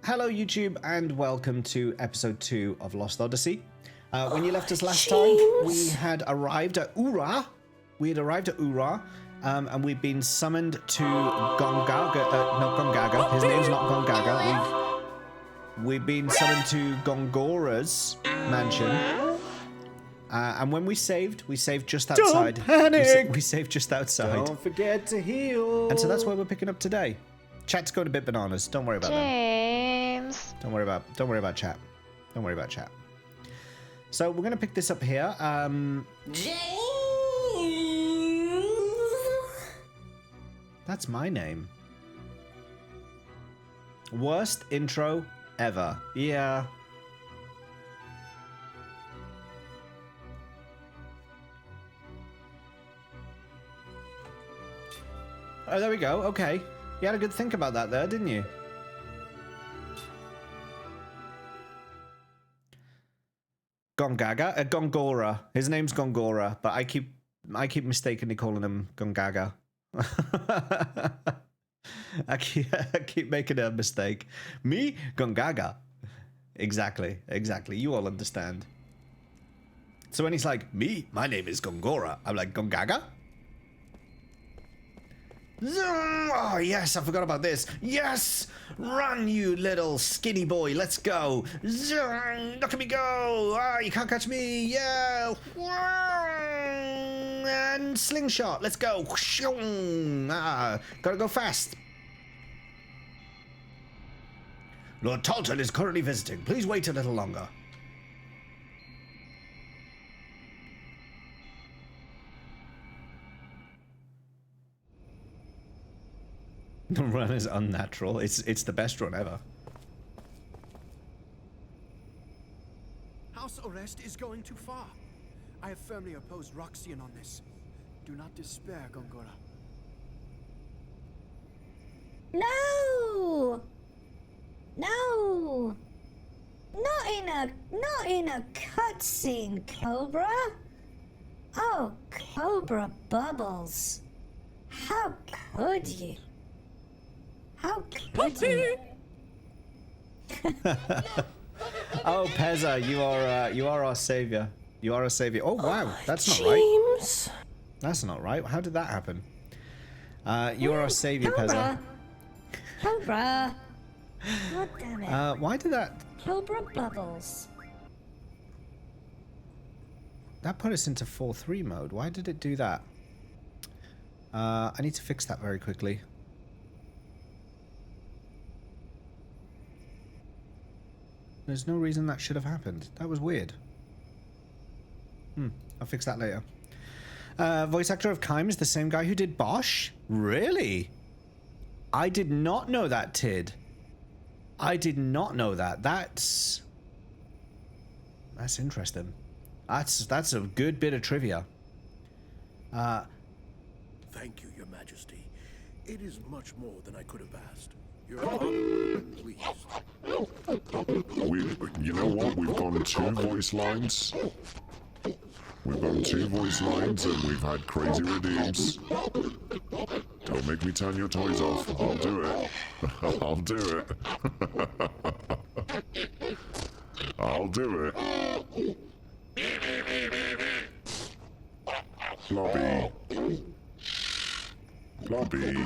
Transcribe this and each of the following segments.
Hello YouTube and welcome to episode 2 of Lost Odyssey. When you left us last time, we had arrived at Ura. And we've been summoned to Gongaga. His name's not Gongaga. We've been summoned to Gongora's mansion. And when we saved just outside. Don't panic! We saved just outside. Don't forget to heal. And so that's where we're picking up today. Chat's going a bit bananas. Don't worry about James. them. Don't worry about chat. Don't worry about chat. So we're gonna pick this up here. James. That's my name. Worst intro ever. Yeah. Oh, there we go. Okay. You had a good think about that there, didn't you? Gongaga? Gongora. His name's Gongora, but I keep mistakenly calling him Gongaga. I keep making a mistake. Me? Gongaga. Exactly. You all understand. So when he's like, me? My name is Gongora. I'm like, Gongaga? Oh, yes, I forgot about this. Yes! Run, you little skinny boy. Let's go. Look at me go. Ah, you can't catch me. Yeah. And slingshot. Let's go. Ah, gotta go fast. Lord Talton is currently visiting. Please wait a little longer. The run is unnatural. It's the best run ever. House arrest is going too far. I have firmly opposed Roxian on this. Do not despair, Gongora. No! No! Not in a cutscene, Cobra. Oh, Cobra Bubbles. How could you? How could you? Oh, Pezza, you are our savior. You are our savior. Oh wow, that's not James. right. That's not right. How did that happen? You are our savior, Pezza. Cobra. God damn it. Why did that Cobra Bubbles. put us into 4-3 mode? Why did it do that? I need to fix that very quickly. There's no reason that should have happened. That was weird. I'll fix that later. Voice actor of Kime is the same guy who did Bosch? Really? I did not know that, Tid. I did not know that. That's interesting. That's a good bit of trivia. Thank you, Your Majesty. It is much more than I could have asked. Your Honor, please. You know what? We've gone 2 voice lines. We've gone 2 voice lines and we've had crazy redeems. Don't make me turn your toys off. I'll do it. I'll do it. I'll do it. Lobby. Lobby.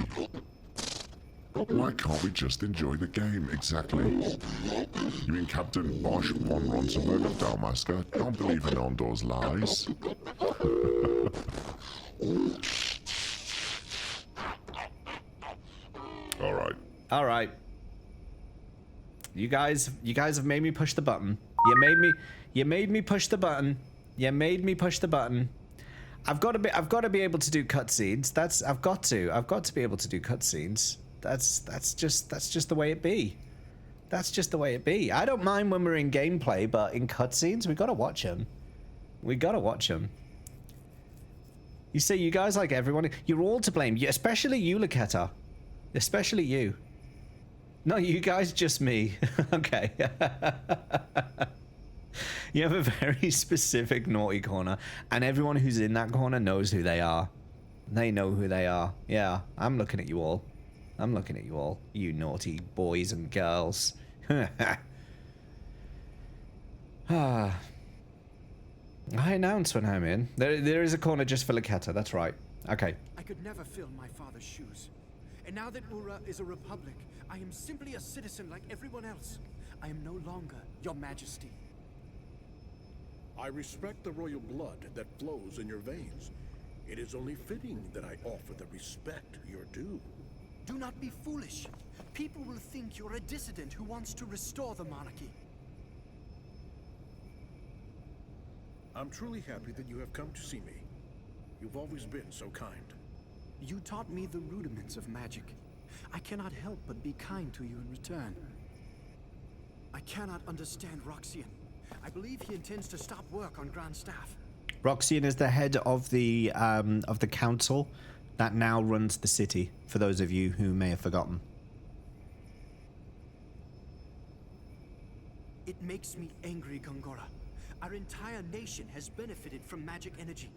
Why can't we just enjoy the game? Exactly. You mean Captain Bosch von Ronsenberg of Dalmasca? Don't believe in Ondor's lies. Alright. You guys have made me push the button. You made me push the button. You made me push the button. I've got to be able to do cutscenes. I've got to be able to do cutscenes. That's just the way it be. That's just the way it be. I don't mind when we're in gameplay, but in cutscenes, we gotta watch them. We gotta watch them. You see, you guys, like everyone, you're all to blame. Especially you, Laketa. Especially you. No, you guys, just me. Okay. You have a very specific naughty corner, and everyone who's in that corner knows who they are. They know who they are. Yeah, I'm looking at you all. I'm looking at you all, you naughty boys and girls Ah. I announce when I'm in. There is a corner just for Laketa, that's right. Okay. I could never fill my father's shoes. And now that Ura is a republic, I am simply a citizen like everyone else. I am no longer your majesty. I respect the royal blood that flows in your veins. It is only fitting that I offer the respect you're due. Do not be foolish. People will think you're a dissident who wants to restore the monarchy. I'm truly happy that you have come to see me. You've always been so kind. You taught me the rudiments of magic. I cannot help but be kind to you in return. I cannot understand Roxian. I believe he intends to stop work on Grand Staff. Roxian is the head of the council that now runs the city, for those of you who may have forgotten. It makes me angry, Gongora. Our entire nation has benefited from magic energy,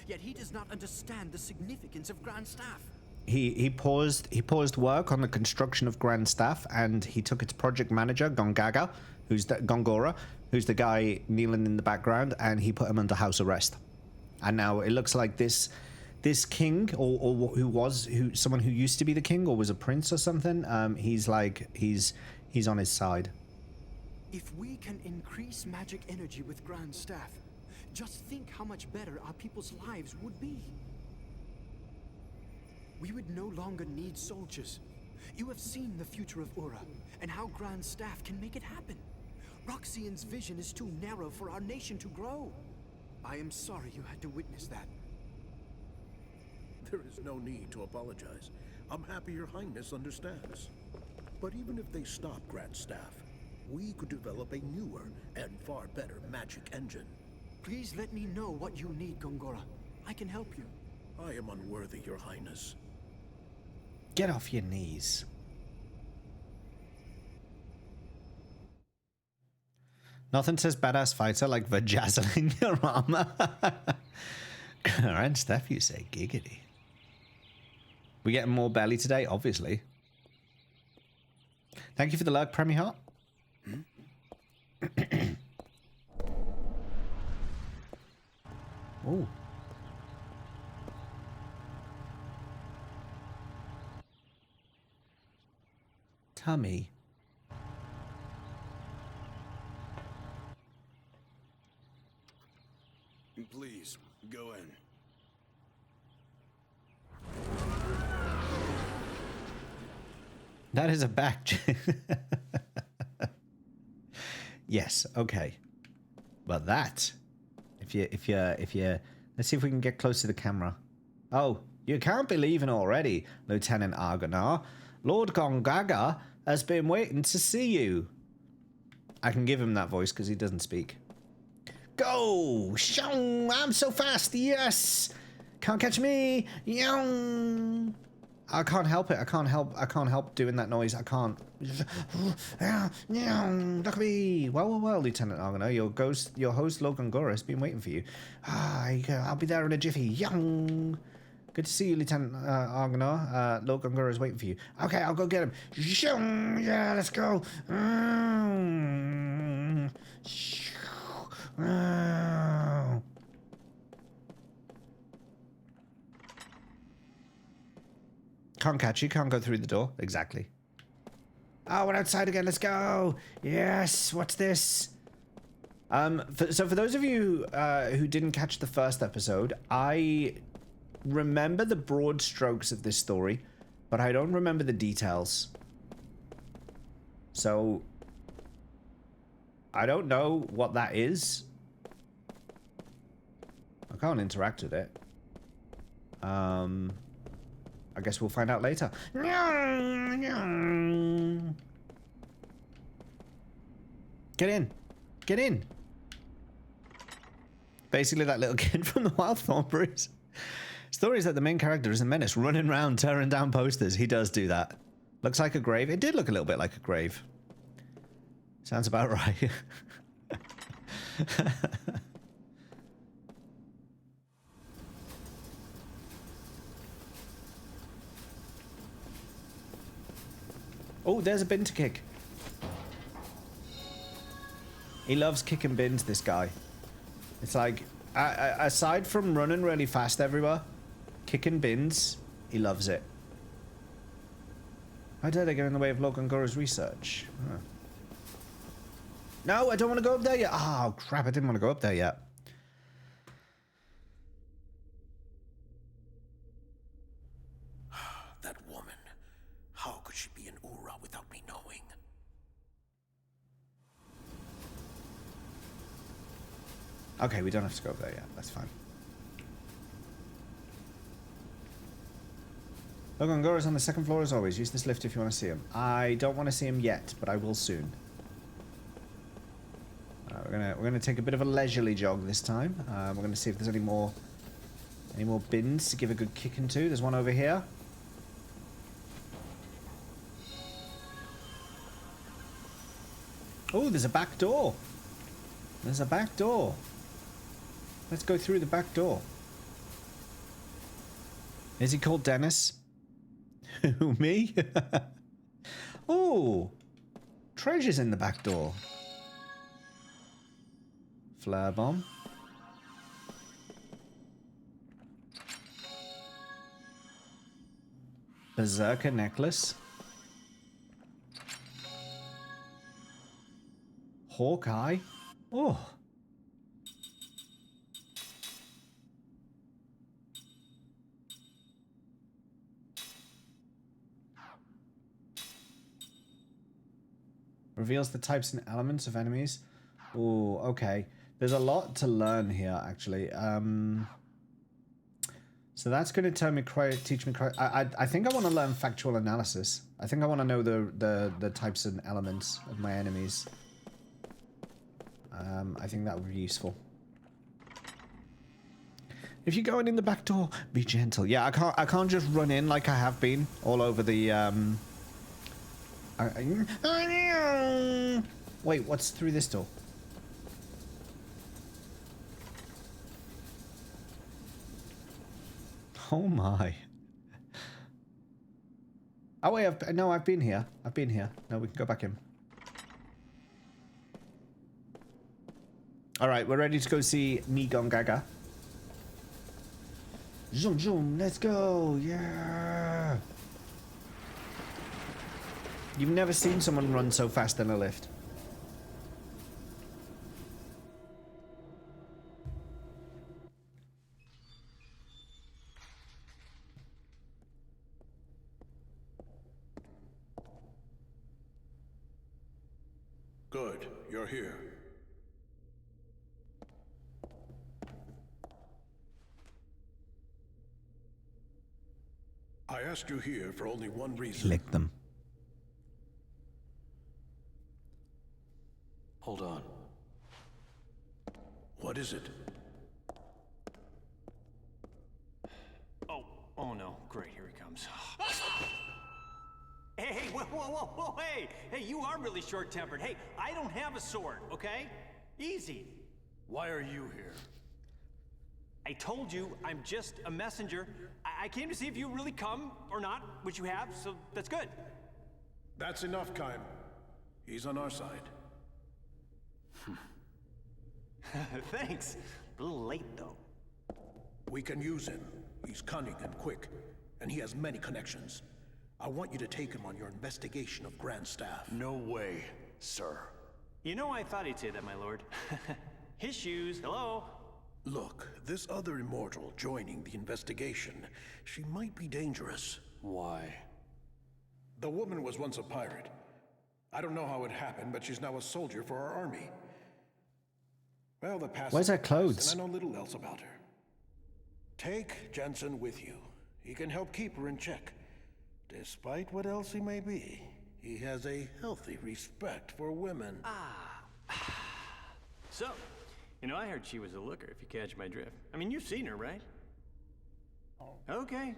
yet he does not understand the significance of Grand Staff. He paused work on the construction of Grand Staff, and he took its project manager, Gongora, who's the guy kneeling in the background, and he put him under house arrest. And now it looks like this king, or someone who used to be the king or was a prince or something, he's on his side. If we can increase magic energy with Grand Staff, just think how much better our people's lives would be. We would no longer need soldiers. You have seen the future of Ura, and how Grand Staff can make it happen. Roxian's vision is too narrow for our nation to grow. I am sorry you had to witness that. There is no need to apologize. I'm happy your highness understands. But even if they stop Grand Staff, we could develop a newer and far better magic engine. Please let me know what you need, Gongora. I can help you. I am unworthy, your highness. Get off your knees. Nothing says badass fighter like vajazzling your armor. Grand Staff, you say, giggity. We getting more belly today, obviously. Thank you for the lurk, Premier Heart. Oh. Tummy. Please, go in. That is a back. Yes, okay. But that, if you, let's see if we can get close to the camera. Oh, you can't be leaving already, Lieutenant Argonar. Lord Gongaga has been waiting to see you. I can give him that voice because he doesn't speak. Go! Shong! I'm so fast! Yes! Can't catch me! Young! I can't help it. I can't help doing that noise. I can't. Look at me. Well, Lieutenant Argonar. Your host, Lord Gongora, has been waiting for you. I'll be there in a jiffy. Young! Good to see you, Lieutenant Argonar. Lord Gongora is waiting for you. Okay, I'll go get him. Yeah, let's go. Can't catch you, can't go through the door. Exactly. Oh, we're outside again. Let's go. Yes, what's this? So for those of you who didn't catch the first episode, I remember the broad strokes of this story, but I don't remember the details. So I don't know what that is. I can't interact with it. I guess we'll find out later. Get in. Get in. Basically that little kid from the Wild Thornberries. Story is that the main character is a menace running around tearing down posters. He does do that. Looks like a grave. It did look a little bit like a grave. Sounds about right. Oh, there's a bin to kick. He loves kicking bins, this guy. It's like, aside from running really fast everywhere, kicking bins, he loves it. How dare they get in the way of Lord Gongora's research? Huh. No, I don't want to go up there yet. Oh, crap, I didn't want to go up there yet. That woman. How could she be in Ura without me knowing? Okay, we don't have to go up there yet. That's fine. Lord Gongora's on the second floor as always. Use this lift if you want to see him. I don't want to see him yet, but I will soon. We're gonna take a bit of a leisurely jog this time. We're gonna see if there's any more bins to give a good kick into. There's one over here. Oh, there's a back door. There's a back door. Let's go through the back door. Is he called Dennis? Who, me? Oh, treasure's in the back door. Flare bomb. Berserker necklace. Hawkeye. Oh. Reveals the types and elements of enemies. Oh, okay. There's a lot to learn here, actually. So that's going to teach me. I think I want to learn factual analysis. I think I want to know the types and elements of my enemies. I think that would be useful. If you're going in the back door, be gentle. Yeah, I can't just run in like I have been all over the. Wait, what's through this door? Oh my. Oh wait, I've been here. I've been here. No, we can go back in. Alright, we're ready to go see Gongora. Zoom zoom, let's go! Yeah! You've never seen someone run so fast in a lift. Good, you're here. I asked you here for only one reason. Lick them. Hold on. What is it? Oh no, great, here he comes. Hey, whoa, hey, you are really short-tempered. Hey, I don't have a sword, okay? Easy. Why are you here? I told you I'm just a messenger. I came to see if you really come or not, which you have, so that's good. That's enough, Kaim. He's on our side. Thanks. A little late, though. We can use him. He's cunning and quick, and he has many connections. I want you to take him on your investigation of Grand Staff. No way, sir. You know, I thought he'd say that, my lord. His shoes, hello? Look, this other immortal joining the investigation, she might be dangerous. Why? The woman was once a pirate. I don't know how it happened, but she's now a soldier for our army. Well, the past. Where's her clothes? And I know little else about her. Take Jensen with you. He can help keep her in check. Despite what else he may be, he has a healthy respect for women. So, you know, I heard she was a looker, if you catch my drift. I mean, you've seen her, right? Okay,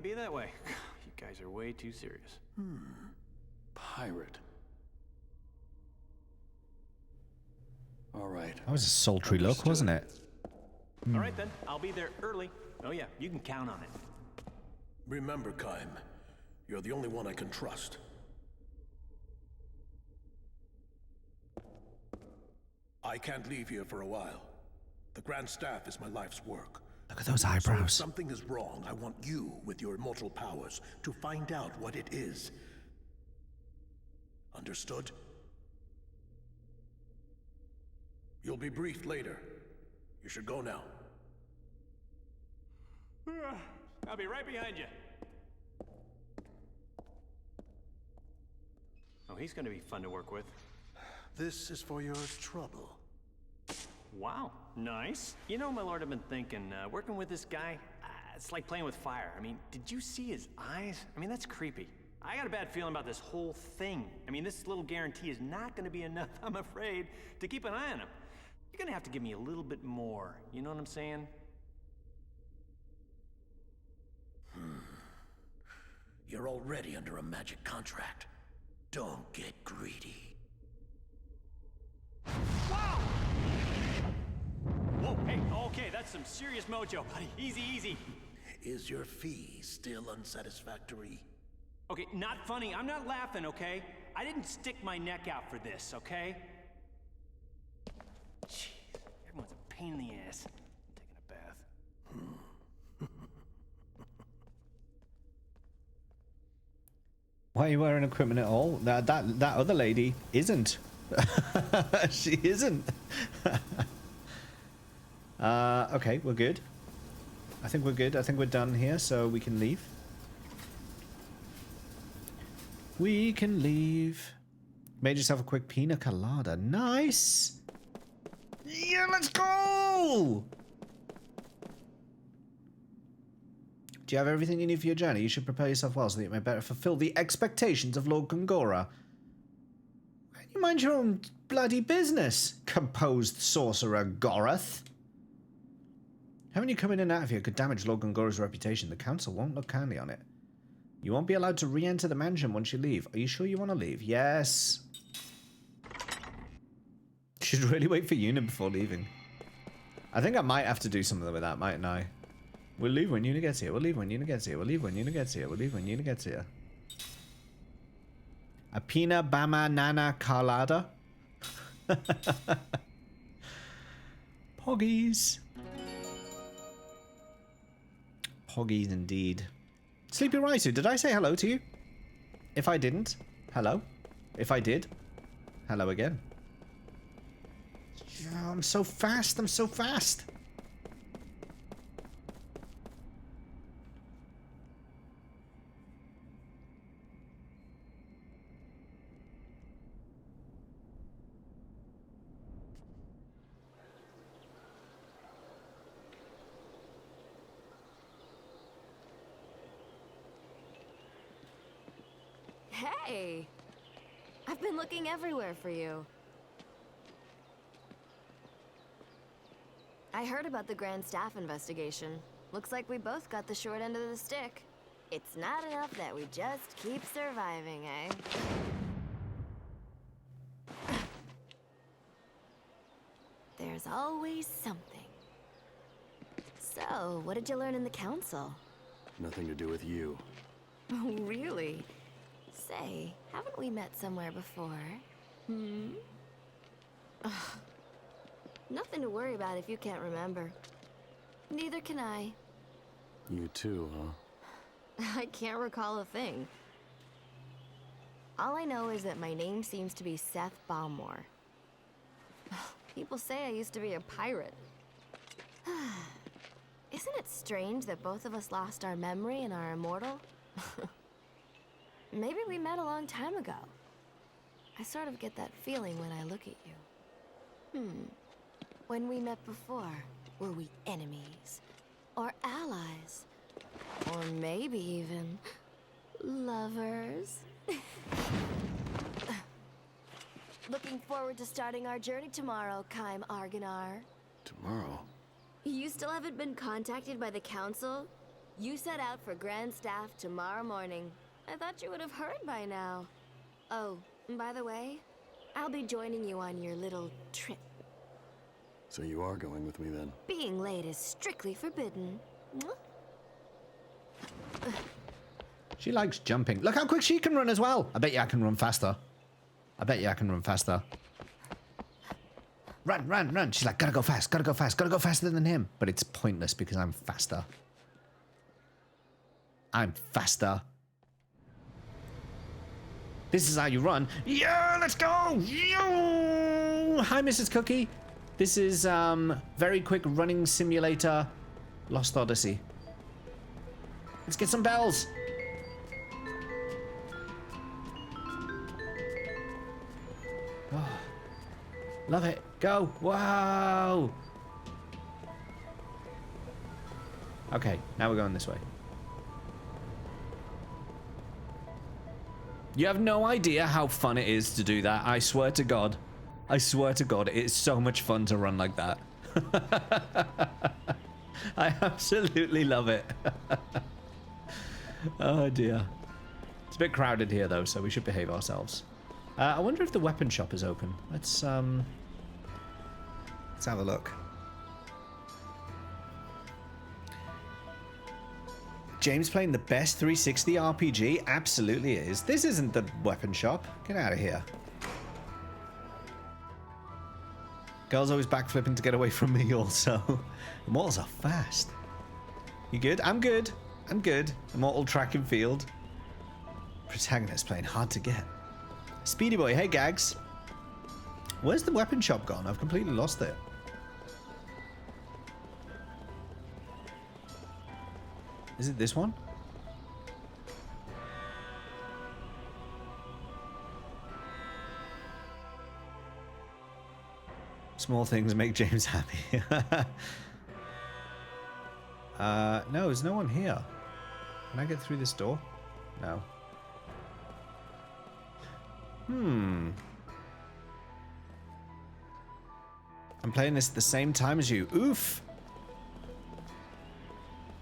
be that way. You guys are way too serious. Pirate. All right. That was a sultry look, wasn't it? All right, then. I'll be there early. Oh, yeah, you can count on it. Remember, Kaim, you're the only one I can trust. I can't leave here for a while. The Grand Staff is my life's work. Look at those So if eyebrows. something is wrong, I want you, with your immortal powers, to find out what it is. Understood? You'll be briefed later. You should go now. I'll be right behind you. Oh, he's gonna be fun to work with. This is for your trouble. Wow, nice. You know, my lord, I've been thinking, working with this guy, it's like playing with fire. I mean, did you see his eyes? I mean, that's creepy. I got a bad feeling about this whole thing. I mean, this little guarantee is not gonna be enough, I'm afraid, to keep an eye on him. You're gonna have to give me a little bit more, you know what I'm saying? You're already under a magic contract. Don't get greedy. Whoa, hey, okay, that's some serious mojo, buddy. Easy, easy. Is your fee still unsatisfactory? Okay, not funny. I'm not laughing, okay? I didn't stick my neck out for this, okay? Jeez, everyone's a pain in the ass. I'm taking a bath. Why are you wearing equipment at all? That other lady isn't. She isn't. Okay, we're good. I think we're good. I think we're done here, so we can leave. We can leave. Made yourself a quick pina colada. Nice. Yeah, let's go. Do you have everything you need for your journey? You should prepare yourself well so that you may better fulfill the expectations of Lord Gongora. You mind your own bloody business, composed sorcerer Gorath. Having you come in and out of here could damage Lord Gongora's reputation. The council won't look kindly on it. You won't be allowed to re-enter the mansion once you leave. Are you sure you want to leave? Yes. Should really wait for Una before leaving. I think I might have to do something with that, mightn't I? We'll leave when Una gets here. We'll leave when Una gets here. We'll leave when Una gets here. We'll leave when Una gets here. A pina banana colada. Poggies. Poggies indeed. Sleepy Raisu, did I say hello to you? If I didn't, hello. If I did, hello again. Oh, I'm so fast. I'm so fast. Hey! I've been looking everywhere for you. I heard about the Grand Staff investigation. Looks like we both got the short end of the stick. It's not enough that we just keep surviving, eh? There's always something. So, what did you learn in the council? Nothing to do with you. Oh, really? Say, haven't we met somewhere before? Ugh. Nothing to worry about if you can't remember. Neither can I. You too, huh? I can't recall a thing. All I know is that my name seems to be Seth Balmore. People say I used to be a pirate. Isn't it strange that both of us lost our memory and are immortal? Maybe we met a long time ago. I sort of get that feeling when I look at you. When we met before, were we enemies? Or allies? Or maybe even lovers? Looking forward to starting our journey tomorrow, Kaim Arganar. Tomorrow? You still haven't been contacted by the council? You set out for Grand Staff tomorrow morning. I thought you would have heard by now. Oh, by the way, I'll be joining you on your little trip. So you are going with me then? Being late is strictly forbidden. She likes jumping. Look how quick she can run as well. I bet you I can run faster. I bet you I can run faster. Run, run, run. She's like, gotta go fast, gotta go fast, gotta go faster than him. But it's pointless because I'm faster. I'm faster. This is how you run. Yeah, let's go. Yo! Hi, Mrs. Cookie. This is very quick running simulator, Lost Odyssey. Let's get some bells. Oh, love it. Go. Wow. Okay, now we're going this way. You have no idea how fun it is to do that. I swear to God. I swear to God, it's so much fun to run like that. I absolutely love it. Oh dear. It's a bit crowded here though, so we should behave ourselves. I wonder if the weapon shop is open. Let's have a look. James playing the best 360 RPG? Absolutely it is. This isn't the weapon shop. Get out of here. Girl's always backflipping to get away from me also. Immortals are fast. You good? I'm good. I'm good. Immortal track and field. Protagonist playing hard to get. Speedy boy, hey Gags. Where's the weapon shop gone? I've completely lost it. Is it this one? Small things make James happy. No, there's no one here. Can I get through this door? No. I'm playing this at the same time as you. Oof!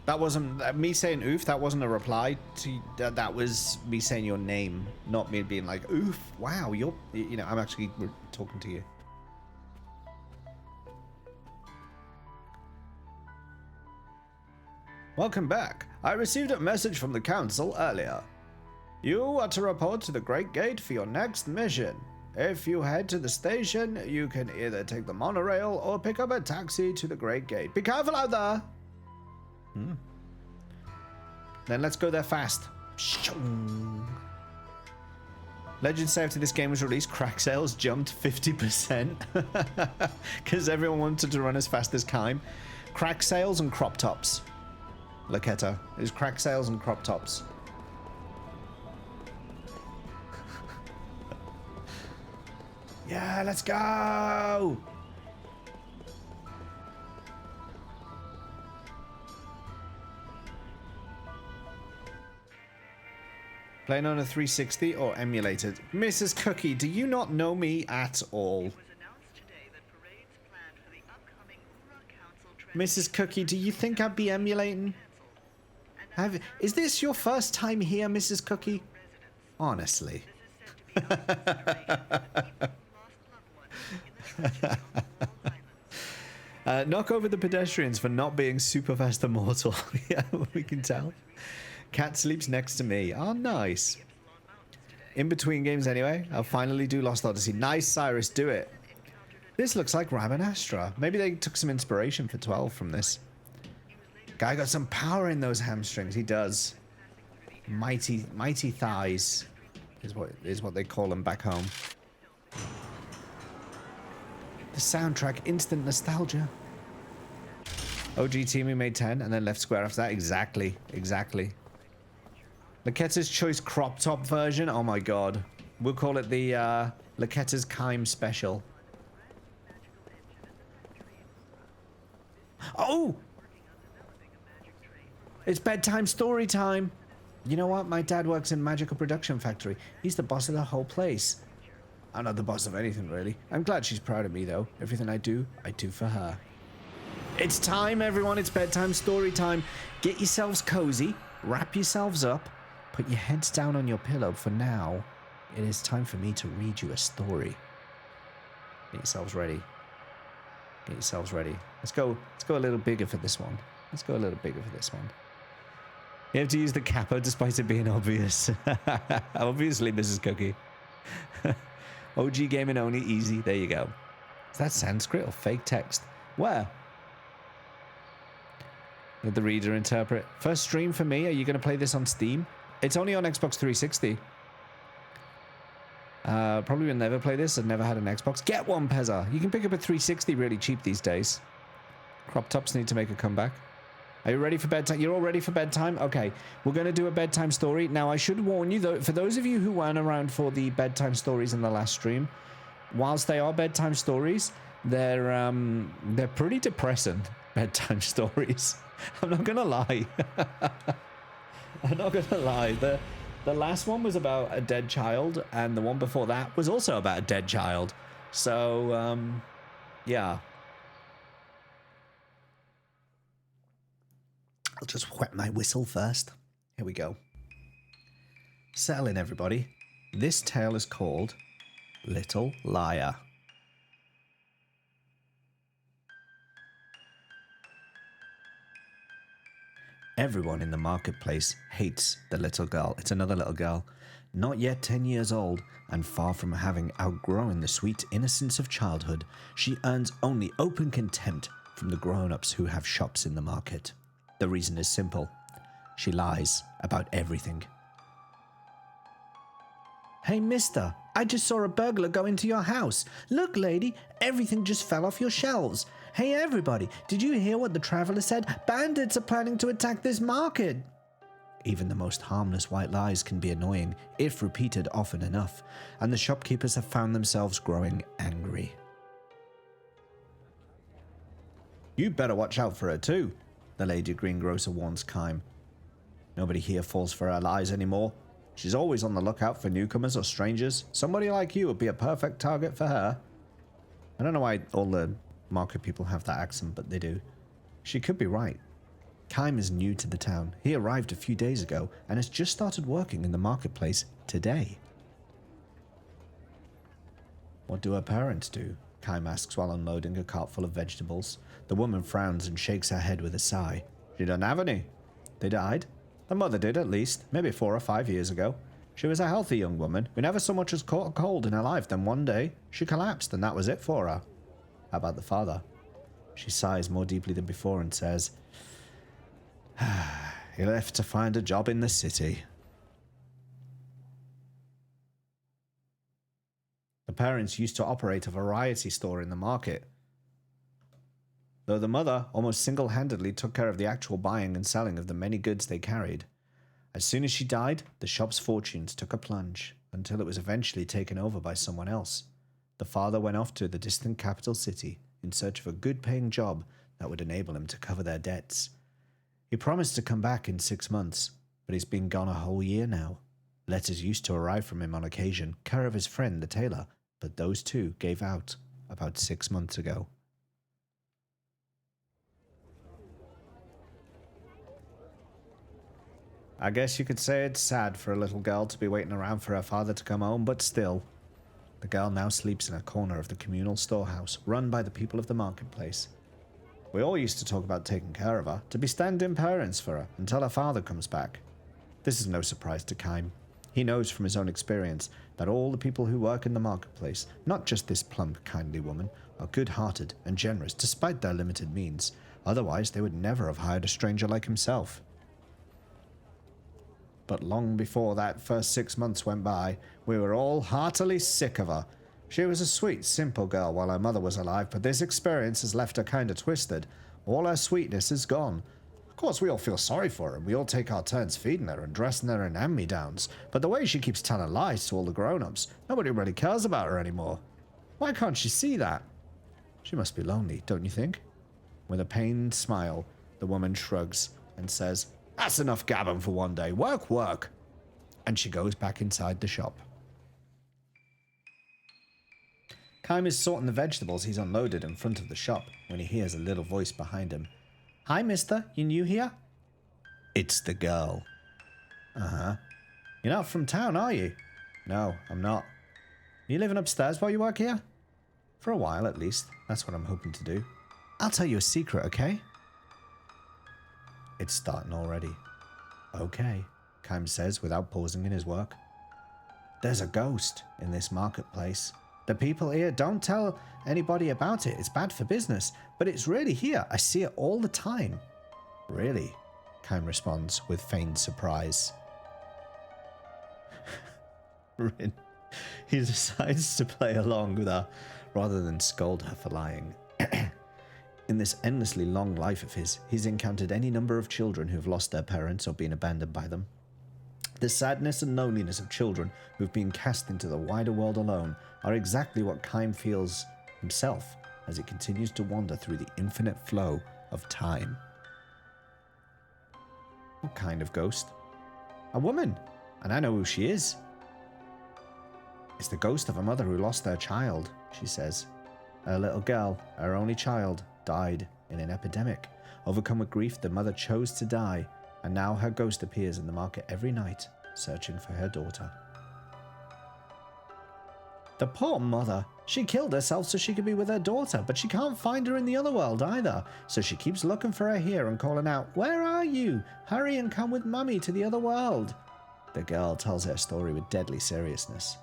That wasn't me saying oof. That wasn't a reply to that was me saying your name, not me being like oof. Wow, you know, I'm actually talking to you. Welcome back. I received a message from the council earlier. You are to report to the Great Gate for your next mission. If you head to the station, you can either take the monorail or pick up a taxi to the Great Gate. Be careful out there! Then let's go there fast. Legends say after this game was released, crack sales jumped 50% because everyone wanted to run as fast as Kime. Crack sales and crop tops. Laketta. It was crack sales and crop tops. Yeah, let's go! Playing on a 360 or emulated? Mrs. Cookie, do you not know me at all? Mrs. Cookie, do you think I'd be emulating? Is this your first time here, Mrs. Cookie? Honestly. Knock over the pedestrians for not being super fast immortal. Yeah, we can tell. Cat sleeps next to me. Oh, nice. In between games anyway, I'll finally do Lost Odyssey. Nice, Cyrus, do it. This looks like Rabanastra. Maybe they took some inspiration for 12 from this. Guy got some power in those hamstrings. He does. Mighty thighs is what they call them back home. The soundtrack, instant nostalgia. OG team who made 10 and then left square after that. Exactly. Laketta's Choice crop top version. Oh my god. We'll call it the Laketta's Kime special. Oh! It's bedtime story time. You know what? My dad works in Magical Production Factory. He's the boss of the whole place. I'm not the boss of anything, really. I'm glad she's proud of me, though. Everything I do for her. It's time, everyone. It's bedtime story time. Get yourselves cozy. Wrap yourselves up. Put your heads down on your pillow for now. It is time for me to read you a story. Get yourselves ready. Get yourselves ready. Let's go a little bigger for this one. Let's go a little bigger for this one. You have to use the kappa despite it being obvious. Obviously, Mrs. Cookie. OG gaming only, easy. There you go. Is that Sanskrit or fake text? Where? Let the reader interpret. First stream for me. Are you going to play this on Steam? It's only on Xbox 360. Probably will never play this. I've never had an Xbox. Get one, Pezza. You can pick up a 360 really cheap these days. Crop tops need to make a comeback. Are you ready for bedtime? You're all ready for bedtime? Okay, we're going to do a bedtime story. Now, I should warn you, though, for those of you who weren't around for the bedtime stories in the last stream, whilst they are bedtime stories, they're pretty depressing bedtime stories. I'm not going to lie. I'm not going to lie. The last one was about a dead child, and the one before that was also about a dead child. So, yeah. I'll just whet my whistle first. Here we go. Settle in, everybody. This tale is called Little Liar. Everyone in the marketplace hates the little girl. It's another little girl, not yet 10 years old, and far from having outgrown the sweet innocence of childhood, she earns only open contempt from the grown-ups who have shops in the market. The reason is simple. She lies about everything. Hey, mister, I just saw a burglar go into your house. Look, lady, everything just fell off your shelves. Hey, everybody, did you hear what the traveler said? Bandits are planning to attack this market. Even the most harmless white lies can be annoying if repeated often enough, and the shopkeepers have found themselves growing angry. You better watch out for her too, the lady greengrocer warns Kime. Nobody here falls for her lies anymore. She's always on the lookout for newcomers or strangers. Somebody like you would be a perfect target for her. I don't know why all the market people have that accent, but they do. She could be right. Kime is new to the town. He arrived a few days ago and has just started working in the marketplace today. What do her parents do? Kime asks while unloading a cart full of vegetables. The woman frowns and shakes her head with a sigh. She doesn't have any. They died. The mother did, at least, maybe 4 or 5 years ago. She was a healthy young woman who never so much as caught a cold in her life. Then one day, she collapsed and that was it for her. How about the father? She sighs more deeply than before and says, he left to find a job in the city. The parents used to operate a variety store in the market, though the mother almost single-handedly took care of the actual buying and selling of the many goods they carried. As soon as she died, the shop's fortunes took a plunge, until it was eventually taken over by someone else. The father went off to the distant capital city in search of a good-paying job that would enable him to cover their debts. He promised to come back in 6 months, but he's been gone a whole year now. Letters used to arrive from him on occasion, care of his friend the tailor, but those two gave out about 6 months ago. I guess you could say it's sad for a little girl to be waiting around for her father to come home, but still. The girl now sleeps in a corner of the communal storehouse, run by the people of the marketplace. We all used to talk about taking care of her, to be stand-in parents for her until her father comes back. This is no surprise to Kime. He knows from his own experience that all the people who work in the marketplace, not just this plump, kindly woman, are good-hearted and generous despite their limited means. Otherwise, they would never have hired a stranger like himself. But long before that first 6 months went by, we were all heartily sick of her. She was a sweet, simple girl while her mother was alive, but this experience has left her kind of twisted. All her sweetness is gone. Of course, we all feel sorry for her, and we all take our turns feeding her and dressing her in hand-me-downs, but the way she keeps telling lies to all the grown-ups, nobody really cares about her anymore. Why can't she see that? She must be lonely, don't you think? With a pained smile, the woman shrugs and says, "That's enough gabbing for one day. Work, work." And she goes back inside the shop. Kime is sorting the vegetables he's unloaded in front of the shop when he hears a little voice behind him. "Hi, mister. You new here?" It's the girl. Uh-huh. You're not from town, are you? No, I'm not. Are you living upstairs while you work here? For a while, at least. That's what I'm hoping to do. I'll tell you a secret, okay? It's starting already. Okay, Kime says without pausing in his work. There's a ghost in this marketplace. The people here don't tell anybody about it. It's bad for business. But it's really here. I see it all the time. Really? Kime responds with feigned surprise. Rin. He decides to play along with her rather than scold her for lying. In this endlessly long life of his, he's encountered any number of children who've lost their parents or been abandoned by them. The sadness and loneliness of children who've been cast into the wider world alone are exactly what Kime feels himself as he continues to wander through the infinite flow of time. What kind of ghost? A woman, and I know who she is. It's the ghost of a mother who lost their child, she says. Her little girl, her only child, died in an epidemic. Overcome with grief, the mother chose to die, and now her ghost appears in the market every night, searching for her daughter. The poor mother. She killed herself so she could be with her daughter, but she can't find her in the other world either. So she keeps looking for her here and calling out, "Where are you? Hurry and come with Mummy to the other world." The girl tells her story with deadly seriousness.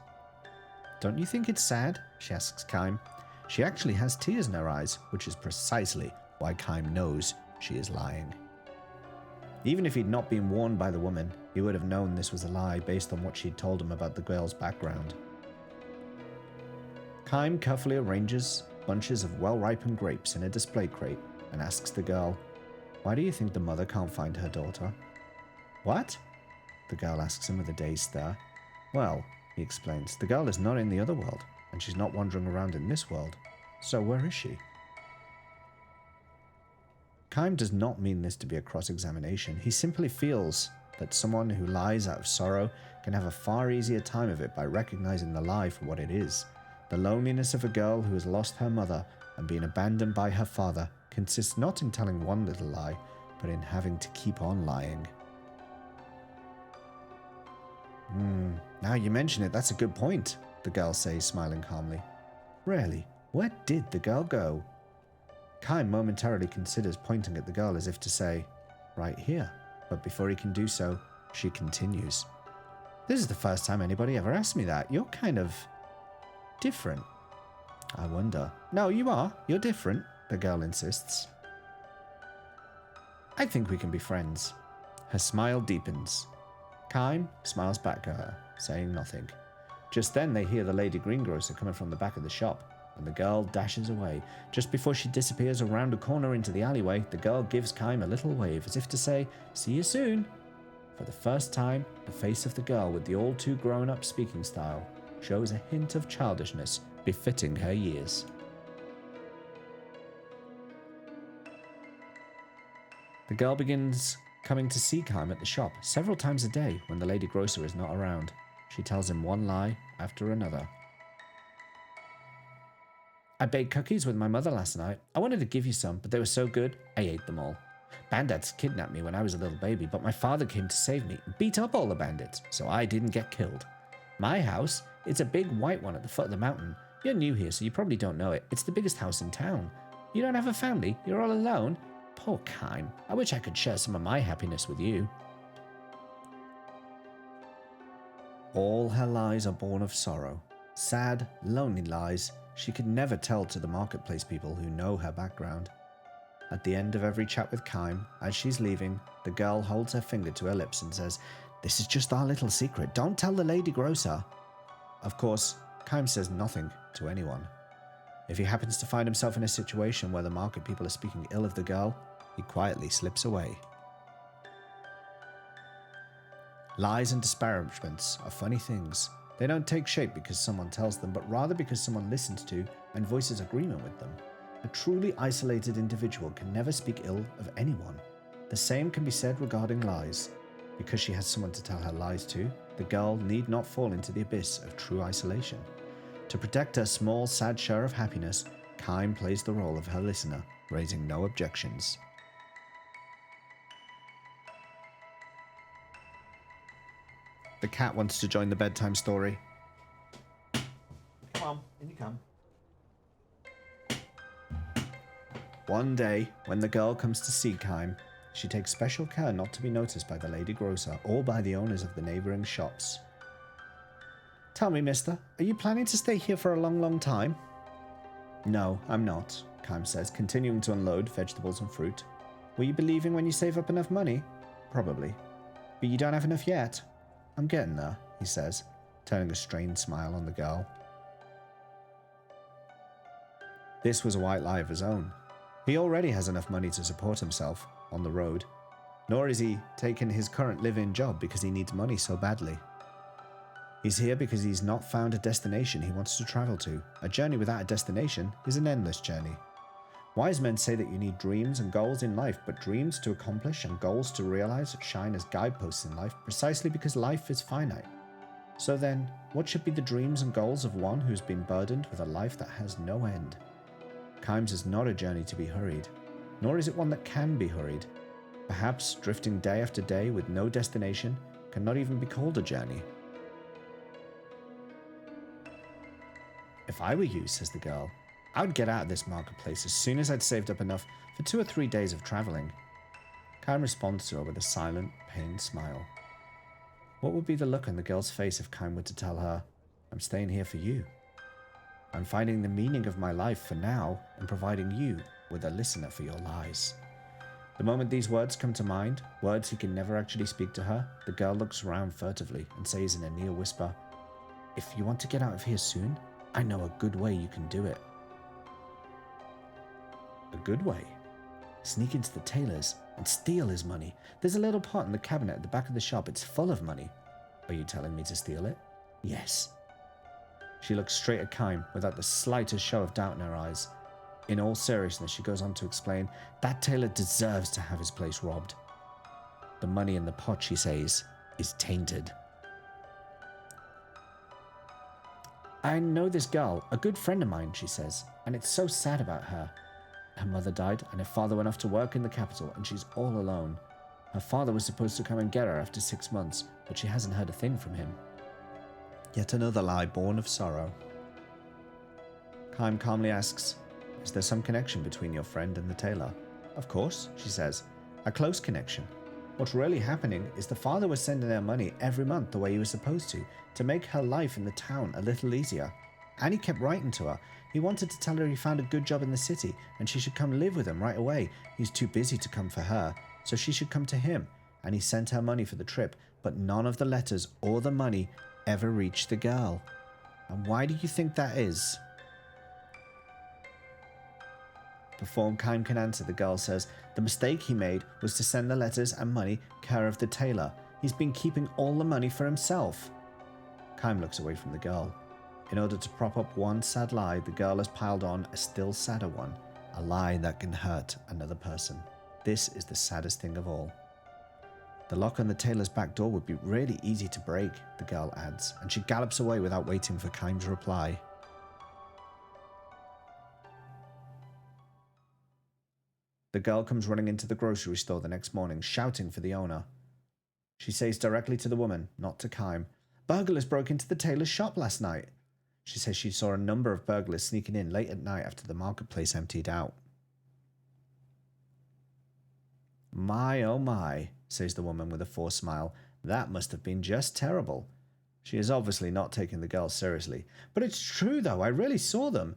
Don't you think it's sad? She asks Kime. She actually has tears in her eyes, which is precisely why Kime knows she is lying. Even if he'd not been warned by the woman, he would have known this was a lie based on what she'd told him about the girl's background. Kime carefully arranges bunches of well-ripened grapes in a display crate and asks the girl, "Why do you think the mother can't find her daughter?" "What?" the girl asks him with a dazed stare. "Well," he explains, "the girl is not in the other world, and she's not wandering around in this world. So where is she?" Kime does not mean this to be a cross-examination. He simply feels that someone who lies out of sorrow can have a far easier time of it by recognizing the lie for what it is. The loneliness of a girl who has lost her mother and been abandoned by her father consists not in telling one little lie, but in having to keep on lying. Now you mention it, that's a good point, the girl says, smiling calmly. Really, where did the girl go? Kime momentarily considers pointing at the girl as if to say, right here. But before he can do so, she continues. This is the first time anybody ever asked me that. You're kind of different. I wonder. No, you are. You're different, the girl insists. I think we can be friends. Her smile deepens. Kime smiles back at her, saying nothing. Just then they hear the lady greengrocer coming from the back of the shop, and the girl dashes away. Just before she disappears around a corner into the alleyway, the girl gives Kime a little wave, as if to say, "See you soon." For the first time, the face of the girl with the all-too-grown-up speaking style shows a hint of childishness befitting her years. The girl begins coming to see Kime at the shop several times a day when the lady grocer is not around. She tells him one lie after another. I baked cookies with my mother last night. I wanted to give you some, but they were so good, I ate them all. Bandits kidnapped me when I was a little baby, but my father came to save me and beat up all the bandits, so I didn't get killed. My house, it's a big white one at the foot of the mountain. You're new here, so you probably don't know it. It's the biggest house in town. You don't have a family? You're all alone? Poor Kime. I wish I could share some of my happiness with you. All her lies are born of sorrow. Sad, lonely lies she could never tell to the marketplace people who know her background. At the end of every chat with Kime, as she's leaving, the girl holds her finger to her lips and says, "This is just our little secret. Don't tell the lady grocer." Of course, Kime says nothing to anyone. If he happens to find himself in a situation where the market people are speaking ill of the girl, he quietly slips away. Lies and disparagements are funny things. They don't take shape because someone tells them, but rather because someone listens to and voices agreement with them. A truly isolated individual can never speak ill of anyone. The same can be said regarding lies. Because she has someone to tell her lies to, the girl need not fall into the abyss of true isolation. To protect her small, sad share of happiness, Kime plays the role of her listener, raising no objections. The cat wants to join the bedtime story. Come on, in you come. One day, when the girl comes to see Kime, she takes special care not to be noticed by the lady grocer or by the owners of the neighboring shops. Tell me, mister, are you planning to stay here for a long, long time? No, I'm not, Kime says, continuing to unload vegetables and fruit. Will you be leaving when you save up enough money? Probably. But you don't have enough yet. I'm getting there, he says, turning a strained smile on the girl. This was a white lie of his own. He already has enough money to support himself on the road, nor is he taking his current live-in job because he needs money so badly. He's here because he's not found a destination he wants to travel to. A journey without a destination is an endless journey. Wise men say that you need dreams and goals in life, but dreams to accomplish and goals to realize shine as guideposts in life precisely because life is finite. So then, what should be the dreams and goals of one who's been burdened with a life that has no end? Kime's is not a journey to be hurried, nor is it one that can be hurried. Perhaps drifting day after day with no destination cannot even be called a journey. If I were you, says the girl, I would get out of this marketplace as soon as I'd saved up enough for 2 or 3 days of traveling. Kime responds to her with a silent, pained smile. What would be the look on the girl's face if Kime were to tell her, I'm staying here for you. I'm finding the meaning of my life for now and providing you with a listener for your lies. The moment these words come to mind, words he can never actually speak to her, the girl looks around furtively and says in a near whisper, If you want to get out of here soon, I know a good way you can do it. A good way? Sneak into the tailor's and steal his money. There's a little pot in the cabinet at the back of the shop. It's full of money. Are you telling me to steal it? Yes. She looks straight at Kime without the slightest show of doubt in her eyes. In all seriousness, she goes on to explain, that tailor deserves to have his place robbed. The money in the pot, she says, is tainted. I know this girl, a good friend of mine, she says, and it's so sad about her. Her mother died, and her father went off to work in the capital, and she's all alone. Her father was supposed to come and get her after 6 months, but she hasn't heard a thing from him. Yet another lie born of sorrow. Kime calmly asks, Is there some connection between your friend and the tailor? Of course, she says, a close connection. What's really happening is the father was sending her money every month the way he was supposed to make her life in the town a little easier. And he kept writing to her. He wanted to tell her he found a good job in the city and she should come live with him right away. He's too busy to come for her, so she should come to him. And he sent her money for the trip, but none of the letters or the money ever reached the girl. And why do you think that is? Before Kime can answer, the girl says the mistake he made was to send the letters and money care of the tailor. He's been keeping all the money for himself. Kime looks away from the girl. In order to prop up one sad lie, the girl has piled on a still sadder one, a lie that can hurt another person. This is the saddest thing of all. The lock on the tailor's back door would be really easy to break, the girl adds, and she gallops away without waiting for Kime's reply. The girl comes running into the grocery store the next morning, shouting for the owner. She says directly to the woman, not to Kime, burglars broke into the tailor's shop last night. She says she saw a number of burglars sneaking in late at night after the marketplace emptied out. My, oh my, says the woman with a forced smile. That must have been just terrible. She is obviously not taking the girl seriously. But it's true, though. I really saw them.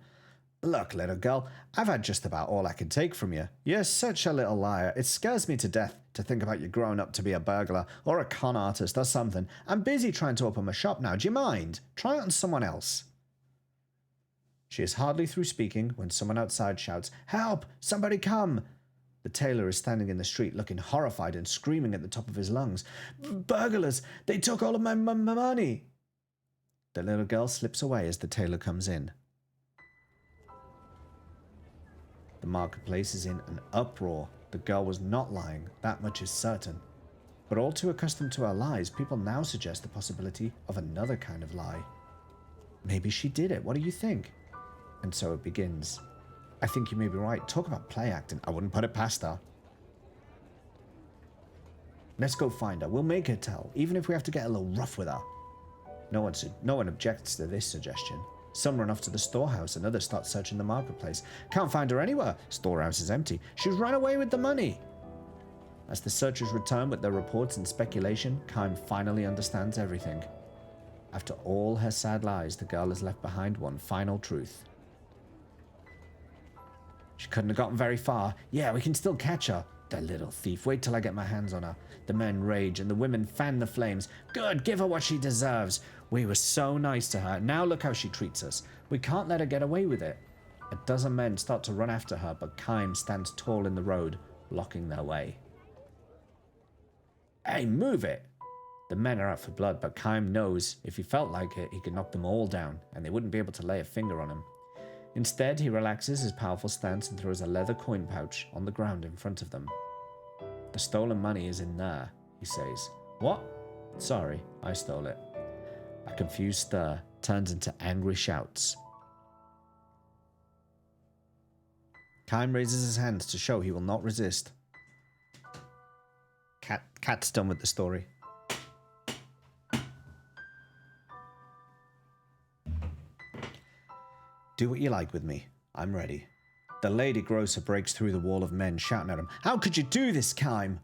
Look, little girl, I've had just about all I can take from you. You're such a little liar. It scares me to death to think about you growing up to be a burglar or a con artist or something. I'm busy trying to open my shop now. Do you mind? Try it on someone else. She is hardly through speaking when someone outside shouts, Help! Somebody come! The tailor is standing in the street looking horrified and screaming at the top of his lungs. Burglars! They took all of my money! The little girl slips away as the tailor comes in. The marketplace is in an uproar. The girl was not lying, that much is certain. But all too accustomed to her lies, people now suggest the possibility of another kind of lie. Maybe she did it, what do you think? And so it begins. I think you may be right. Talk about play acting. I wouldn't put it past her. Let's go find her. We'll make her tell, even if we have to get a little rough with her. No one objects to this suggestion. Some run off to the storehouse and others start searching the marketplace. Can't find her anywhere. Storehouse is empty. She's run away with the money. As the searchers return with their reports and speculation, Kime finally understands everything. After all her sad lies, the girl has left behind one final truth. She couldn't have gotten very far. Yeah, we can still catch her. The little thief. Wait till I get my hands on her. The men rage and the women fan the flames. Good, give her what she deserves. We were so nice to her. Now look how she treats us. We can't let her get away with it. A dozen men start to run after her, but Kime stands tall in the road, blocking their way. Hey, move it! The men are out for blood, but Kime knows if he felt like it, he could knock them all down, and they wouldn't be able to lay a finger on him. Instead, he relaxes his powerful stance and throws a leather coin pouch on the ground in front of them. The stolen money is in there, he says. What? Sorry, I stole it. A confused stir turns into angry shouts. Kime raises his hands to show he will not resist. Cat's done with the story. Do what you like with me. I'm ready. The lady grocer breaks through the wall of men, shouting at him. How could you do this, Kime?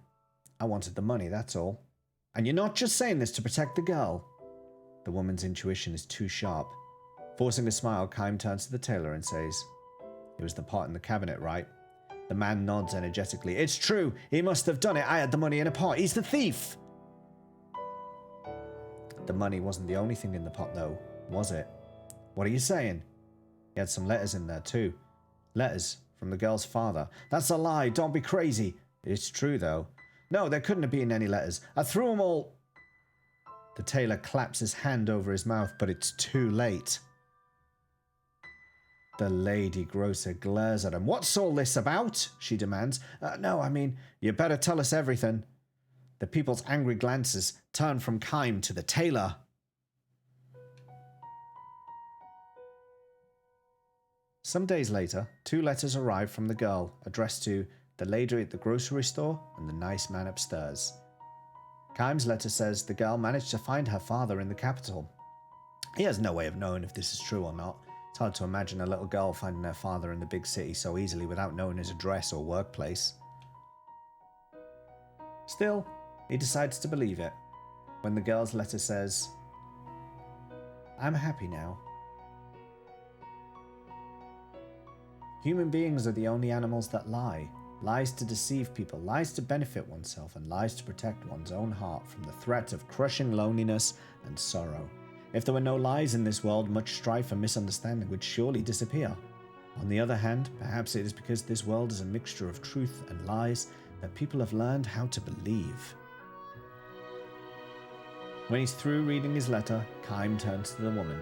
I wanted the money, that's all. And you're not just saying this to protect the girl. The woman's intuition is too sharp. Forcing a smile, Kime turns to the tailor and says, It was the pot in the cabinet, right? The man nods energetically. It's true. He must have done it. I had the money in a pot. He's the thief. The money wasn't the only thing in the pot, though, was it? What are you saying? He had some letters in there, too. Letters from the girl's father. That's a lie. Don't be crazy. It's true, though. No, there couldn't have been any letters. I threw them all. The tailor claps his hand over his mouth, but it's too late. The lady grocer glares at him. What's all this about? She demands. No, I mean, you better tell us everything. The people's angry glances turn from Kime to the tailor. Some days later, 2 letters arrive from the girl, addressed to the lady at the grocery store and the nice man upstairs. Kime's letter says the girl managed to find her father in the capital. He has no way of knowing if this is true or not. It's hard to imagine a little girl finding her father in the big city so easily without knowing his address or workplace. Still, he decides to believe it when the girl's letter says, I'm happy now. Human beings are the only animals that lie. Lies to deceive people, lies to benefit oneself, and lies to protect one's own heart from the threat of crushing loneliness and sorrow. If there were no lies in this world, much strife and misunderstanding would surely disappear. On the other hand, perhaps it is because this world is a mixture of truth and lies that people have learned how to believe. When he's through reading his letter, Kime turns to the woman.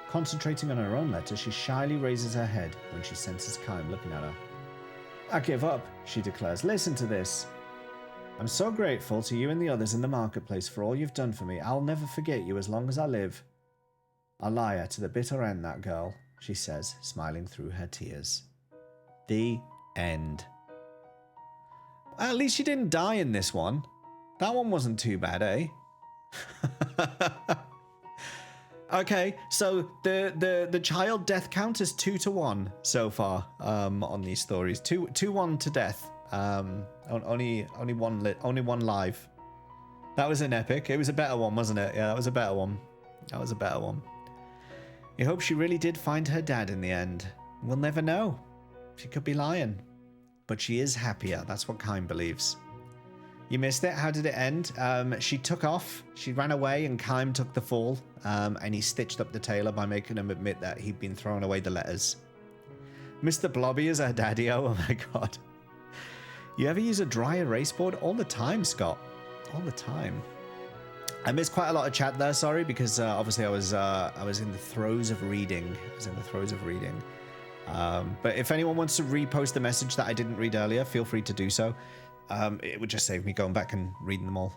Concentrating on her own letter, she shyly raises her head when she senses Kime looking at her. I give up, she declares. Listen to this. I'm so grateful to you and the others in the marketplace for all you've done for me. I'll never forget you as long as I live. A liar to the bitter end, that girl, she says, smiling through her tears. The end. At least she didn't die in this one. That one wasn't too bad, eh? Okay, so the child death count is 2-1 so far on these stories. 2-1 to death. Only one live. That was an epic. It was a better one, wasn't it? Yeah, that was a better one. You hope she really did find her dad in the end. We'll never know. She could be lying, but she is happier. That's what Kime believes. You missed it. How did it end? She took off. She ran away, and Kime took the fall. And he stitched up the tailor by making him admit that he'd been throwing away the letters. Mr. Blobby is her daddy. Oh my god. You ever use a dry erase board? All the time, Scott. All the time. I missed quite a lot of chat there. Sorry, because obviously I was in the throes of reading. But if anyone wants to repost the message that I didn't read earlier, feel free to do so. It would just save me going back and reading them all.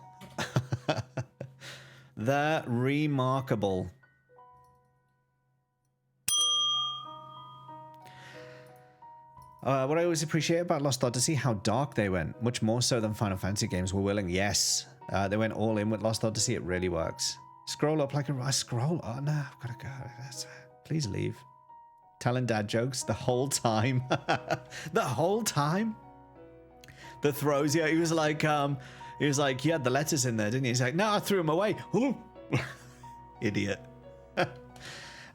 They're remarkable. What I always appreciate about Lost Odyssey, how dark they went. Much more so than Final Fantasy games were willing. Yes, they went all in with Lost Odyssey. It really works. Scroll up like a... Scroll... Oh, no, I've got to go. Please leave. Telling dad jokes the whole time. The whole time? The throws, yeah, he was like, you had the letters in there, didn't he? He's like, no, I threw them away. Idiot.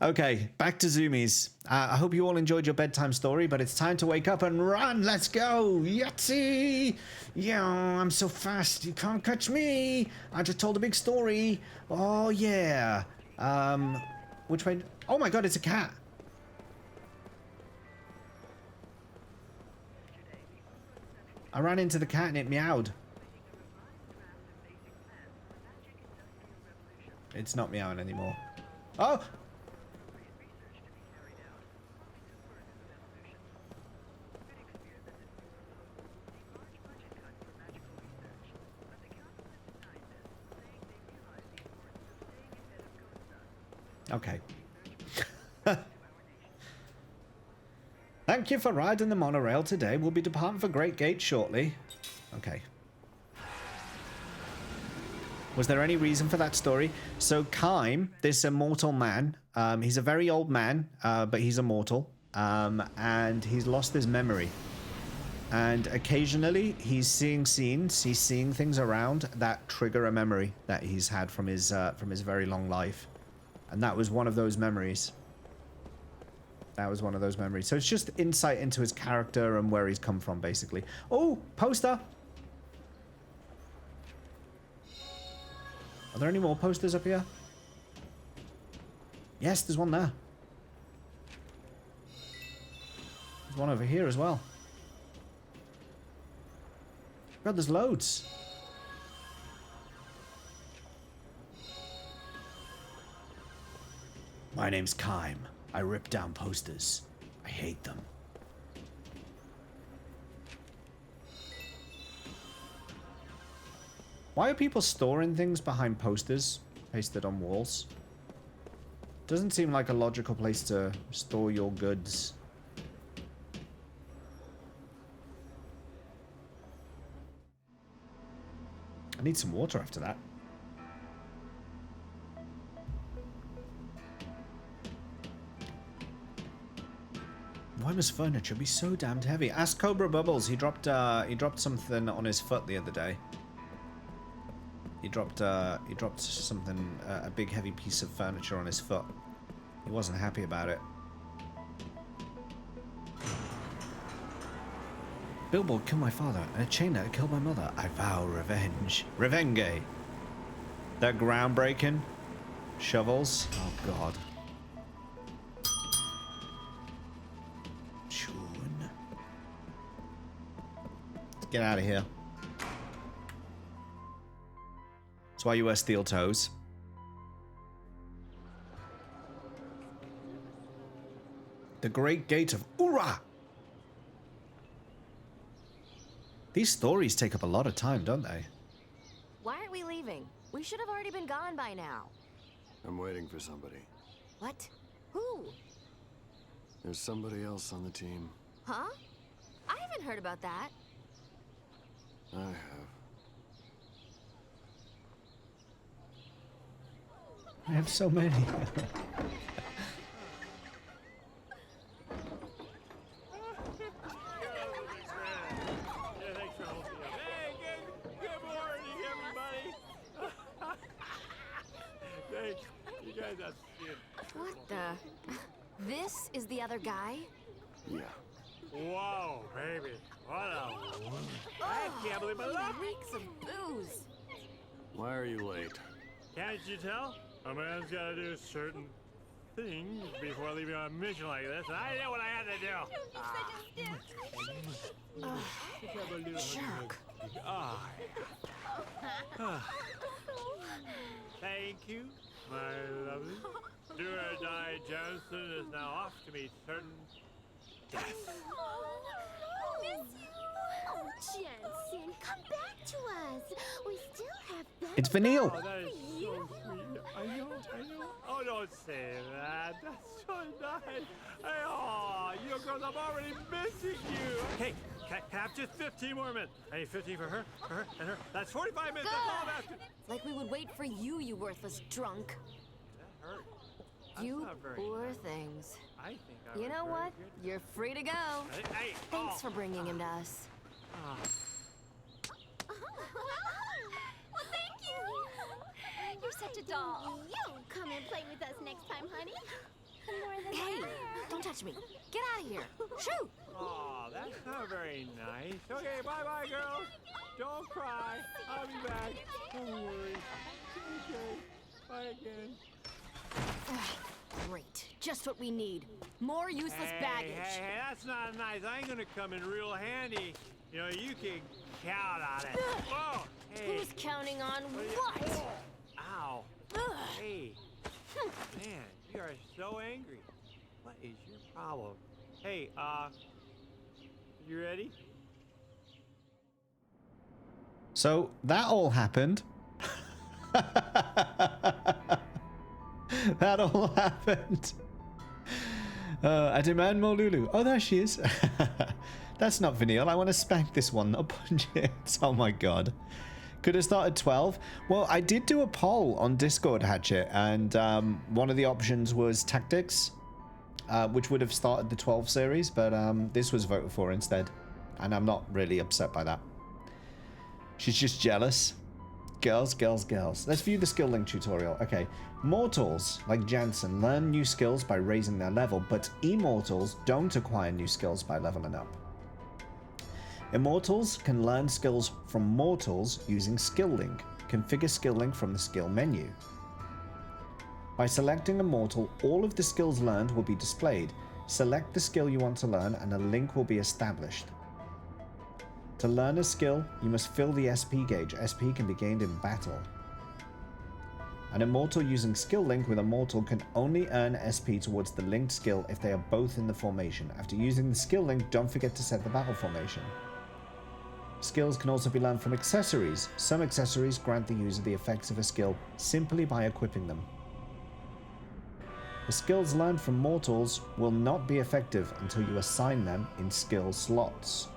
Okay, back to Zoomies. I hope you all enjoyed your bedtime story, but it's time to wake up and run. Let's go. Yahtzee! Yeah, I'm so fast. You can't catch me. I just told a big story. Oh, yeah. Which way? Oh my god, it's a cat. I ran into the cat and it meowed. It's not meowing anymore. Oh! Okay. Thank you for riding the monorail today. We'll be departing for Great Gate shortly. Okay. Was there any reason for that story? So Kime, this immortal man, he's a very old man, but he's immortal, and he's lost his memory. And occasionally he's seeing scenes, he's seeing things around that trigger a memory that he's had from his very long life. And that was one of those memories. That was one of those memories. So it's just insight into his character and where he's come from, basically. Oh, poster! Are there any more posters up here? Yes, there's one there. There's one over here as well. God, there's loads. My name's Kime. I rip down posters. I hate them. Why are people storing things behind posters pasted on walls? Doesn't seem like a logical place to store your goods. I need some water after that. Why must furniture be so damned heavy? Ask Cobra Bubbles. He dropped something on his foot the other day. He dropped something, a big heavy piece of furniture on his foot. He wasn't happy about it. Billboard killed my father, and a chainer killed my mother. I vow revenge. Revenge. They're groundbreaking. Shovels. Oh god. Chun. Get out of here. That's why you wear steel toes. The Great Gate of Ura! These stories take up a lot of time, don't they? Why aren't we leaving? We should have already been gone by now. I'm waiting for somebody. What? Who? There's somebody else on the team. Huh? I haven't heard about that. I have. I have so many. What the? This is the other guy? Yeah. Whoa, baby. What a... I can't believe my luck. Reeks of booze. Why are you late? Can't you tell? A man's got to do certain things before leaving on a mission like this, and I know what I had to do. Jerk. Thank you, my lovely. Do or die Johnson is now off to meet certain death. Miss you. Oh, Jensen, come back to us. We still have that. It's Vanille. Oh, that is so sweet. I know. Oh, don't say that. That's so nice. Hey, oh, you girls, I'm already missing you. Hey, can I have just 15 more minutes? I need 15 for her, and her. That's 45 minutes. That's all I'm asking. Like we would wait for you, you worthless drunk. That hurt. You poor things. I think I You was know very what? good. You're free to go. Hey, Thanks for bringing him to us. Well, thank you. You're such a doll. You come and play with us next time, honey. More than Hey, that. don't touch me. Get out of here. Shoo! Oh, that's not very nice. Okay, bye-bye, girls. Don't cry. I'll be back. Don't worry. Okay. Bye again. Great. Just what we need. More useless baggage. Hey, that's not nice. I ain't gonna come in real handy. You know, you can count on it. Whoa! Hey. Who's counting on what? Ow. Hey. Man, you are so angry. What is your problem? Hey, you ready? So that all happened. That all happened. I demand more Lulu. Oh, there she is. That's not Vanille. I want to spank this one, not punch it. Oh my god. Could have started 12. Well, I did do a poll on Discord, Hatchet, and one of the options was tactics, which would have started the 12 series, but this was voted for instead, and I'm not really upset by that. She's just jealous. Girls, girls, girls. Let's view the skill link tutorial. Okay. Mortals, like Jansen, learn new skills by raising their level, but immortals don't acquire new skills by leveling up. Immortals can learn skills from mortals using skill link. Configure skill link from the skill menu. By selecting a mortal, all of the skills learned will be displayed. Select the skill you want to learn and a link will be established. To learn a skill, you must fill the SP gauge. SP can be gained in battle. An immortal using skill link with a mortal can only earn SP towards the linked skill if they are both in the formation. After using the skill link, don't forget to set the battle formation. Skills can also be learned from accessories. Some accessories grant the user the effects of a skill simply by equipping them. The skills learned from mortals will not be effective until you assign them in skill slots.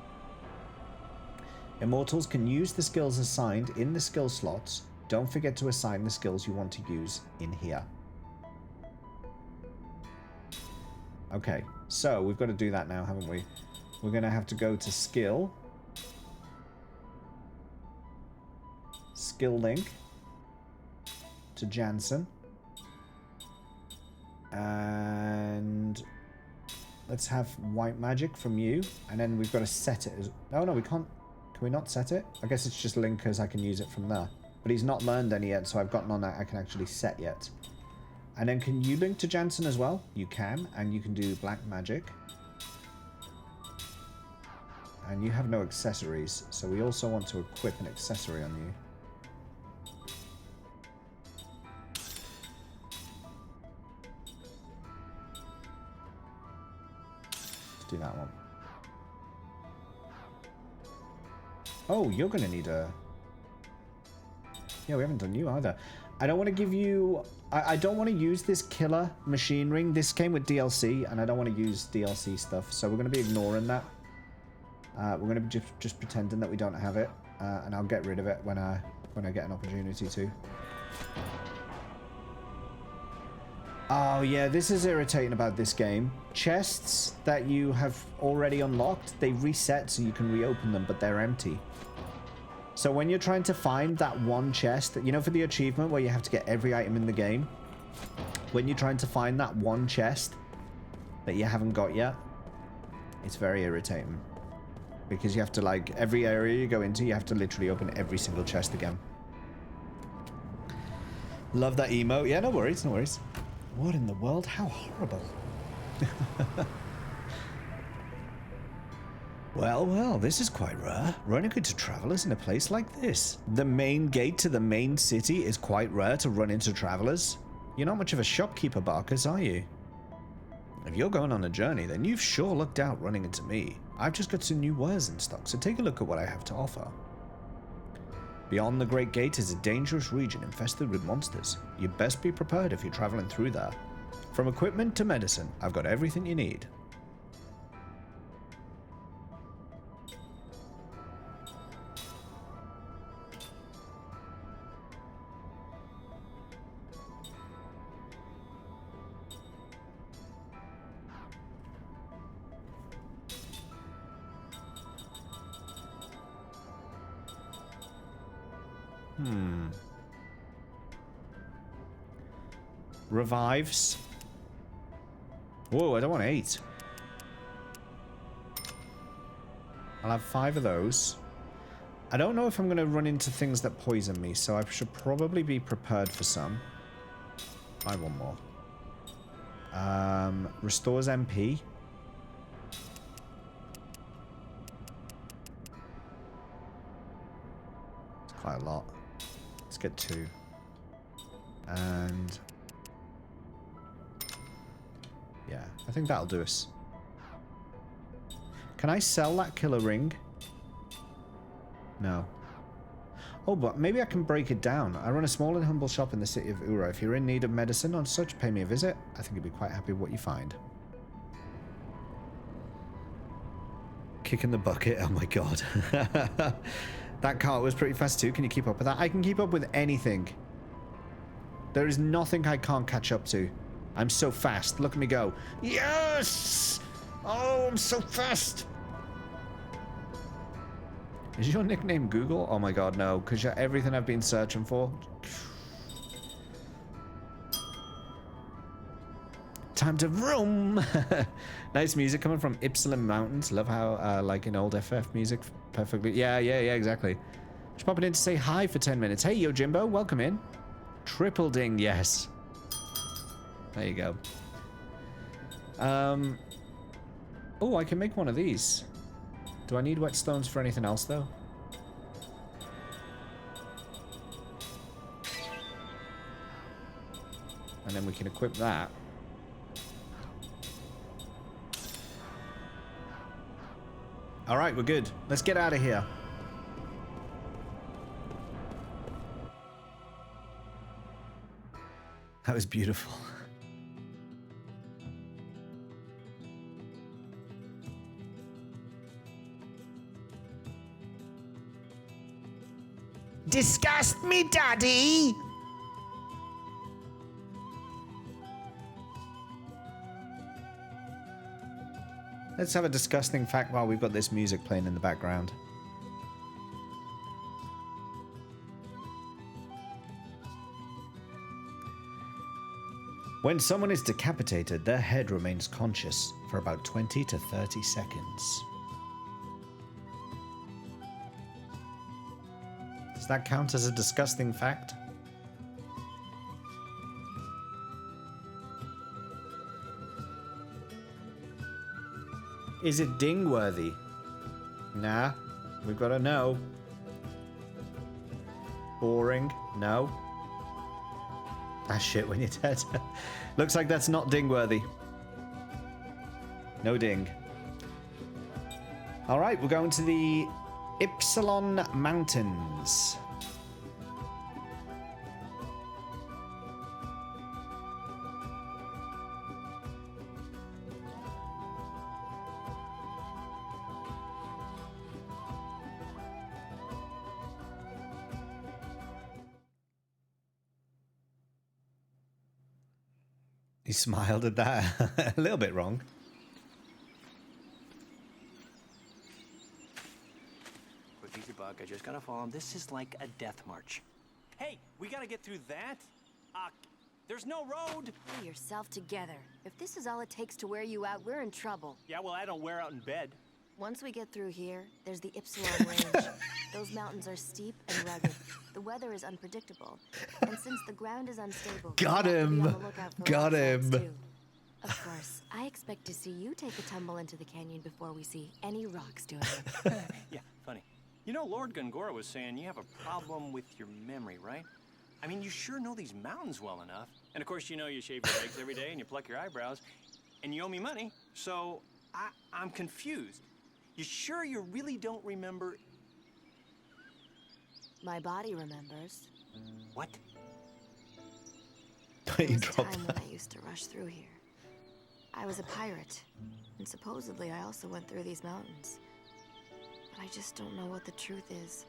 Immortals can use the skills assigned in the skill slots. Don't forget to assign the skills you want to use in here. Okay, so we've got to do that now, haven't we? We're going to have to go to skill. Skill link. To Jansen. And let's have white magic from you. And then we've got to set it as... Oh, no, we can't... Can we not set it? I guess it's just link because I can use it from there. But he's not learned any yet, so I've got none that I can actually set yet. And then can you link to Jansen as well? You can, and you can do black magic. And you have no accessories, so we also want to equip an accessory on you. Let's do that one. Oh, you're going to need a... Yeah, we haven't done you either. I don't want to give you... I don't want to use this killer machine ring. This came with DLC, and I don't want to use DLC stuff. So we're going to be ignoring that. We're going to be just pretending that we don't have it. And I'll get rid of it when I get an opportunity to. Oh, yeah, this is irritating about this game. Chests that you have already unlocked, they reset so you can reopen them, but they're empty. So when you're trying to find that one chest, you know, for the achievement where you have to get every item in the game, when you're trying to find that one chest that you haven't got yet, it's very irritating. Because you have to, like, every area you go into, you have to literally open every single chest again. Love that emote. Yeah, no worries, no worries. What in the world? How horrible. Well, well, this is quite rare. Running into travelers in a place like this. The main gate to the main city is quite rare to run into travelers. You're not much of a shopkeeper, Barkers, are you? If you're going on a journey, then you've sure lucked out running into me. I've just got some new wares in stock, so take a look at what I have to offer. Beyond the Great Gate is a dangerous region infested with monsters. You'd best be prepared if you're traveling through there. From equipment to medicine, I've got everything you need. Revives. Whoa, I don't want 8. I'll have 5 of those. I don't know if I'm going to run into things that poison me, so I should probably be prepared for some. I want more. Restores MP. It's quite a lot. Let's get 2. And... yeah, I think that'll do us. Can I sell that killer ring? No. Oh, but maybe I can break it down. I run a small and humble shop in the city of Ura. If you're in need of medicine or such, pay me a visit. I think you'll be quite happy with what you find. Kick in the bucket. Oh my god. That cart was pretty fast too. Can you keep up with that? I can keep up with anything. There is nothing I can't catch up to. I'm so fast. Look at me go. Yes! Oh, I'm so fast. Is your nickname Google? Oh my god, no. Because you're everything I've been searching for. Time to roam. Nice music coming from Ypsilon Mountains. Love how, like in old FF music, perfectly. Yeah, exactly. Just popping in to say hi for 10 minutes. Hey, Yojimbo, welcome in. Triple ding, yes. There you go. Oh, I can make one of these. Do I need whetstones for anything else, though? And then we can equip that. Alright, we're good. Let's get out of here. That was beautiful. Disgust me, Daddy! Let's have a disgusting fact while we've got this music playing in the background. When someone is decapitated, their head remains conscious for about 20 to 30 seconds. Does that count as a disgusting fact? Is it ding-worthy? Nah, we've got to know. Boring? No. Ah, shit, when you're dead. Looks like that's not ding-worthy. No ding. Alright, we're going to the Ypsilon Mountains. He smiled at that. A little bit wrong. Quick, easy, Buck. I just gotta follow him. This is like a death march. Hey, we gotta get through that. There's no road. Pull yourself together. If this is all it takes to wear you out, we're in trouble. Yeah, well, I don't wear out in bed. Once we get through here, there's the Ypsilon Range. Those mountains are steep and rugged. The weather is unpredictable. And since the ground is unstable, got him. Got him. Of course, I expect to see you take a tumble into the canyon before we see any rocks doing it. Yeah, funny. You know, Lord Gongora was saying you have a problem with your memory, right? I mean, you sure know these mountains well enough. And of course, you know you shave your legs every day and you pluck your eyebrows. And you owe me money, so I'm confused. You sure you really don't remember? My body remembers. What? There was a time when I used to rush through here. I was a pirate, and supposedly I also went through these mountains. But I just don't know what the truth is.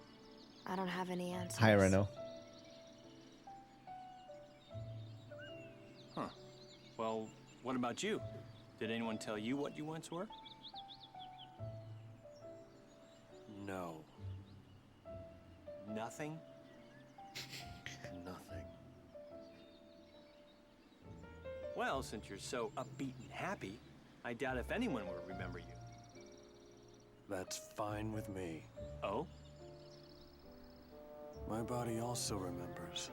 I don't have any answers. Hi, Reno. Huh. Well, what about you? Did anyone tell you what you once were? No. Nothing? Nothing. Well, since you're so upbeat and happy, I doubt if anyone will remember you. That's fine with me. Oh? My body also remembers.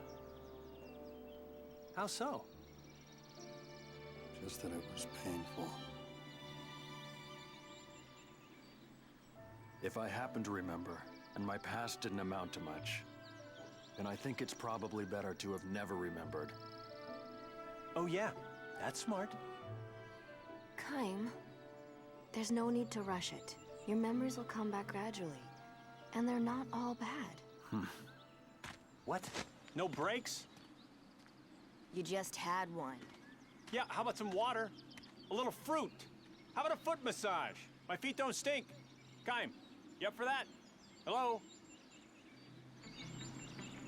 How so? Just that it was painful. If I happen to remember, and my past didn't amount to much, then I think it's probably better to have never remembered. Oh yeah, that's smart. Kaim, there's no need to rush it. Your memories will come back gradually. And they're not all bad. What? No breaks? You just had one. Yeah, how about some water? A little fruit? How about a foot massage? My feet don't stink. Kaim, you up for that? Hello?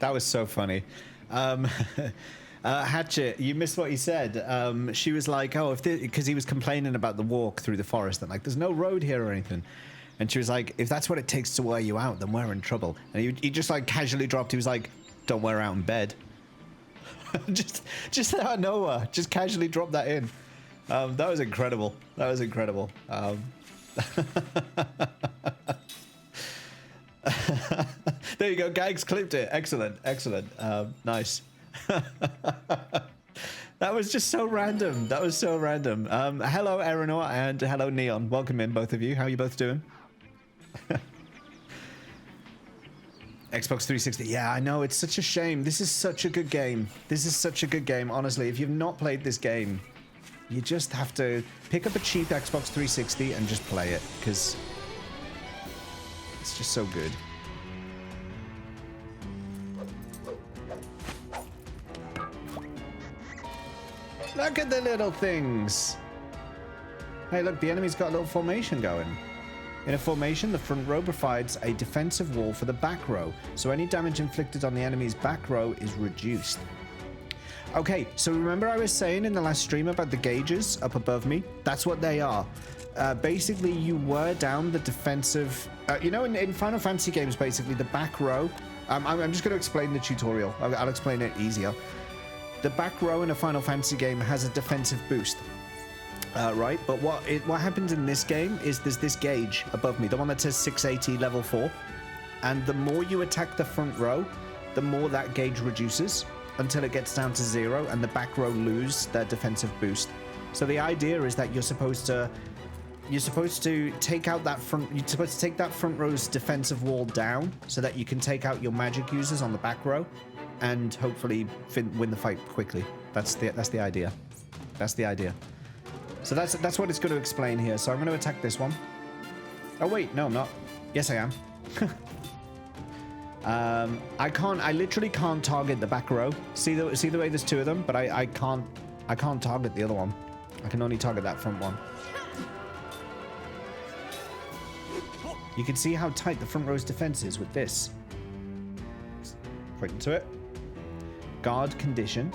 That was so funny. Hatchet, you missed what he said. She was like, oh, because he was complaining about the walk through the forest and like, there's no road here or anything. And she was like, if that's what it takes to wear you out, then we're in trouble. And he just like casually dropped. He was like, don't wear out in bed. just out of nowhere, just casually dropped that in. That was incredible. That was incredible. There you go. Gags clipped it. Excellent. Excellent. Nice. That was just so random. That was so random. Hello, Erinor, and hello, Neon. Welcome in, both of you. How are you both doing? Xbox 360. Yeah, I know. It's such a shame. This is such a good game. This is such a good game. Honestly, if you've not played this game, you just have to pick up a cheap Xbox 360 and just play it, because it's just so good. Look at the little things. Hey, look, the enemy's got a little formation going. In a formation, the front row provides a defensive wall for the back row, so any damage inflicted on the enemy's back row is reduced. Okay, so remember I was saying in the last stream about the gauges up above me? That's what they are. Basically, you wear down the defensive... you know, in Final Fantasy games, basically, the back row... I'm just going to explain the tutorial. I'll explain it easier. The back row in a Final Fantasy game has a defensive boost. Right, but what happens in this game is there's this gauge above me, the one that says 680 level 4, and the more you attack the front row, the more that gauge reduces until it gets down to 0, and the back row lose their defensive boost. So the idea is that you're supposed to take out that front row's defensive wall down so that you can take out your magic users on the back row and hopefully win the fight quickly. That's the idea. That's the idea. So that's what it's going to explain here. So I'm going to attack this one. Oh wait, no, I'm not. Yes, I am. I literally can't target the back row. See the way there's two of them, but I can't target the other one. I can only target that front one. You can see how tight the front row's defense is with this. Point to it. Guard condition.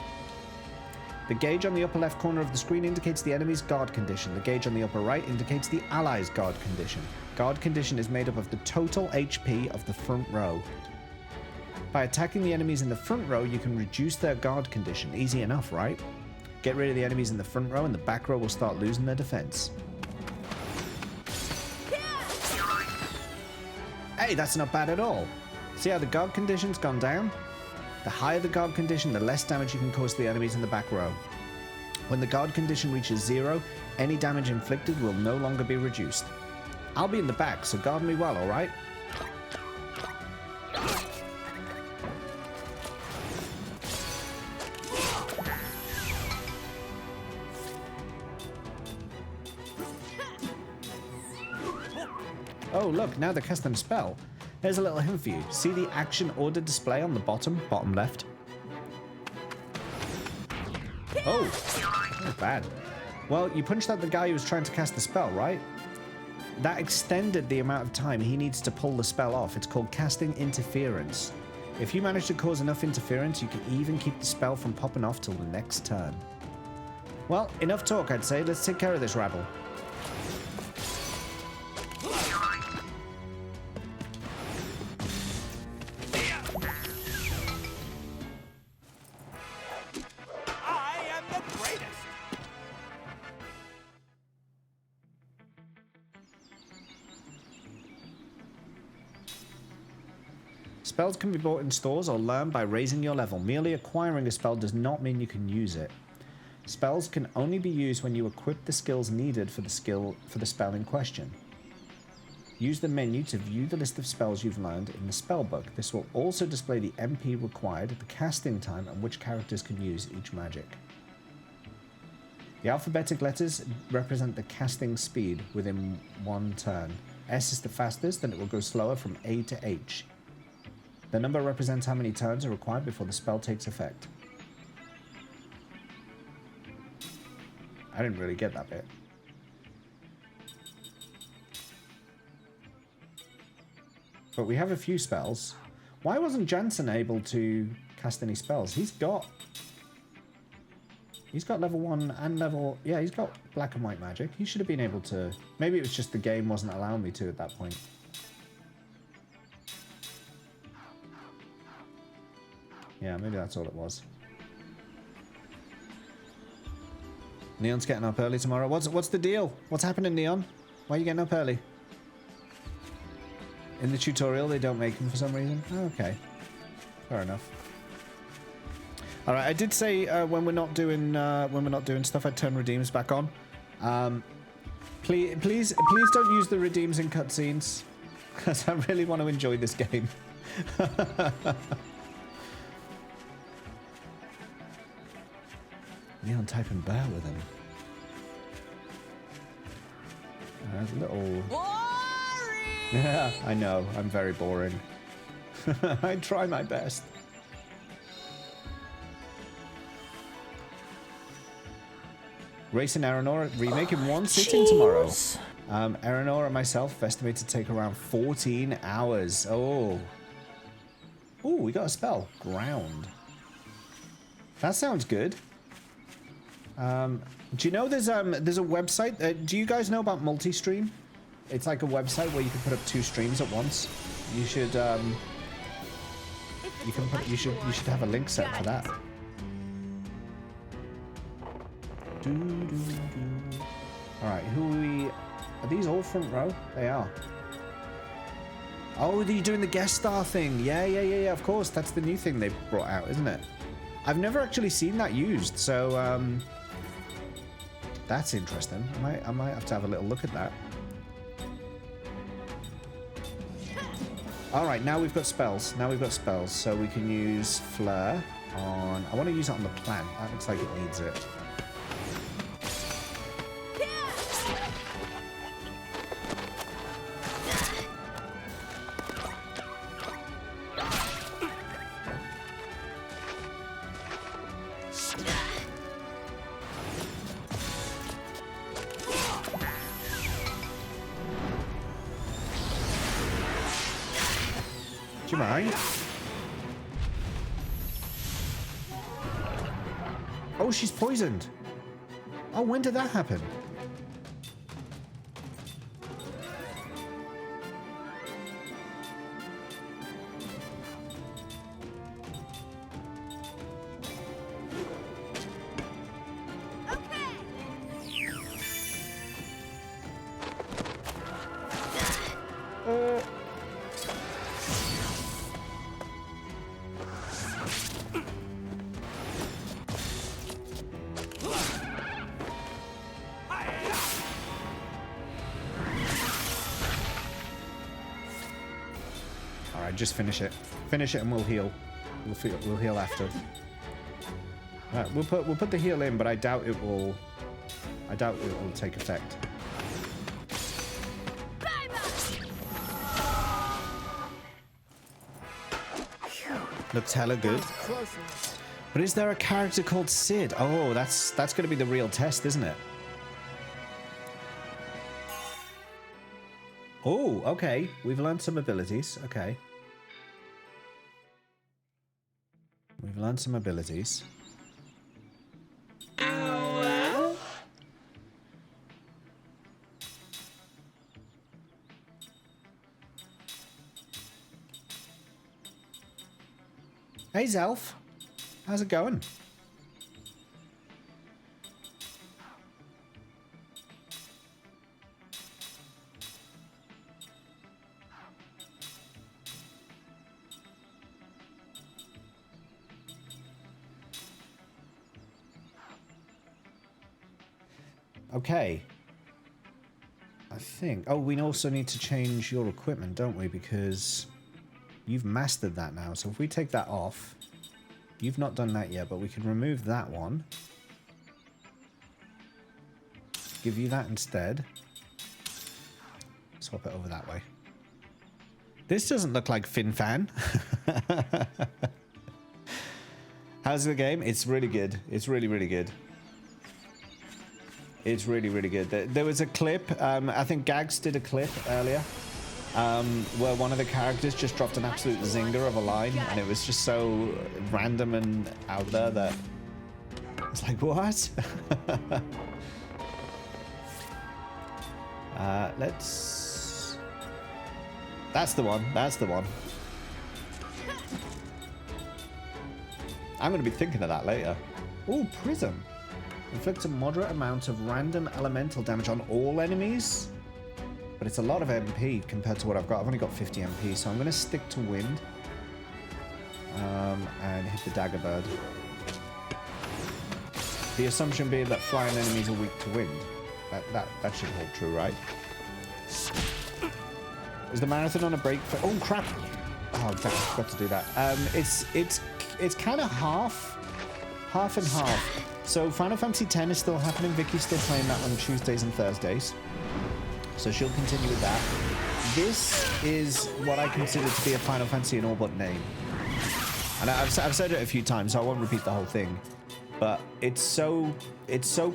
The gauge on the upper left corner of the screen indicates the enemy's guard condition. The gauge on the upper right indicates the ally's guard condition. Guard condition is made up of the total HP of the front row. By attacking the enemies in the front row, you can reduce their guard condition. Easy enough, right? Get rid of the enemies in the front row and the back row will start losing their defense. Hey, that's not bad at all. See how the guard condition's gone down? The higher the guard condition, the less damage you can cause to the enemies in the back row. When the guard condition reaches 0, any damage inflicted will no longer be reduced. I'll be in the back, so guard me well, alright? Oh, look, now they're casting a spell. Here's a little hint for you. See the action order display on the bottom left? Oh, not bad. Well, you punched out the guy who was trying to cast the spell, right? That extended the amount of time he needs to pull the spell off. It's called casting interference. If you manage to cause enough interference, you can even keep the spell from popping off till the next turn. Well, enough talk, I'd say. Let's take care of this rabble. Spells can be bought in stores or learned by raising your level. Merely acquiring a spell does not mean you can use it. Spells can only be used when you equip the skills needed for the spell in question. Use the menu to view the list of spells you've learned in the spell book. This will also display the MP required, the casting time, and which characters can use each magic. The alphabetic letters represent the casting speed within one turn. S is the fastest, then it will go slower from A to H. The number represents how many turns are required before the spell takes effect. I didn't really get that bit. But we have a few spells. Why wasn't Jansen able to cast any spells? He's got level 1 and level... Yeah, he's got black and white magic. He should have been able to... Maybe it was just the game wasn't allowing me to at that point. Yeah, maybe that's all it was. Neon's getting up early tomorrow. What's the deal? What's happening, Neon? Why are you getting up early? In the tutorial, they don't make them for some reason. Oh, okay, fair enough. All right, I did say when we're not doing stuff, I'd turn redeems back on. Please don't use the redeems in cutscenes, because I really want to enjoy this game. Neon typing bear with him. There's a little... Yeah, I know. I'm very boring. I try my best. Racing Aranora remake in one sitting tomorrow. Aranora and myself estimate to take around 14 hours. Oh, we got a spell. Ground. That sounds good. Do you know there's a website? Do you guys know about multi-stream? It's like a website where you can put up 2 streams at once. You should you should have a link set for that. All right, who are we? Are these all front row? They are. Oh, you're doing the guest star thing. Yeah. Of course, that's the new thing they brought out, isn't it? I've never actually seen that used, so that's interesting. I might have to have a little look at that. All right, now we've got spells. So we can use Flare on... I want to use it on the plant. That looks like it needs it. Do you mind? Oh, she's poisoned. Oh, when did that happen? Just finish it. Finish it and we'll heal. We'll heal after. Right, we'll put the heal in, but I doubt it will take effect. Looks hella good. But is there a character called Sid? Oh, that's going to be the real test, isn't it? Oh, okay. We've learned some abilities. Okay. We've learned some abilities. Hey, Zelf. How's it going? Okay. I think... Oh, we also need to change your equipment, don't we? Because you've mastered that now. So if we take that off... You've not done that yet, but we can remove that one. Give you that instead. Swap it over that way. This doesn't look like FinFan. How's the game? It's really good. It's really, really good. It's really, really good. There was a clip, I think Gags did a clip earlier, where one of the characters just dropped an absolute zinger of a line, and it was just so random and out there that it's like, what? Let's... That's the one. That's the one. I'm going to be thinking of that later. Ooh, Prism. Inflicts a moderate amount of random elemental damage on all enemies. But it's a lot of MP compared to what I've got. I've only got 50 MP, so I'm going to stick to Wind. And hit the Dagger Bird. The assumption being that flying enemies are weak to Wind. That should hold true, right? Is the marathon on a break for... Oh, crap! Oh, I forgot to do that. It's kind of half and half. So Final Fantasy X is still happening. Vicky's still playing that on Tuesdays and Thursdays. So she'll continue with that. This is what I consider to be a Final Fantasy in all but name. And I've said it a few times, so I won't repeat the whole thing. But it's so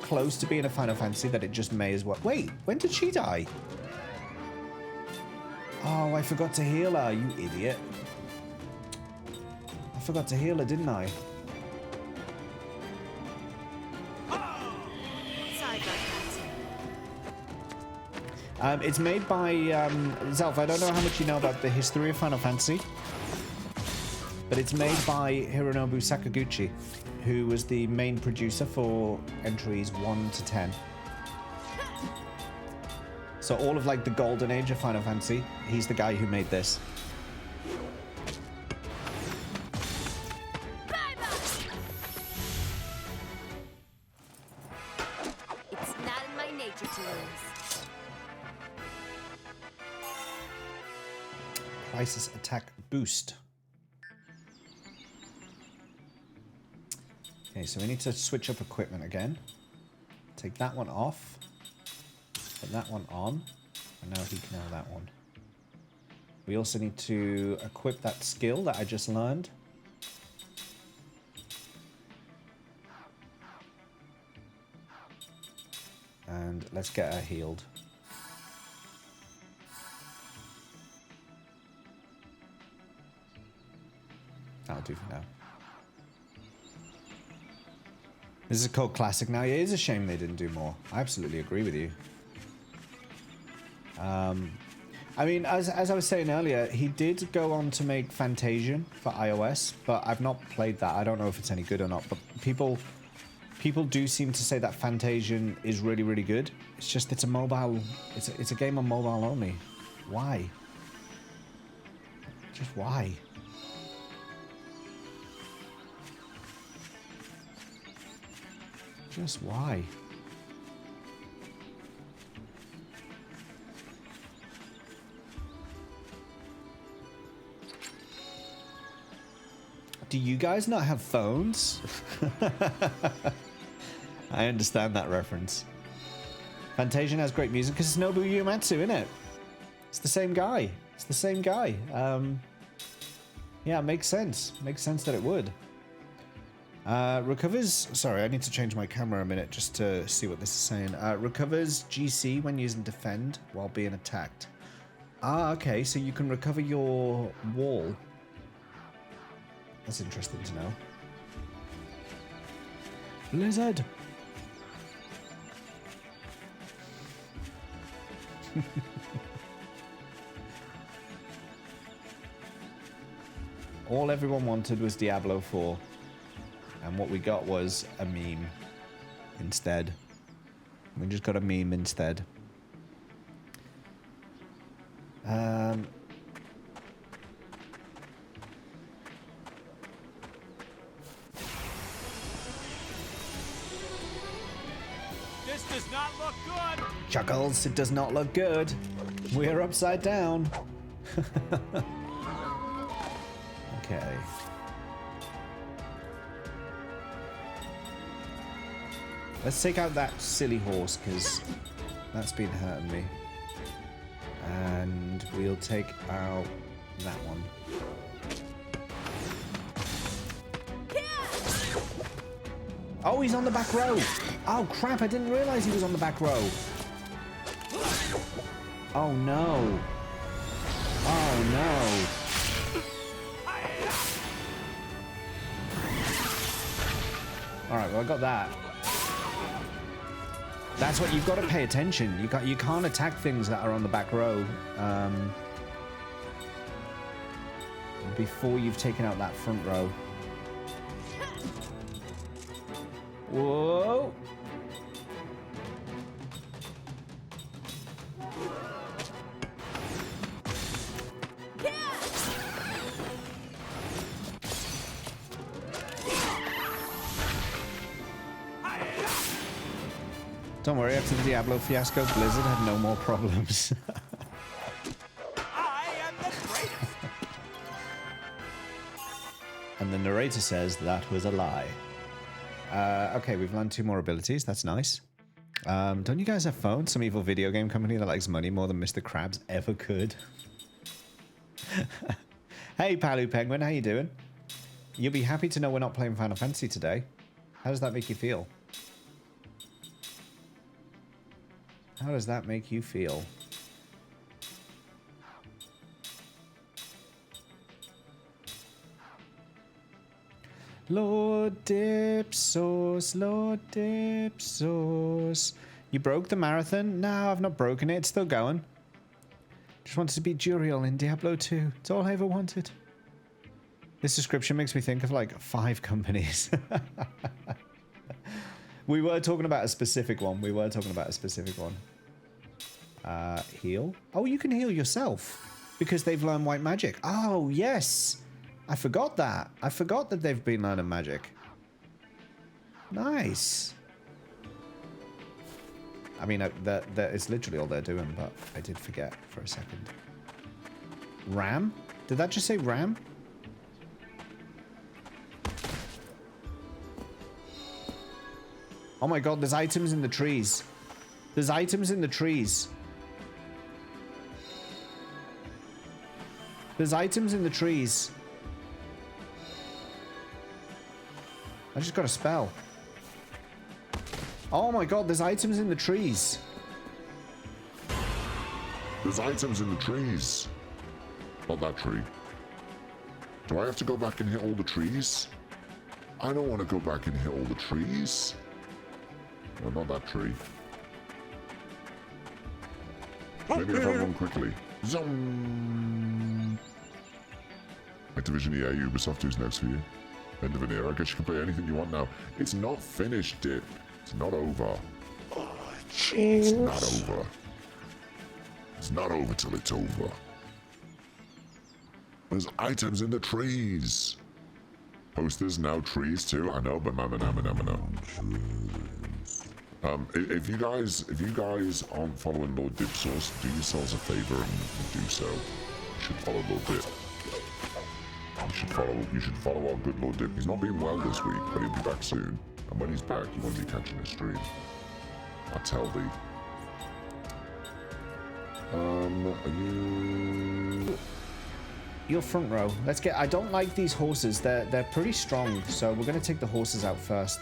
close to being a Final Fantasy that it just may as well... Wait, when did she die? Oh, I forgot to heal her, you idiot. I forgot to heal her, didn't I? It's made by Zelf. I don't know how much you know about the history of Final Fantasy, but it's made by Hironobu Sakaguchi, who was the main producer for entries 1 to 10. So all of like the golden age of Final Fantasy, he's the guy who made this. It's not in my nature to lose. Crisis attack boost. Okay, so we need to switch up equipment again. Take that one off. Put that one on. And now he can have that one. We also need to equip that skill that I just learned. And let's get her healed. That'll do for now. This is called Classic now. Yeah, it is a shame they didn't do more. I absolutely agree with you. I mean, as I was saying earlier, he did go on to make Fantasian for iOS, but I've not played that. I don't know if it's any good or not, but people do seem to say that Fantasian is really, really good. It's just it's a mobile, it's a game on mobile only. Why? Just why? Just why? Do you guys not have phones? I understand that reference. Fantasian has great music because it's Nobuo Uematsu, isn't it? It's the same guy. It's the same guy. Yeah, it makes sense. Makes sense that it would. Recovers... Sorry, I need to change my camera a minute just to see what this is saying. Recovers GC when using defend while being attacked. Ah, okay, so you can recover your wall. That's interesting to know. Blizzard! All everyone wanted was Diablo 4. And what we got was a meme instead. We just got a meme instead. This does not look good. Chuckles, it does not look good. We're upside down. Okay. Let's take out that silly horse, because that's been hurting me. And we'll take out that one. Oh, he's on the back row. Oh, crap, I didn't realize he was on the back row. Oh, no. Oh, no. Alright, well, I got that. That's what you've got to pay attention. You can't attack things that are on the back row before you've taken out that front row. Whoa! Don't worry, after the Diablo fiasco, Blizzard had no more problems. I am the greatest. And the narrator says that was a lie. Okay, we've learned 2 more abilities. That's nice. Don't you guys have phones? Some evil video game company that likes money more than Mr. Krabs ever could. Hey, Palu Penguin, how you doing? You'll be happy to know we're not playing Final Fantasy today. How does that make you feel? How does that make you feel? Lord Dipsos, Lord Dipsos. You broke the marathon? No, I've not broken it. It's still going. Just wanted to be Juriel in Diablo 2. It's all I ever wanted. This description makes me think of like 5 companies. We were talking about a specific one. Heal? Oh, you can heal yourself because they've learned white magic. Oh, yes. I forgot that. I forgot that they've been learning magic. Nice. I mean, that is literally all they're doing, but I did forget for a second. Ram? Did that just say ram? Oh my god, there's items in the trees. There's items in the trees. There's items in the trees. I just got a spell. Oh my god, there's items in the trees. There's items in the trees. Not that tree. Do I have to go back and hit all the trees? I don't want to go back and hit all the trees. No, not that tree. Maybe if I run quickly. Zoom. Activision, EA, Ubisoft, who's next for you? End of an era. I guess you can play anything you want now. It's not finished, Dip. It's not over. Oh, jeez. It's not over. It's not over till it's over. There's items in the trees. Posters, now trees too. I know, but no. If you guys aren't following Lord Dipsos, do yourselves a favor and do so. You should follow Lord Dip. You should follow our good Lord Dip. He's not been well this week, but he'll be back soon. And when he's back, you won't be catching his stream. I tell thee. Are you... Your front row. Let's get... I don't like these horses. They're pretty strong, so we're going to take the horses out first.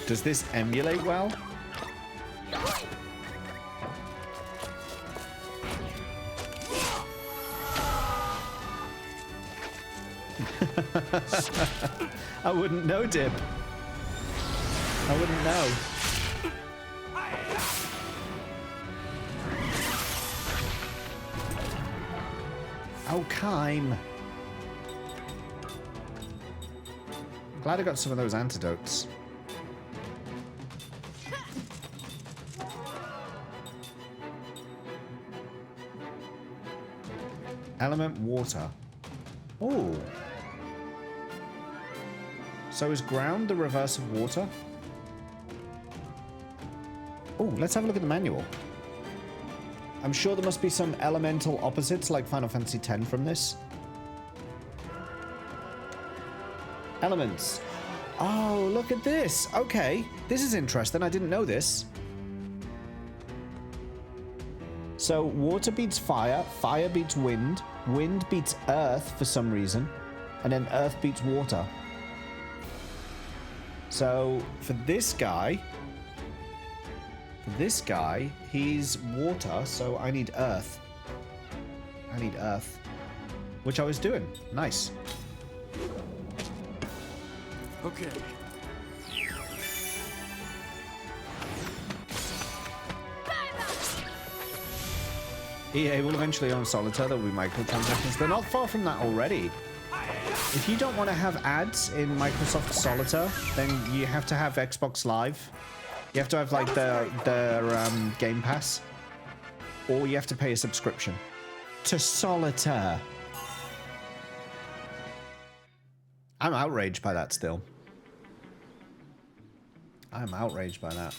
Does this emulate well? I wouldn't know, Dib. I wouldn't know. Oh, Kime. I'm glad I got some of those antidotes. Element water. Oh. So is ground the reverse of water? Oh, let's have a look at the manual. I'm sure there must be some elemental opposites like Final Fantasy X from this. Elements. Oh, look at this. Okay. This is interesting. I didn't know this. So water beats fire, fire beats wind, wind beats earth for some reason, and then earth beats water. So for this guy, he's water, so I need earth. I need earth, which I was doing. Nice. Okay. EA will eventually own Solitaire. There will be microtransactions. They're not far from that already. If you don't want to have ads in Microsoft Solitaire, then you have to have Xbox Live. You have to have like their Game Pass, or you have to pay a subscription to Solitaire. I'm outraged by that still. I'm outraged by that.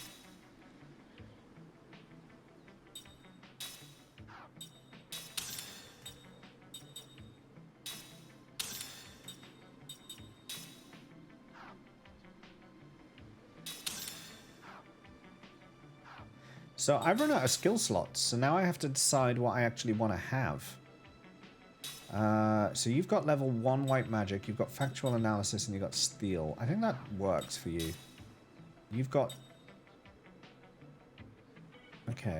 So I've run out of skill slots, so now I have to decide what I actually want to have. So you've got level 1 white magic, you've got factual analysis, and you've got steel. I think that works for you. You've got... Okay.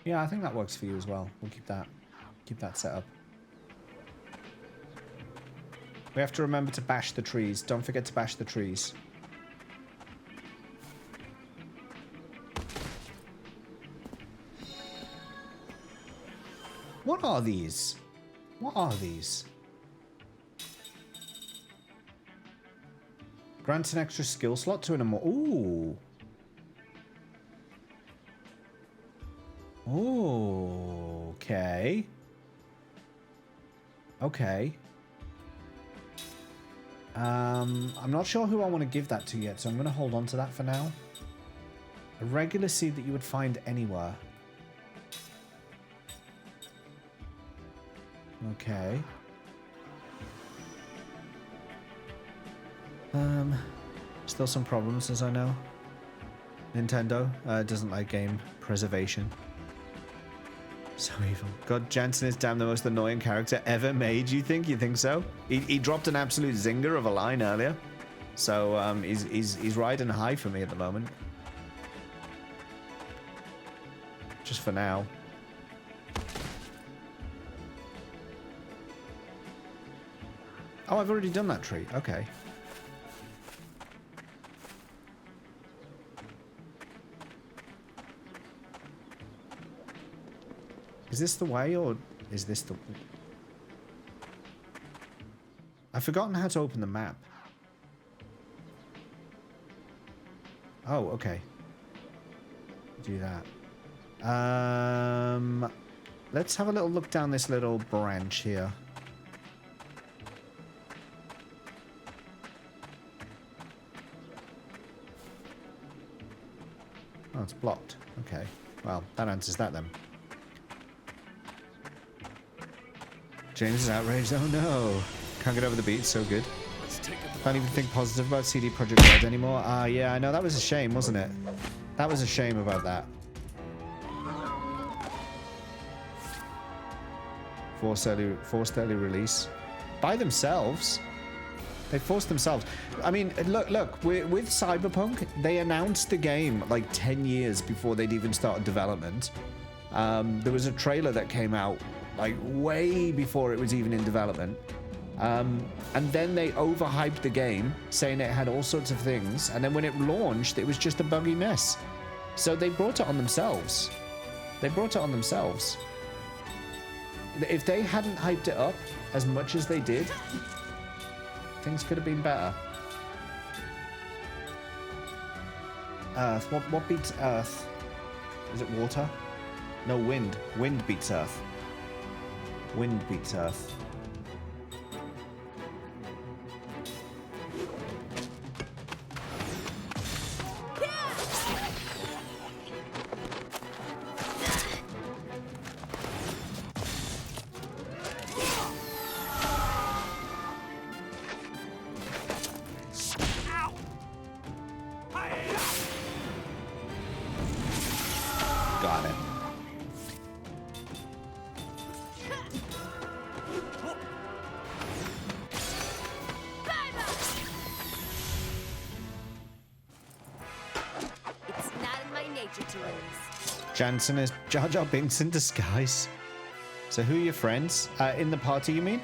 Yeah, I think that works for you as well. We'll keep that set up. We have to remember to bash the trees. Don't forget to bash the trees. What are these? What are these? Grants an extra skill slot to an immortal. Ooh. Ooh. Okay. Okay. I'm not sure who I want to give that to yet, so I'm going to hold on to that for now. A regular seed that you would find anywhere. Okay. Still some problems, as I know. Nintendo doesn't like game preservation. So evil. God, Jansen is damn the most annoying character ever made, you think? You think so? He dropped an absolute zinger of a line earlier. So he's riding high for me at the moment. Just for now. Oh, I've already done that tree. Okay. Is this the way, or is this the... I've forgotten how to open the map. Oh, okay. Do that. Let's have a little look down this little branch here. Oh, it's blocked. Okay. Well, that answers that then. James is outraged. Oh no. Can't get over the beat. So good. Can't even think positive about CD Projekt Red anymore. Ah, yeah, I know. That was a shame, wasn't it? That was a shame about that. Forced early release. By themselves. They forced themselves. I mean, look. With Cyberpunk, they announced the game like 10 years before they'd even started development. There was a trailer that came out like way before it was even in development. And then they overhyped the game, saying it had all sorts of things. And then when it launched, it was just a buggy mess. So they brought it on themselves. They brought it on themselves. If they hadn't hyped it up as much as they did, things could have been better. Earth. What beats Earth? Is it water? No, wind. Wind beats earth. Wind beats earth. Got it. It's not in my nature to lose. Jansen is Jar Jar Binks in disguise. So who are your friends? In the party, you mean?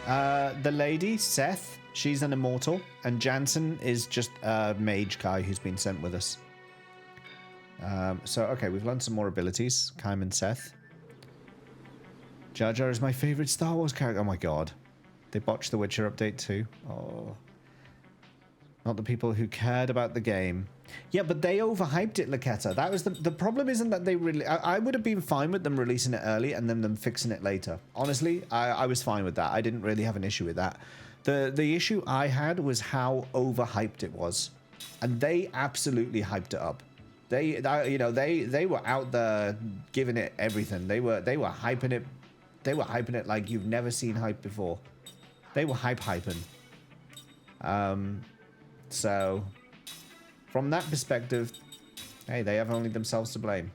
The lady, Seth, she's an immortal. And Jansen is just a mage guy who's been sent with us. So, okay, we've learned some more abilities. Kaim and Seth. Jar Jar is my favorite Star Wars character. Oh my god. They botched the Witcher update too. Oh. Not the people who cared about the game. Yeah, but they overhyped it, Laketa. That was the problem isn't that they really... I would have been fine with them releasing it early and then them fixing it later. Honestly, I was fine with that. I didn't really have an issue with that. The issue I had was how overhyped it was. And they absolutely hyped it up. They were out there giving it everything. They were hyping it. They were hyping it like you've never seen hype before. They were hyping. So from that perspective, hey, they have only themselves to blame.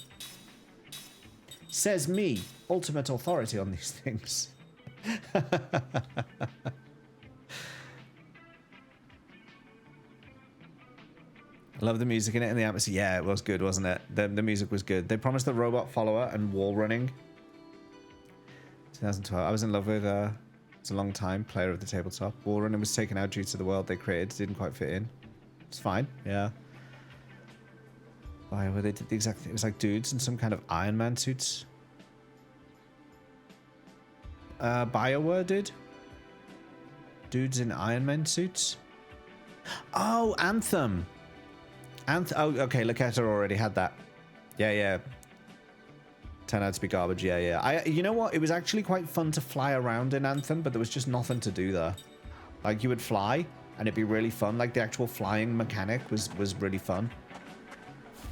Says me, ultimate authority on these things. I love the music in it and the atmosphere. Yeah, it was good, wasn't it? The music was good. They promised the robot follower and wall running. 2012. I was in love with, it's a long time, player of the tabletop. Wall running was taken out due to the world they created. Didn't quite fit in. It's fine, yeah. Why, where they did the exact thing. It was like dudes in some kind of Iron Man suits. BioWare did. Dudes in Iron Man suits. Oh, Anthem. Oh, okay, Laketa already had that. Yeah. Turned out to be garbage, yeah. You know what? It was actually quite fun to fly around in Anthem, but there was just nothing to do there. Like, you would fly, and it'd be really fun. Like, the actual flying mechanic was really fun.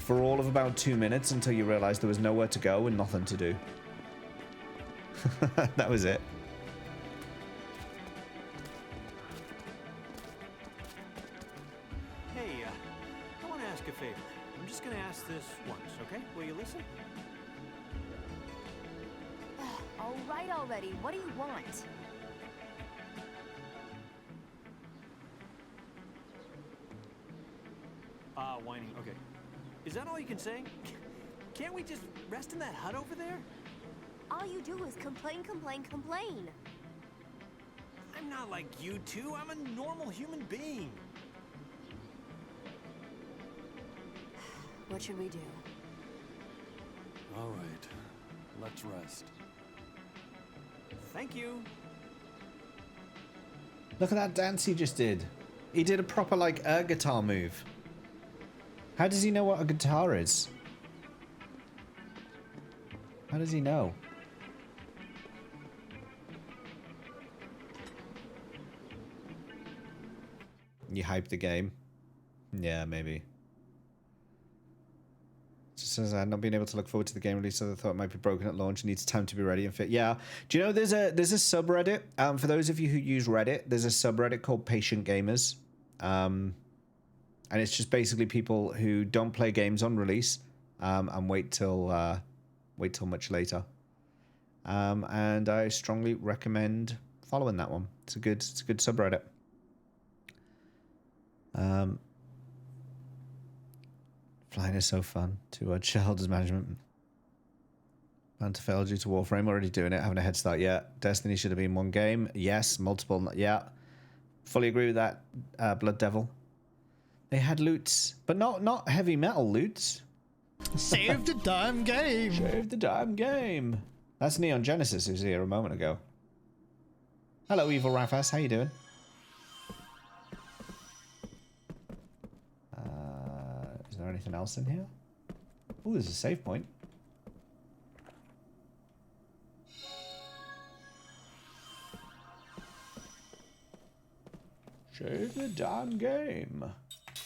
For all of about 2 minutes until you realized there was nowhere to go and nothing to do. That was it. Hey, I want to ask a favor. I'm just going to ask this once, okay? Will you listen? All right already. What do you want? Whining. Okay. Is that all you can say? Can't we just rest in that hut over there? All you do is complain, complain, complain. I'm not like you two. I'm a normal human being. What should we do? All right. Let's rest. Thank you. Look at that dance he just did. He did a proper, like, air guitar move. How does he know what a guitar is? How does he know? You hyped the game? Yeah, maybe. Just says I've not been able to look forward to the game release, so I thought it might be broken at launch. Needs time to be ready and fit. Yeah. Do you know there's a subreddit? For those of you who use Reddit, there's a subreddit called Patient Gamers. And it's just basically people who don't play games on release and wait till much later. And I strongly recommend following that one. It's a good subreddit. Flying is so fun. To shareholders management. Plan to fail due to Warframe. Already doing it. Having a head start yet. Destiny should have been one game. Yes. Multiple. Yeah. Fully agree with that. Blood Devil. They had loots, but not heavy metal loots. Save the damn game. Save the damn game. That's Neon Genesis who's here a moment ago. Hello, Evil Rafas. How you doing? Is there anything else in here? Ooh, there's a save point. Save the damn game.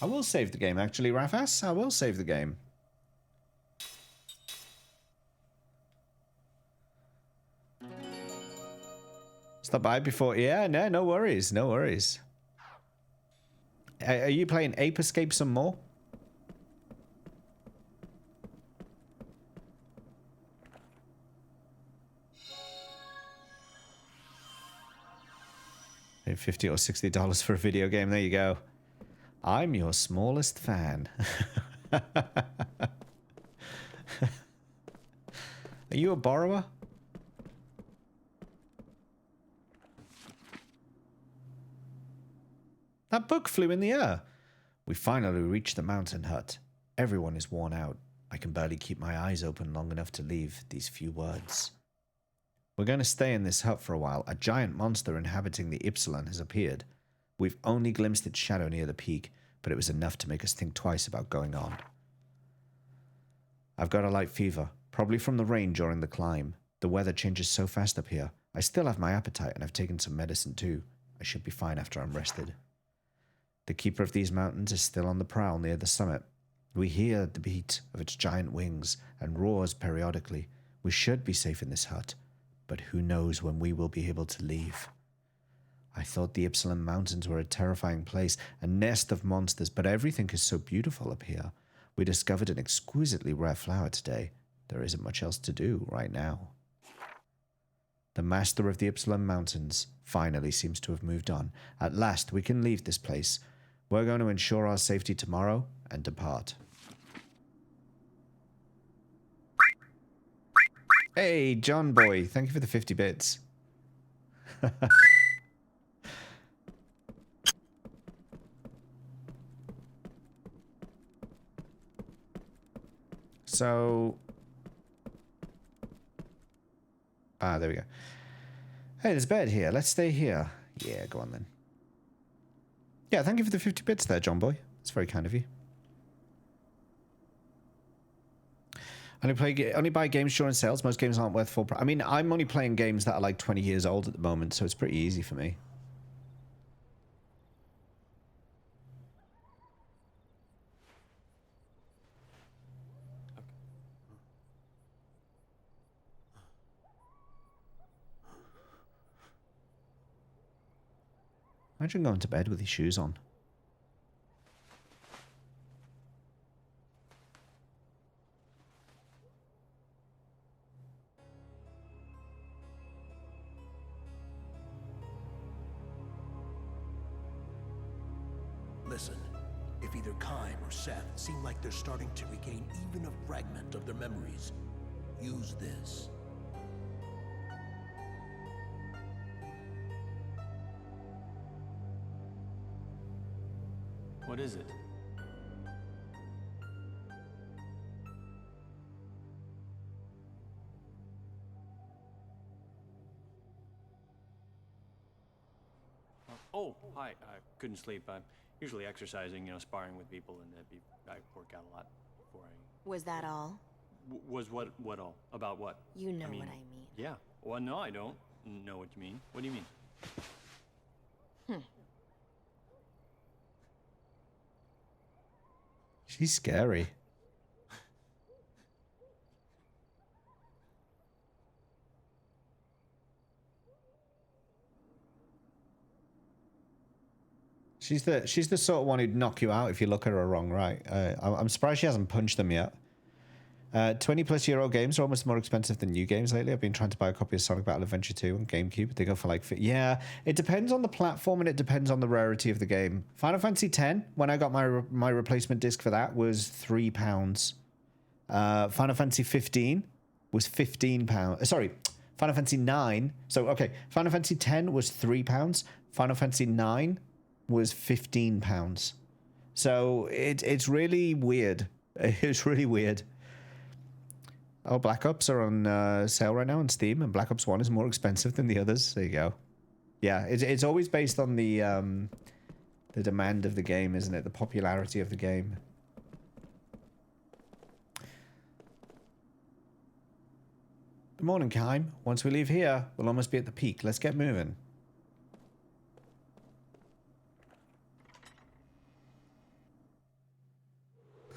I will save the game, actually, Rafas. I will save the game. Stop by before... Yeah, no worries. No worries. Are you playing Ape Escape some more? $50 or $60 for a video game. There you go. I'm your smallest fan. Are you a borrower? That book flew in the air. We finally reached the mountain hut. Everyone is worn out. I can barely keep my eyes open long enough to leave these few words. We're going to stay in this hut for a while. A giant monster inhabiting the Ypsilon has appeared. We've only glimpsed its shadow near the peak, but it was enough to make us think twice about going on. I've got a light fever, probably from the rain during the climb. The weather changes so fast up here. I still have my appetite and I've taken some medicine too. I should be fine after I'm rested. The keeper of these mountains is still on the prowl near the summit. We hear the beat of its giant wings and roars periodically. We should be safe in this hut, but who knows when we will be able to leave. I thought the Ypsilon Mountains were a terrifying place, a nest of monsters, but everything is so beautiful up here. We discovered an exquisitely rare flower today. There isn't much else to do right now. The master of the Ypsilon Mountains finally seems to have moved on. At last, we can leave this place. We're going to ensure our safety tomorrow and depart. Hey, John boy, thank you for the 50 bits. So... Ah, there we go. Hey, there's a bed here. Let's stay here. Yeah, go on then. Yeah, thank you for the 50 bits there, John boy. That's very kind of you. Only buy games during sales. Most games aren't worth full price. I mean, I'm only playing games that are like 20 years old at the moment, so it's pretty easy for me. Imagine going to bed with your shoes on. Listen, if either Kime or Seth seem like they're starting to regain even a fragment of their memories, use this. What is it? Oh, hi. I couldn't sleep. I'm usually exercising, you know, sparring with people, and I work out a lot before I... Was that all? Was what all? About what? You know what I mean. Yeah. Well, no, I don't know what you mean. What do you mean? She's scary. She's the sort of one who'd knock you out if you look at her wrong, right? I'm surprised she hasn't punched them yet. 20-plus-year-old games are almost more expensive than new games lately. I've been trying to buy a copy of Sonic Battle Adventure 2 on GameCube. They go for like... Yeah, it depends on the platform and it depends on the rarity of the game. Final Fantasy X, when I got my replacement disc for that, was £3. Final Fantasy 15 was £15. Sorry, Final Fantasy 9. So, okay, Final Fantasy X was £3. Final Fantasy 9 was £15. So, it's really weird. It's really weird. Oh, Black Ops are on sale right now on Steam, and Black Ops 1 is more expensive than the others. There you go. Yeah, it's always based on the demand of the game, isn't it? The popularity of the game. Good morning, Kime. Once we leave here, we'll almost be at the peak. Let's get moving.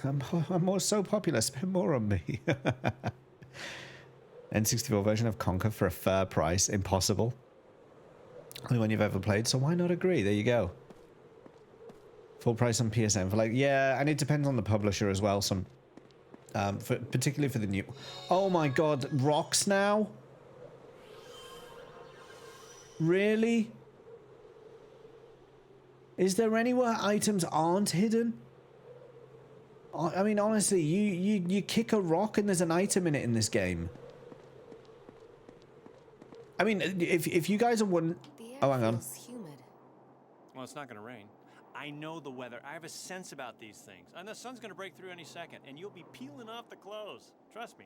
I'm so popular. Spend more on me. N64 version of Conquer for a fair price. Impossible. Only one you've ever played, so why not agree? There you go. Full price on PSN for like... Yeah, and it depends on the publisher as well. Some... particularly for the new... Oh my god, rocks now? Really? Is there anywhere items aren't hidden? I mean, honestly, you kick a rock and there's an item in it in this game. I mean, if you guys are one... Oh, hang on. Humid. Well, it's not gonna rain. I know the weather. I have a sense about these things. And the sun's gonna break through any second, and you'll be peeling off the clothes. Trust me.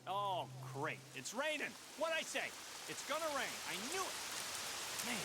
Oh, great. It's raining. What'd I say? It's gonna rain. I knew it. Man.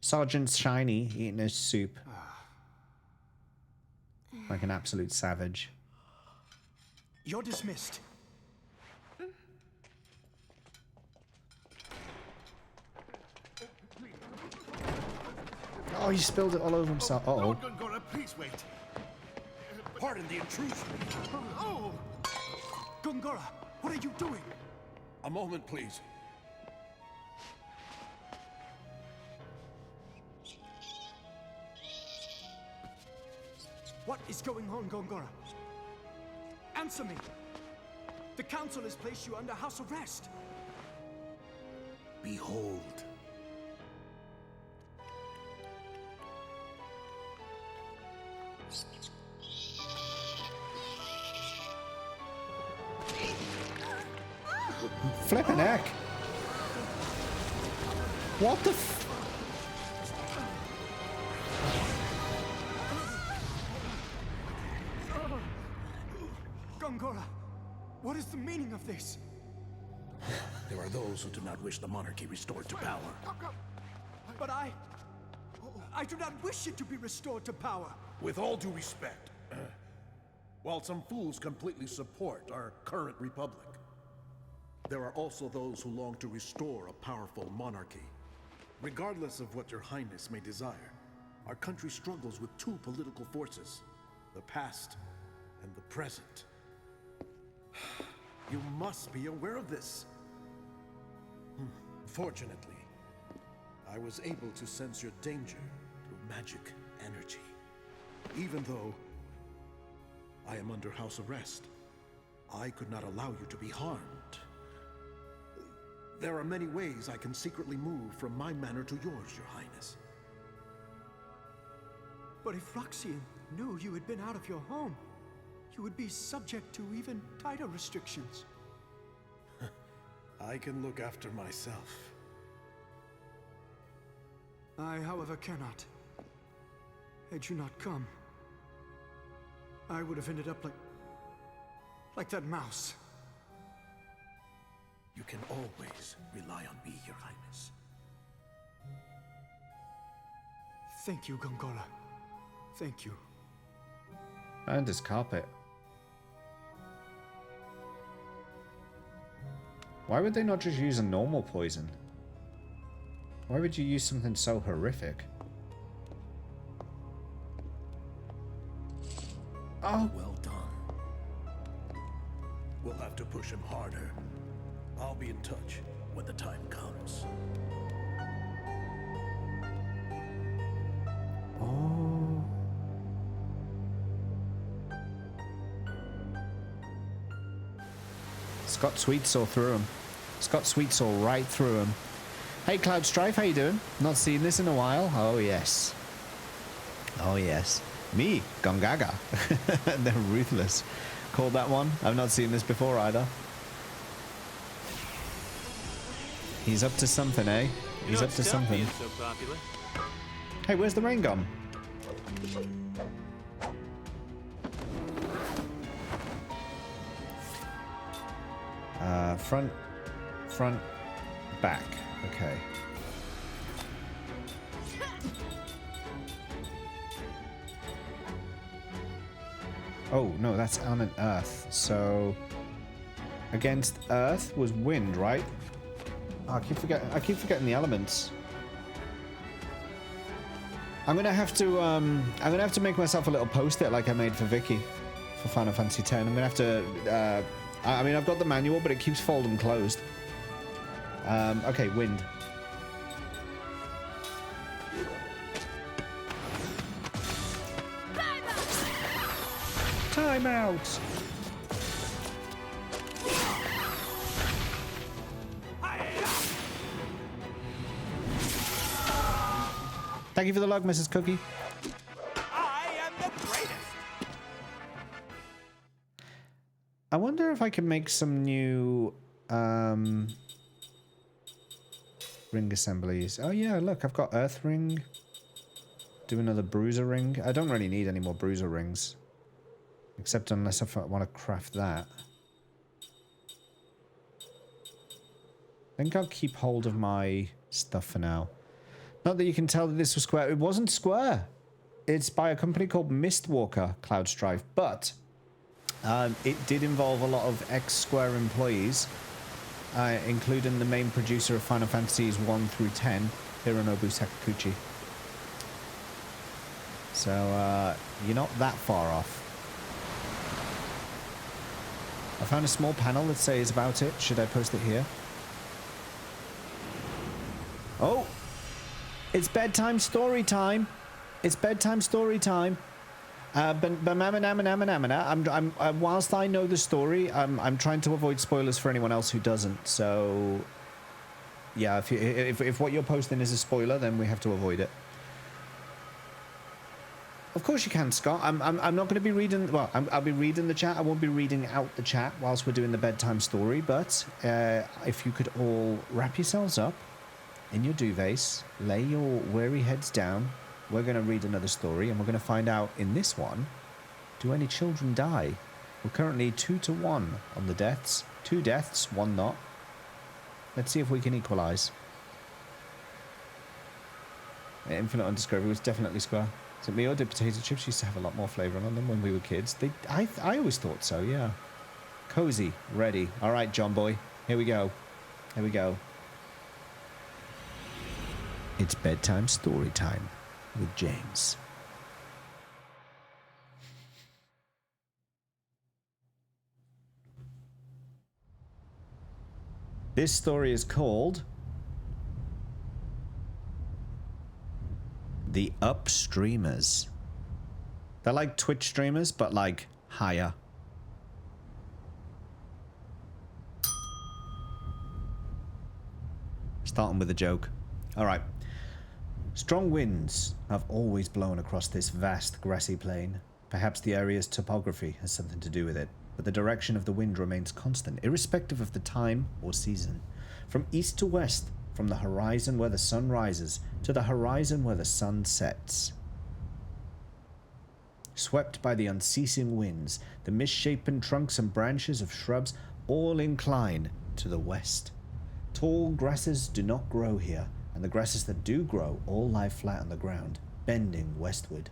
Sergeant Shiny eating his soup. Like an absolute savage. You're dismissed. Oh, he spilled it all over himself. Uh-oh. Lord Gongora, please wait. Pardon the intrusion. Oh! Gongora, what are you doing? A moment, please. What is going on, Gongora? Answer me! The council has placed you under house arrest. Behold. Flippin' heck. What the f... Gongora, what is the meaning of this? There are those who do not wish the monarchy restored to power. But I do not wish it to be restored to power. With all due respect, while some fools completely support our current republic, there are also those who long to restore a powerful monarchy. Regardless of what your highness may desire, our country struggles with two political forces, the past and the present. You must be aware of this. Fortunately, I was able to sense your danger through magic energy. Even though I am under house arrest, I could not allow you to be harmed. There are many ways I can secretly move from my manor to yours, your highness. But if Roxian knew you had been out of your home, you would be subject to even tighter restrictions. I can look after myself. I, however, cannot. Had you not come, I would have ended up like that mouse. You can always rely on me, your highness. Thank you, Gongora. Thank you. And his carpet. Why would they not just use a normal poison? Why would you use something so horrific? Oh! Well done. We'll have to push him harder. I'll be in touch when the time comes. Oh. Scott Sweetsaw through him. Scott Sweetsaw right through him. Hey, Cloud Strife, how you doing? Not seen this in a while. Oh, yes. Oh, yes. Me, Gongaga. They're ruthless. Called that one. I've not seen this before either. He's up to something, eh? He's up to something. So popular. Hey, where's the rain gone? Front, back. Okay. Oh, no, that's element earth. So against earth was wind, right? Oh, I keep forgetting the elements. I'm gonna have to make myself a little post-it like I made for Vicky for Final Fantasy X. I'm gonna have to I mean, I've got the manual, but it keeps folding closed. Okay, wind. Time out. Thank you for the log, Mrs. Cookie. I am the greatest. I wonder if I can make some new ring assemblies. Oh yeah, look, I've got earth ring. Do another bruiser ring. I don't really need any more bruiser rings. Except unless I want to craft that. I think I'll keep hold of my stuff for now. Not that you can tell that this was square. It wasn't square. It's by a company called Mistwalker, Cloud Strife. But it did involve a lot of ex-Square employees, including the main producer of Final Fantasies 1 through 10, Hironobu Sakaguchi. So you're not that far off. I found a small panel that says about it. Should I post it here? Oh! It's bedtime story time. It's bedtime story time. Whilst I know the story, I'm trying to avoid spoilers for anyone else who doesn't. So, yeah, if what you're posting is a spoiler, then we have to avoid it. Of course you can, Scott. I'm not going to be reading. Well, I'll be reading the chat. I won't be reading out the chat whilst we're doing the bedtime story. But if you could all wrap yourselves up in your duvets, lay your weary heads down. We're going to read another story, and we're going to find out in this one, do any children die? We're currently 2-1 on the deaths. 2 deaths, 1 not. Let's see if we can equalise. Infinite on Discovery was definitely square. Is it me or did potato chips used to have a lot more flavour on them when we were kids? I always thought so, yeah. Cozy, ready. All right, John boy. Here we go. Here we go. It's bedtime story time with James. This story is called The Upstreamers. They're like Twitch streamers, but like higher. Starting with a joke. All right. Strong winds have always blown across this vast grassy plain. Perhaps the area's topography has something to do with it, but the direction of the wind remains constant, irrespective of the time or season. From east to west, from the horizon where the sun rises to the horizon where the sun sets. Swept by the unceasing winds, the misshapen trunks and branches of shrubs all incline to the west. Tall grasses do not grow here, and the grasses that do grow all lie flat on the ground, bending westward.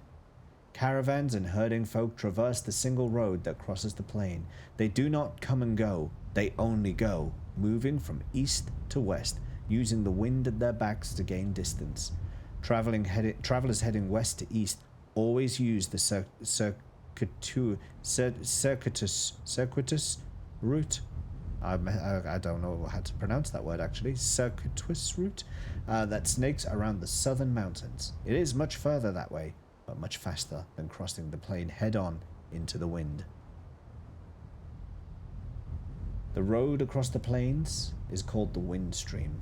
Caravans and herding folk traverse the single road that crosses the plain. They do not come and go, they only go, moving from east to west, using the wind at their backs to gain distance. Travelers heading west to east always use the circuitous route. I don't know how to pronounce that word actually. Circuitous route that snakes around the southern mountains. It is much further that way, but much faster than crossing the plain head-on into the wind. The road across the plains is called the wind stream.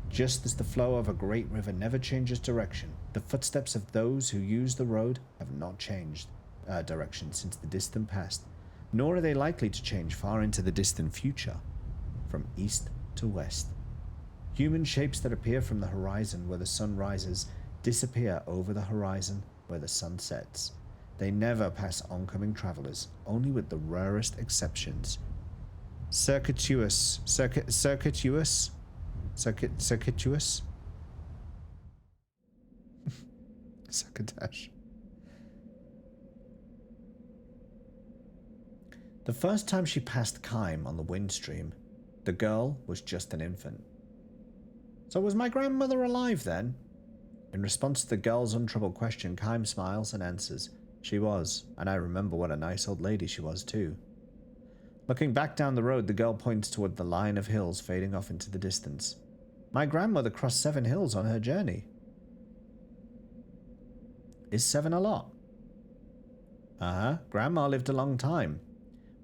Just as the flow of a great river never changes direction, the footsteps of those who use the road have not changed direction since the distant past, nor are they likely to change far into the distant future. From east to west, human shapes that appear from the horizon where the sun rises disappear over the horizon where the sun sets. They never pass oncoming travelers, only with the rarest exceptions. Circuitous. Circuitous? Succotash. The first time she passed Kime on the wind stream, the girl was just an infant. So was my grandmother alive then? In response to the girl's untroubled question, Kime smiles and answers, she was, and I remember what a nice old lady she was too. Looking back down the road, the girl points toward the line of hills fading off into the distance. My grandmother crossed 7 hills on her journey. Is 7 a lot? Grandma lived a long time.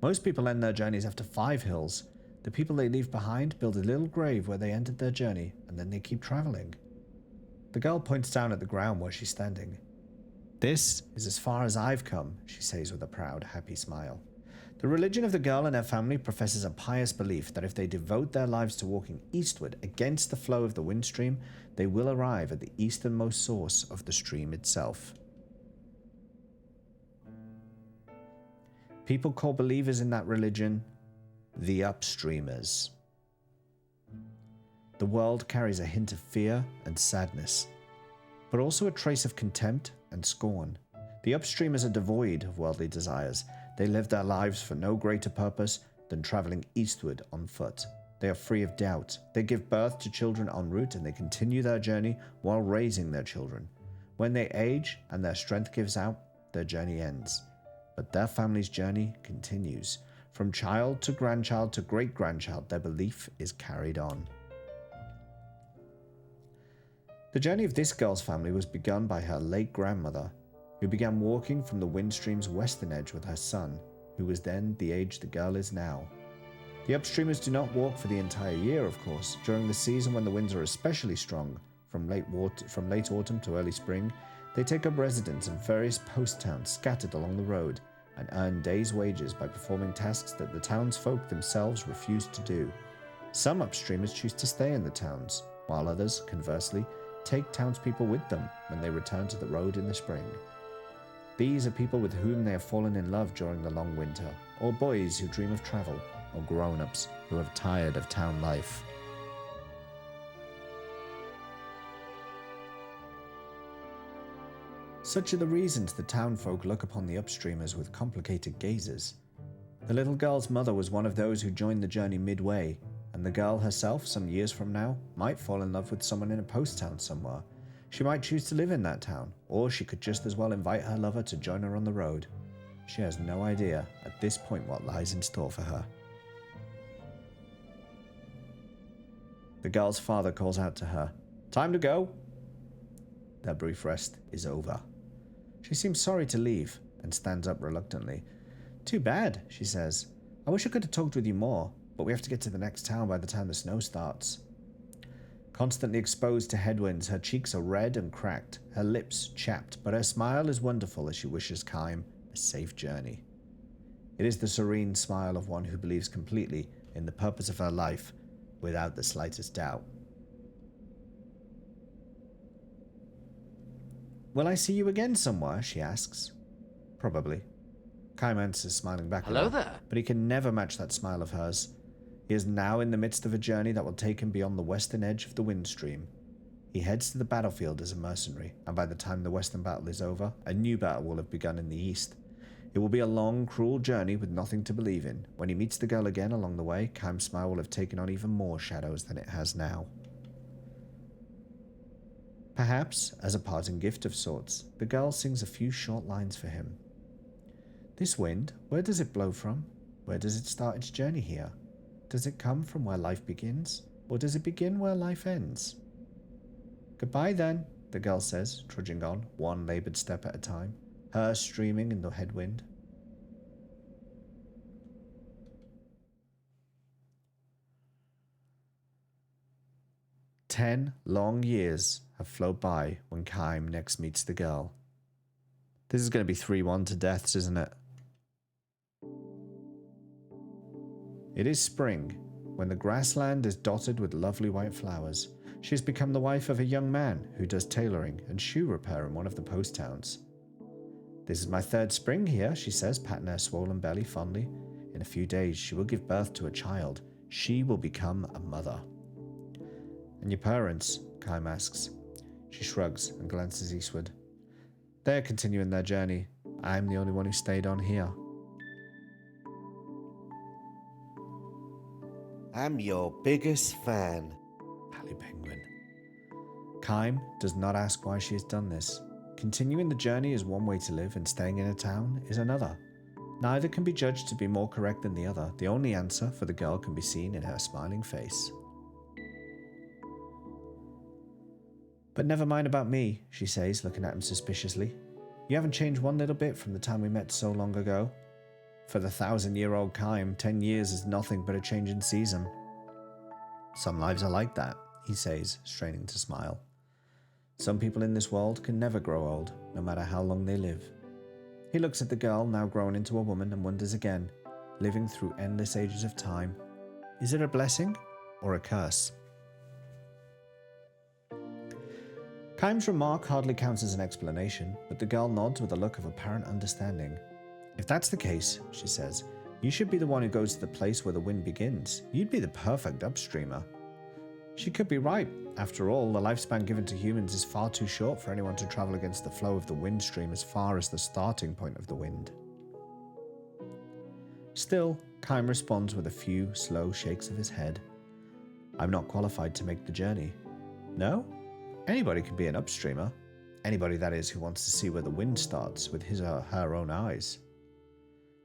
Most people end their journeys after 5 hills. The people they leave behind build a little grave where they ended their journey, and then they keep traveling. The girl points down at the ground where she's standing. This is as far as I've come, she says with a proud, happy smile. The religion of the girl and her family professes a pious belief that if they devote their lives to walking eastward against the flow of the wind stream, they will arrive at the easternmost source of the stream itself. People call believers in that religion the upstreamers. The world carries a hint of fear and sadness, but also a trace of contempt and scorn. The upstreamers are devoid of worldly desires. They live their lives for no greater purpose than traveling eastward on foot. They are free of doubt. They give birth to children en route, and they continue their journey while raising their children. When they age and their strength gives out, their journey ends. But their family's journey continues. From child to grandchild to great-grandchild, their belief is carried on. The journey of this girl's family was begun by her late grandmother, who began walking from the wind stream's western edge with her son, who was then the age the girl is now. The upstreamers do not walk for the entire year, of course. During the season when the winds are especially strong, from late autumn to early spring, they take up residence in various post towns scattered along the road and earn days' wages by performing tasks that the townsfolk themselves refuse to do. Some upstreamers choose to stay in the towns, while others, conversely, take townspeople with them when they return to the road in the spring. These are people with whom they have fallen in love during the long winter, or boys who dream of travel, or grown-ups who have tired of town life. Such are the reasons the townfolk look upon the upstreamers with complicated gazes. The little girl's mother was one of those who joined the journey midway, and the girl herself, some years from now, might fall in love with someone in a post town somewhere. She might choose to live in that town, or she could just as well invite her lover to join her on the road. She has no idea at this point what lies in store for her. The girl's father calls out to her, "Time to go." Their brief rest is over. She seems sorry to leave and stands up reluctantly. "Too bad," she says. "I wish I could have talked with you more, but we have to get to the next town by the time the snow starts." Constantly exposed to headwinds, her cheeks are red and cracked, her lips chapped, but her smile is wonderful as she wishes Kime a safe journey. It is the serene smile of one who believes completely in the purpose of her life without the slightest doubt. "Will I see you again somewhere?" she asks. "Probably." Kime answers, smiling back Hello at her, there. but he can never match that smile of hers. He is now in the midst of a journey that will take him beyond the western edge of the wind stream. He heads to the battlefield as a mercenary, and by the time the western battle is over, a new battle will have begun in the east. It will be a long, cruel journey with nothing to believe in. When he meets the girl again along the way, Kime's smile will have taken on even more shadows than it has now. Perhaps, as a parting gift of sorts, the girl sings a few short lines for him. "This wind, where does it blow from? Where does it start its journey here? Does it come from where life begins, or does it begin where life ends?" "Goodbye then," the girl says, trudging on, one labored step at a time, hair streaming in the headwind. 10 long years have flowed by when Kime next meets the girl. This is going to be 3-1 to deaths, isn't it? It is spring, when the grassland is dotted with lovely white flowers. She has become the wife of a young man who does tailoring and shoe repair in one of the post towns. This is my 3rd spring here, she says, patting her swollen belly fondly. In a few days, she will give birth to a child. She will become a mother. And your parents? Kime asks. She shrugs and glances eastward. They're continuing their journey. I'm the only one who stayed on here. I'm your biggest fan. Pally Penguin. Kime does not ask why she has done this. Continuing the journey is one way to live, and staying in a town is another. Neither can be judged to be more correct than the other. The only answer for the girl can be seen in her smiling face. But never mind about me, she says, looking at him suspiciously. You haven't changed one little bit from the time we met so long ago. For the 1,000-year-old Kime, 10 years is nothing but a change in season. Some lives are like that, he says, straining to smile. Some people in this world can never grow old, no matter how long they live. He looks at the girl, now grown into a woman, and wonders again, living through endless ages of time. Is it a blessing or a curse? Kime's remark hardly counts as an explanation, but the girl nods with a look of apparent understanding. If that's the case, she says, you should be the one who goes to the place where the wind begins. You'd be the perfect upstreamer. She could be right. After all, the lifespan given to humans is far too short for anyone to travel against the flow of the wind stream as far as the starting point of the wind. Still, Kime responds with a few slow shakes of his head. I'm not qualified to make the journey. No? Anybody can be an upstreamer. Anybody, that is, who wants to see where the wind starts with his or her own eyes.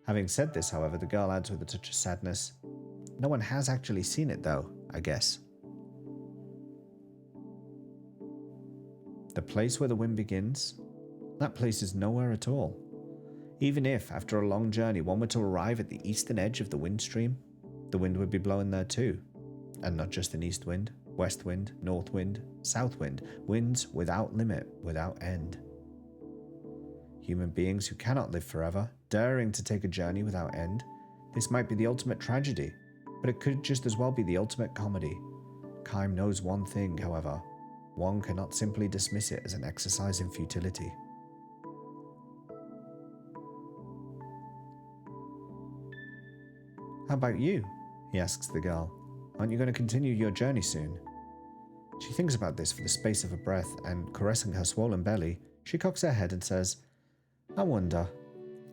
Having said this, however, the girl adds with a touch of sadness, no one has actually seen it though, I guess. The place where the wind begins? That place is nowhere at all. Even if, after a long journey, one were to arrive at the eastern edge of the wind stream, the wind would be blowing there too. And not just an east wind, west wind, north wind, south wind, winds without limit, without end. Human beings who cannot live forever, daring to take a journey without end. This might be the ultimate tragedy, but it could just as well be the ultimate comedy. Kime knows one thing, however. One cannot simply dismiss it as an exercise in futility. How about you? He asks the girl. Aren't you going to continue your journey soon? She thinks about this for the space of a breath, and caressing her swollen belly, she cocks her head and says, I wonder.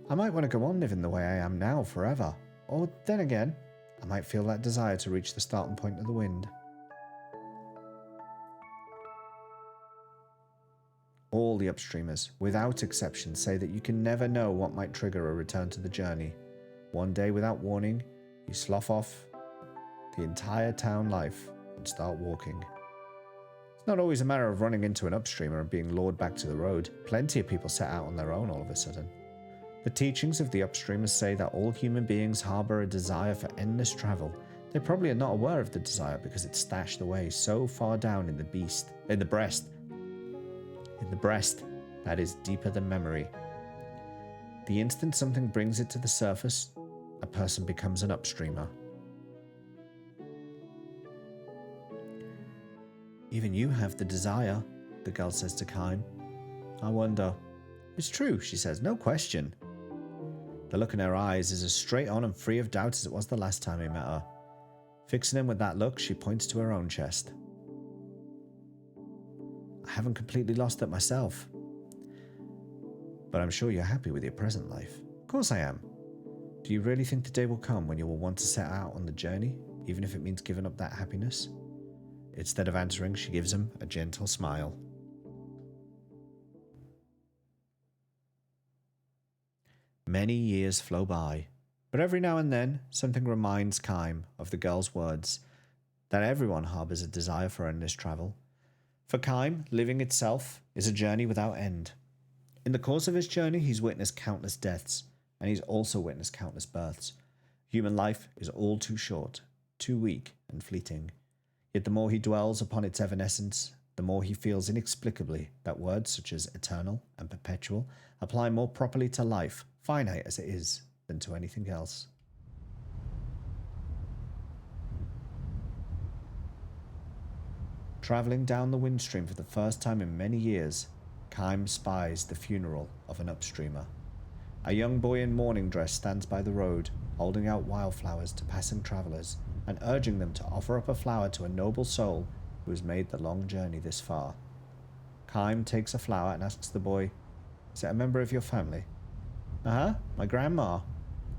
I might want to go on living the way I am now forever. Or then again, I might feel that desire to reach the starting point of the wind. All the upstreamers, without exception, say that you can never know what might trigger a return to the journey. One day, without warning, you slough off the entire town life and start walking. It's not always a matter of running into an upstreamer and being lured back to the road. Plenty of people set out on their own all of a sudden. The teachings of the upstreamers say that all human beings harbor a desire for endless travel. They probably are not aware of the desire because it's stashed away so far down in the breast that is deeper than memory. The instant something brings it to the surface, a person becomes an upstreamer. Even you have the desire, the girl says to Kime. I wonder. It's true, she says, no question. The look in her eyes is as straight on and free of doubt as it was the last time he met her. Fixing him with that look, she points to her own chest. I haven't completely lost it myself. But I'm sure you're happy with your present life. Of course I am. Do you really think the day will come when you will want to set out on the journey, even if it means giving up that happiness? Instead of answering, she gives him a gentle smile. Many years flow by, but every now and then something reminds Kime of the girl's words, that everyone harbors a desire for endless travel. For Kime, living itself is a journey without end. In the course of his journey, he's witnessed countless deaths, and he's also witnessed countless births. Human life is all too short, too weak and fleeting. Yet the more he dwells upon its evanescence, the more he feels inexplicably that words such as eternal and perpetual apply more properly to life, finite as it is, than to anything else. Travelling down the windstream for the first time in many years, Kime spies the funeral of an upstreamer. A young boy in mourning dress stands by the road, holding out wildflowers to passing travellers and urging them to offer up a flower to a noble soul who has made the long journey this far. Kime takes a flower and asks the boy, "Is it a member of your family?" "Uh-huh, my grandma."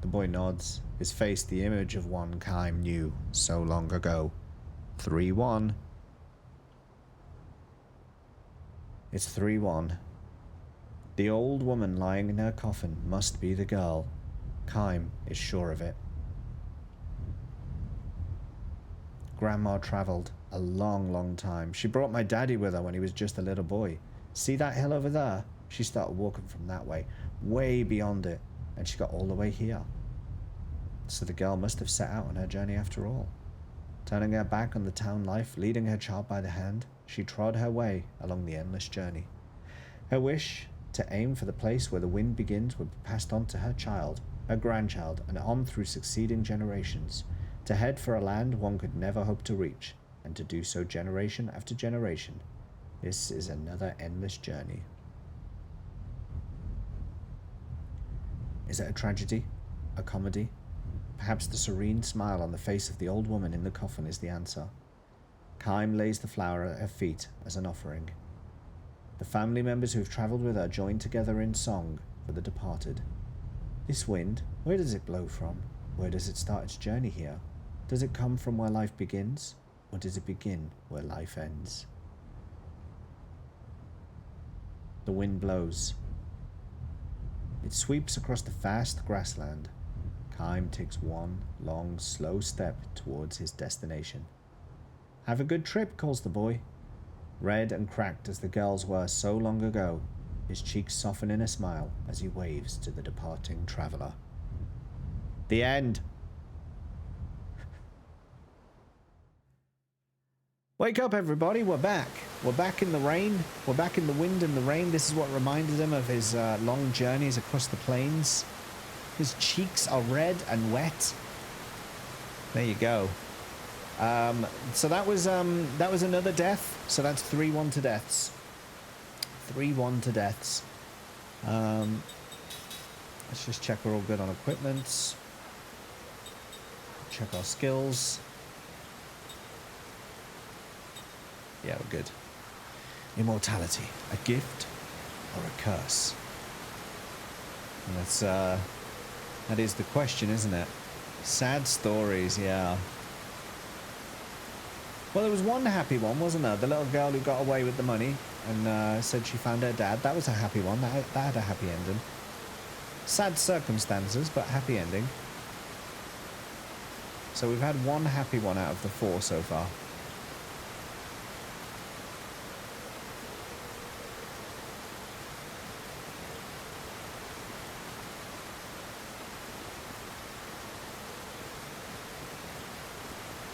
The boy nods, his face the image of one Kime knew so long ago. 3-1. It's 3-1. The old woman lying in her coffin must be the girl. Kime is sure of it. Grandma travelled a long, long time. She brought my daddy with her when he was just a little boy. See that hill over there? She started walking from that way, way beyond it, and she got all the way here. So the girl must have set out on her journey after all. Turning her back on the town life, leading her child by the hand, she trod her way along the endless journey. Her wish to aim for the place where the wind begins would be passed on to her child, her grandchild, and on through succeeding generations, to head for a land one could never hope to reach, and to do so generation after generation. This is another endless journey. Is it a tragedy? A comedy? Perhaps the serene smile on the face of the old woman in the coffin is the answer. Kime lays the flower at her feet as an offering. The family members who have travelled with her join together in song for the departed. This wind, where does it blow from? Where does it start its journey here? Does it come from where life begins, or does it begin where life ends? The wind blows. It sweeps across the vast grassland. Kime takes one long, slow step towards his destination. "Have a good trip," calls the boy. Red and cracked as the girls were so long ago, his cheeks soften in a smile as he waves to the departing traveller. The end. Wake up, everybody. We're back. We're back in the rain. We're back in the wind and the rain. This is what reminded him of his long journeys across the plains. His cheeks are red and wet. There you go. So that was another death. So that's 3-1 to deaths. 3-1 to deaths. Let's just check we're all good on equipment. Check our skills. Yeah, we're good. Immortality, a gift or a curse? And that is the question, isn't it? Sad stories, yeah. Well, there was one happy one, wasn't there? The little girl who got away with the money and said she found her dad. That was a happy one. That had a happy ending. Sad circumstances, but happy ending. So we've had one happy one out of the 4 so far.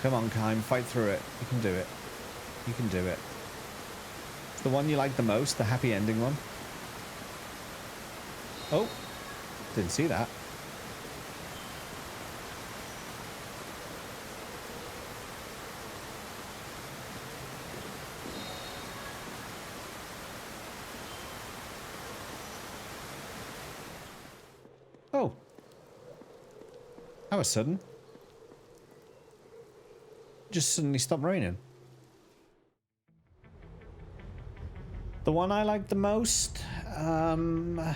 Come on, Kime, fight through it. You can do it. You can do it. It's the one you like the most, the happy ending one. Oh, didn't see that. Oh. That was sudden. Just suddenly stopped raining. The one I liked the most, so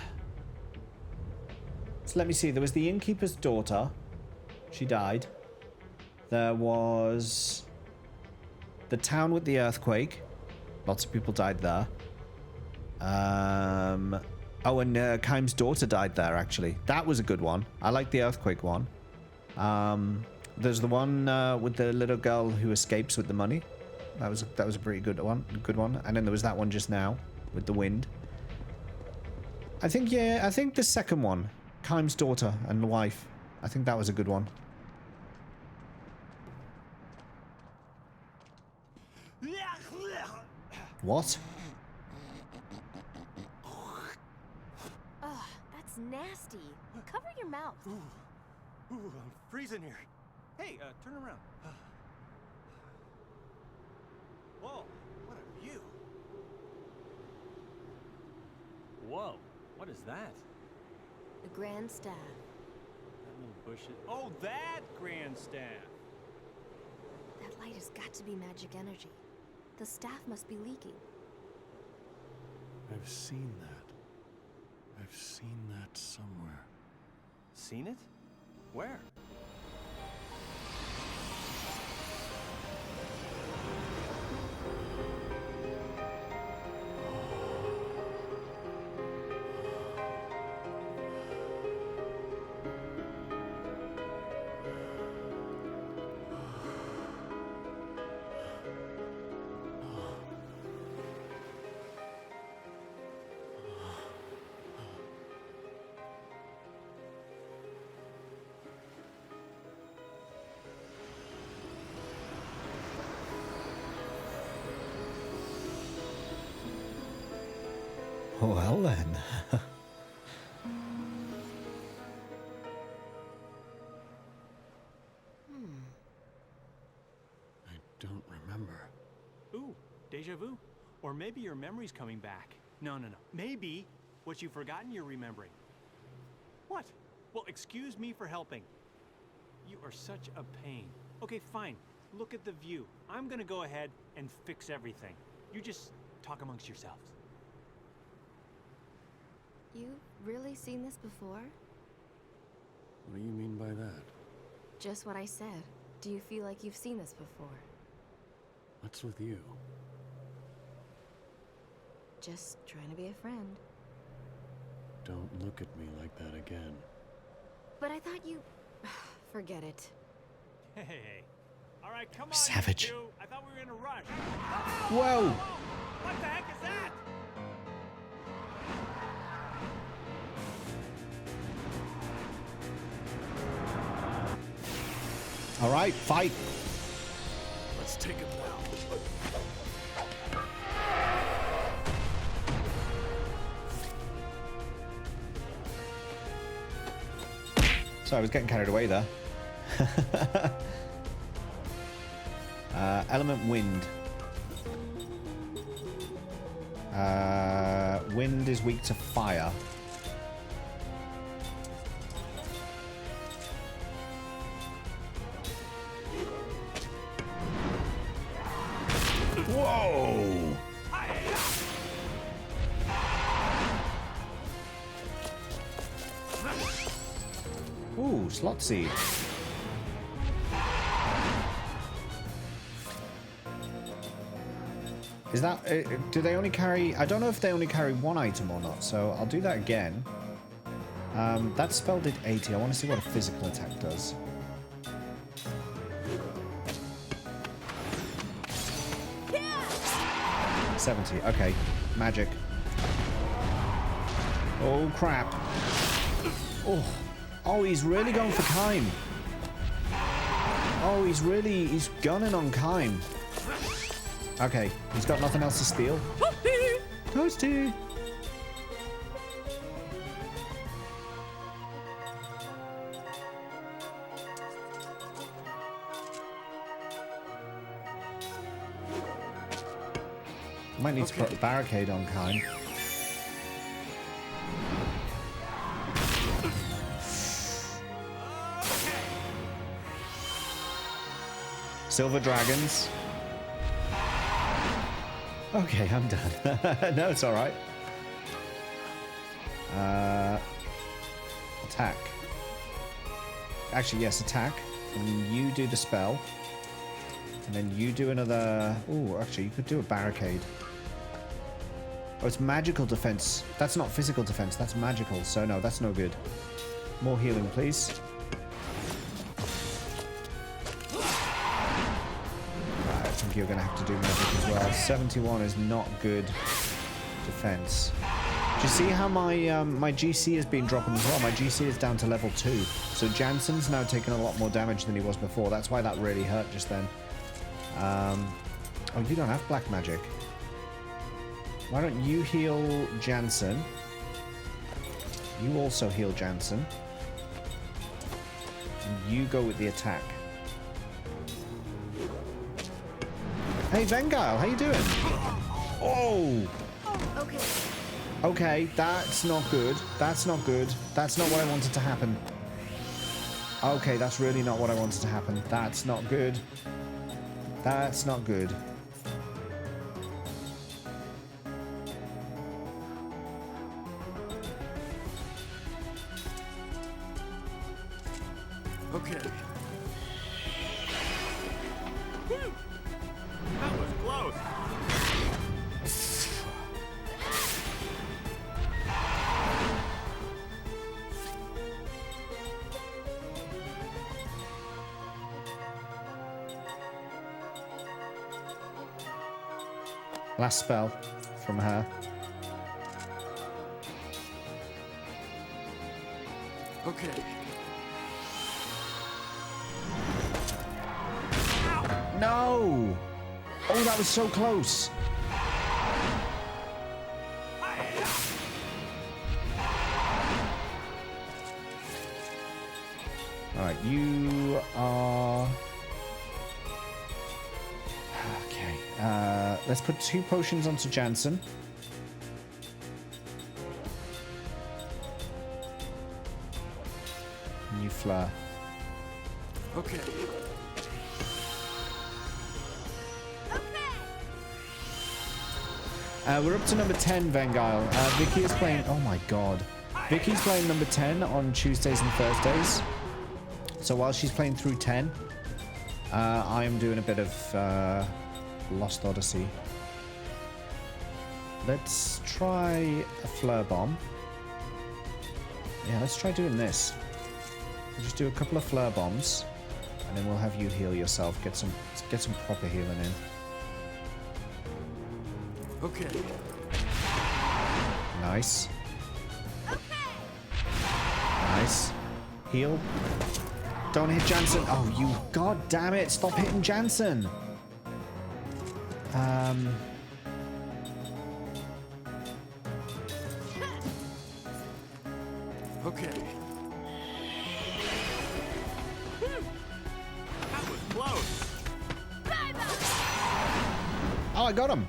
let me see. There was the innkeeper's daughter. She died. There was the town with the earthquake. Lots of people died there. Oh, and Kime's daughter died there, actually. That was a good one. I like the earthquake one. There's the one with the little girl who escapes with the money. That was a pretty good one. And then there was that one just now with the wind. I think the second one, Kime's daughter and the wife. I think that was a good one. What? Ugh, that's nasty. Cover your mouth. Ooh, I'm freezing here. Hey, turn around. Whoa, what a view. Whoa, what is that? The Grand Staff. That little bush is... Oh, that Grand Staff! That light has got to be magic energy. The staff must be leaking. I've seen that. I've seen that somewhere. Seen it? Where? Well then. I don't remember. Ooh, deja vu. Or maybe your memory's coming back. No. Maybe what you've forgotten you're remembering. What? Well, excuse me for helping. You are such a pain. Okay, fine. Look at the view. I'm gonna go ahead and fix everything. You just talk amongst yourselves. You've really seen this before? What do you mean by that? Just what I said. Do you feel like you've seen this before? What's with you? Just trying to be a friend. Don't look at me like that again. But I thought you... Forget it. Hey. All right, come on. Savage. You two. I thought we were in a rush. Whoa! What the heck is that? All right, fight. Let's take it now. Sorry, I was getting carried away there. Element wind. Wind is weak to fire. Whoa! Ooh, slot seed. Is that... do they only carry... I don't know if they only carry one item or not, so I'll do that again. That spell did 80. I want to see what a physical attack does. Yeah! 70. Okay. Magic. Oh, crap. Oh. Oh, he's really going for Kime. Oh, he's gunning on Kime. Okay, he's got nothing else to steal. Toasty! Might need to put a barricade on Kime. Silver dragons. Okay, I'm done. No, it's alright. Attack. Actually, yes, attack. And you do the spell. And then you do another... Ooh, actually, you could do a barricade. Oh, it's magical defense. That's not physical defense, that's magical. So no, that's no good. More healing, please. I think you're going to have to do magic as well. 71 is not good defense. Do you see how my my GC has been dropping as well? My GC is down to level 2. So Jansen's now taking a lot more damage than he was before. That's why that really hurt just then. Oh, you don't have black magic. Why don't you heal Jansen? You also heal Jansen. And you go with the attack. Hey, Vengile, how you doing? Oh! Okay. Okay, that's not good. That's not good. That's not what I wanted to happen. Okay, that's really not what I wanted to happen. That's not good. That's not good. Okay. That was close. Last spell from her. Okay. No! Oh, that was so close. Alright, you are... Okay. Let's put 2 potions onto Jansen. And you flare. Okay. We're up to number 10, Vengile. Vicky is playing... Oh my god. Vicky's playing number 10 on Tuesdays and Thursdays. So while she's playing through 10, I am doing a bit of Lost Odyssey. Let's try a Flare Bomb. Yeah, let's try doing this. We'll just do a couple of Flare Bombs, and then we'll have you heal yourself. Get some proper healing in. Okay. Nice. Nice. Heal. Don't hit Jansen. Oh, you... God damn it. Stop hitting Jansen. Okay. That was close. Oh, I got him.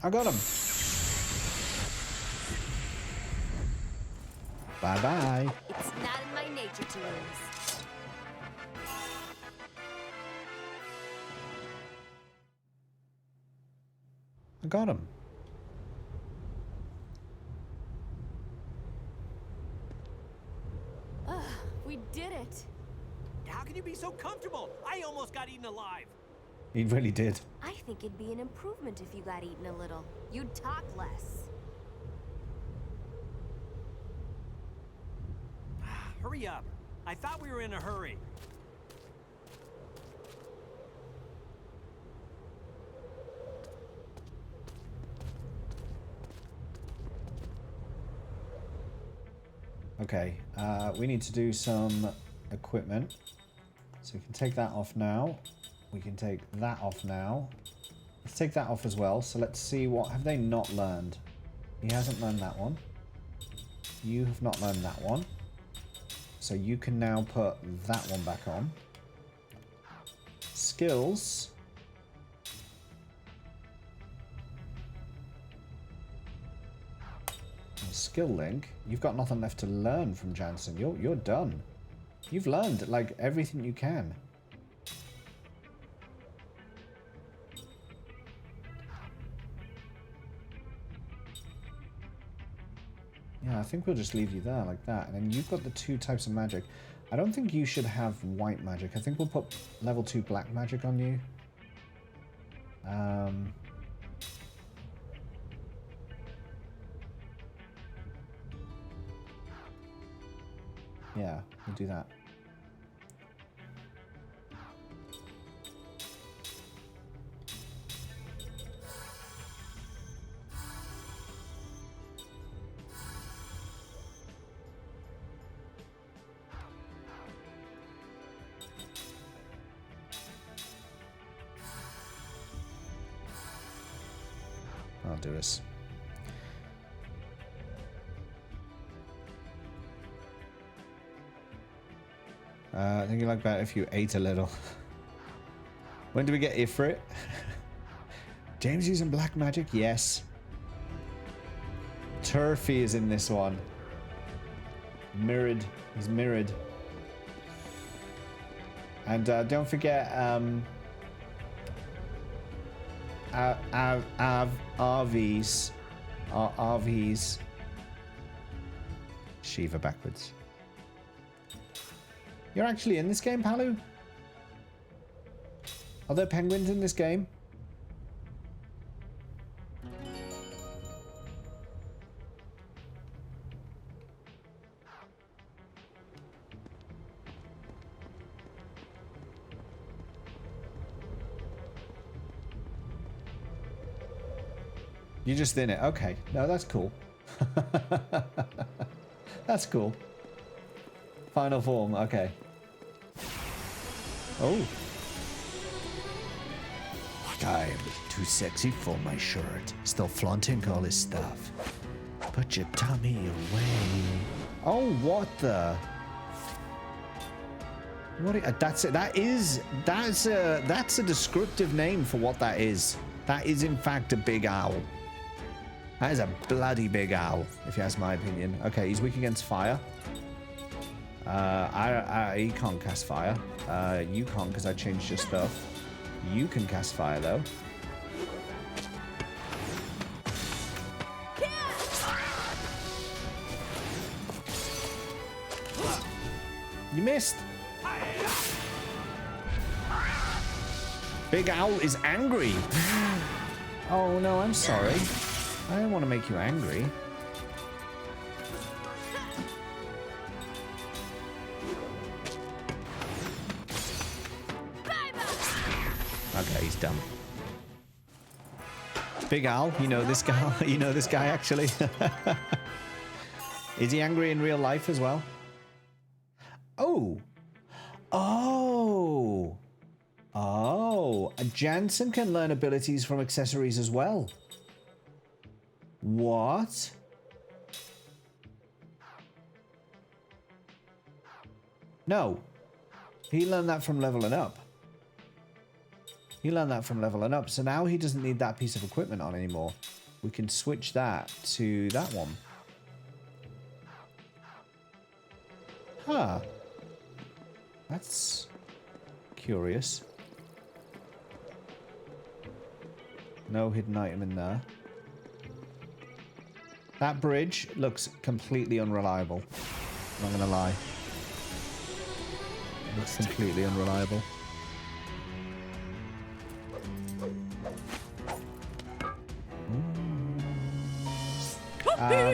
I got him. Bye-bye. It's not in my nature to lose. I got him. We did it. How can you be so comfortable? I almost got eaten alive. He really did. I think it'd be an improvement if you got eaten a little. You'd talk less. Hurry up. I thought we were in a hurry. Okay, we need to do some equipment. So we can take that off now. We can take that off now. Let's take that off as well. So let's see what... Have they not learned? He hasn't learned that one. You have not learned that one. So you can now put that one back on. Skills. Skill link. You've got nothing left to learn from Jansen. You're done. You've learned like everything you can. Yeah, I think we'll just leave you there like that. And then you've got the 2 types of magic. I don't think you should have white magic. I think we'll put level 2 black magic on you. Yeah, we'll do that. can't do us. I think you like better if you ate a little. When do we get Ifrit? James using black magic? Yes. Turfy is in this one. Mirrored. He's mirrored. And don't forget, RVs. RVs. Shiva backwards. You're actually in this game, Palu? Are there penguins in this game? You're just in it. Okay. No, that's cool. That's cool. Final form. Okay. Oh. I'm too sexy for my shirt. Still flaunting all his stuff. Put your tummy away. Oh, what the? What? That's it. That's a descriptive name for what that is. That is in fact a big owl. That is a bloody big owl, if you ask my opinion. Okay, he's weak against fire. He can't cast fire. You can't because I changed your stuff. You can cast fire though. You missed. Big Owl is angry. Oh no, I'm sorry. I don't want to make you angry. Okay, he's done. Big Al, you know this guy. You know this guy actually. Is he angry in real life as well? Oh. Oh. Oh. Jansen can learn abilities from accessories as well. What? No. He learned that from leveling up. He learned that from leveling up. So now he doesn't need that piece of equipment on anymore. We can switch that to that one. Huh. That's curious. No hidden item in there. That bridge looks completely unreliable. I'm not gonna lie. It looks completely unreliable. Okay.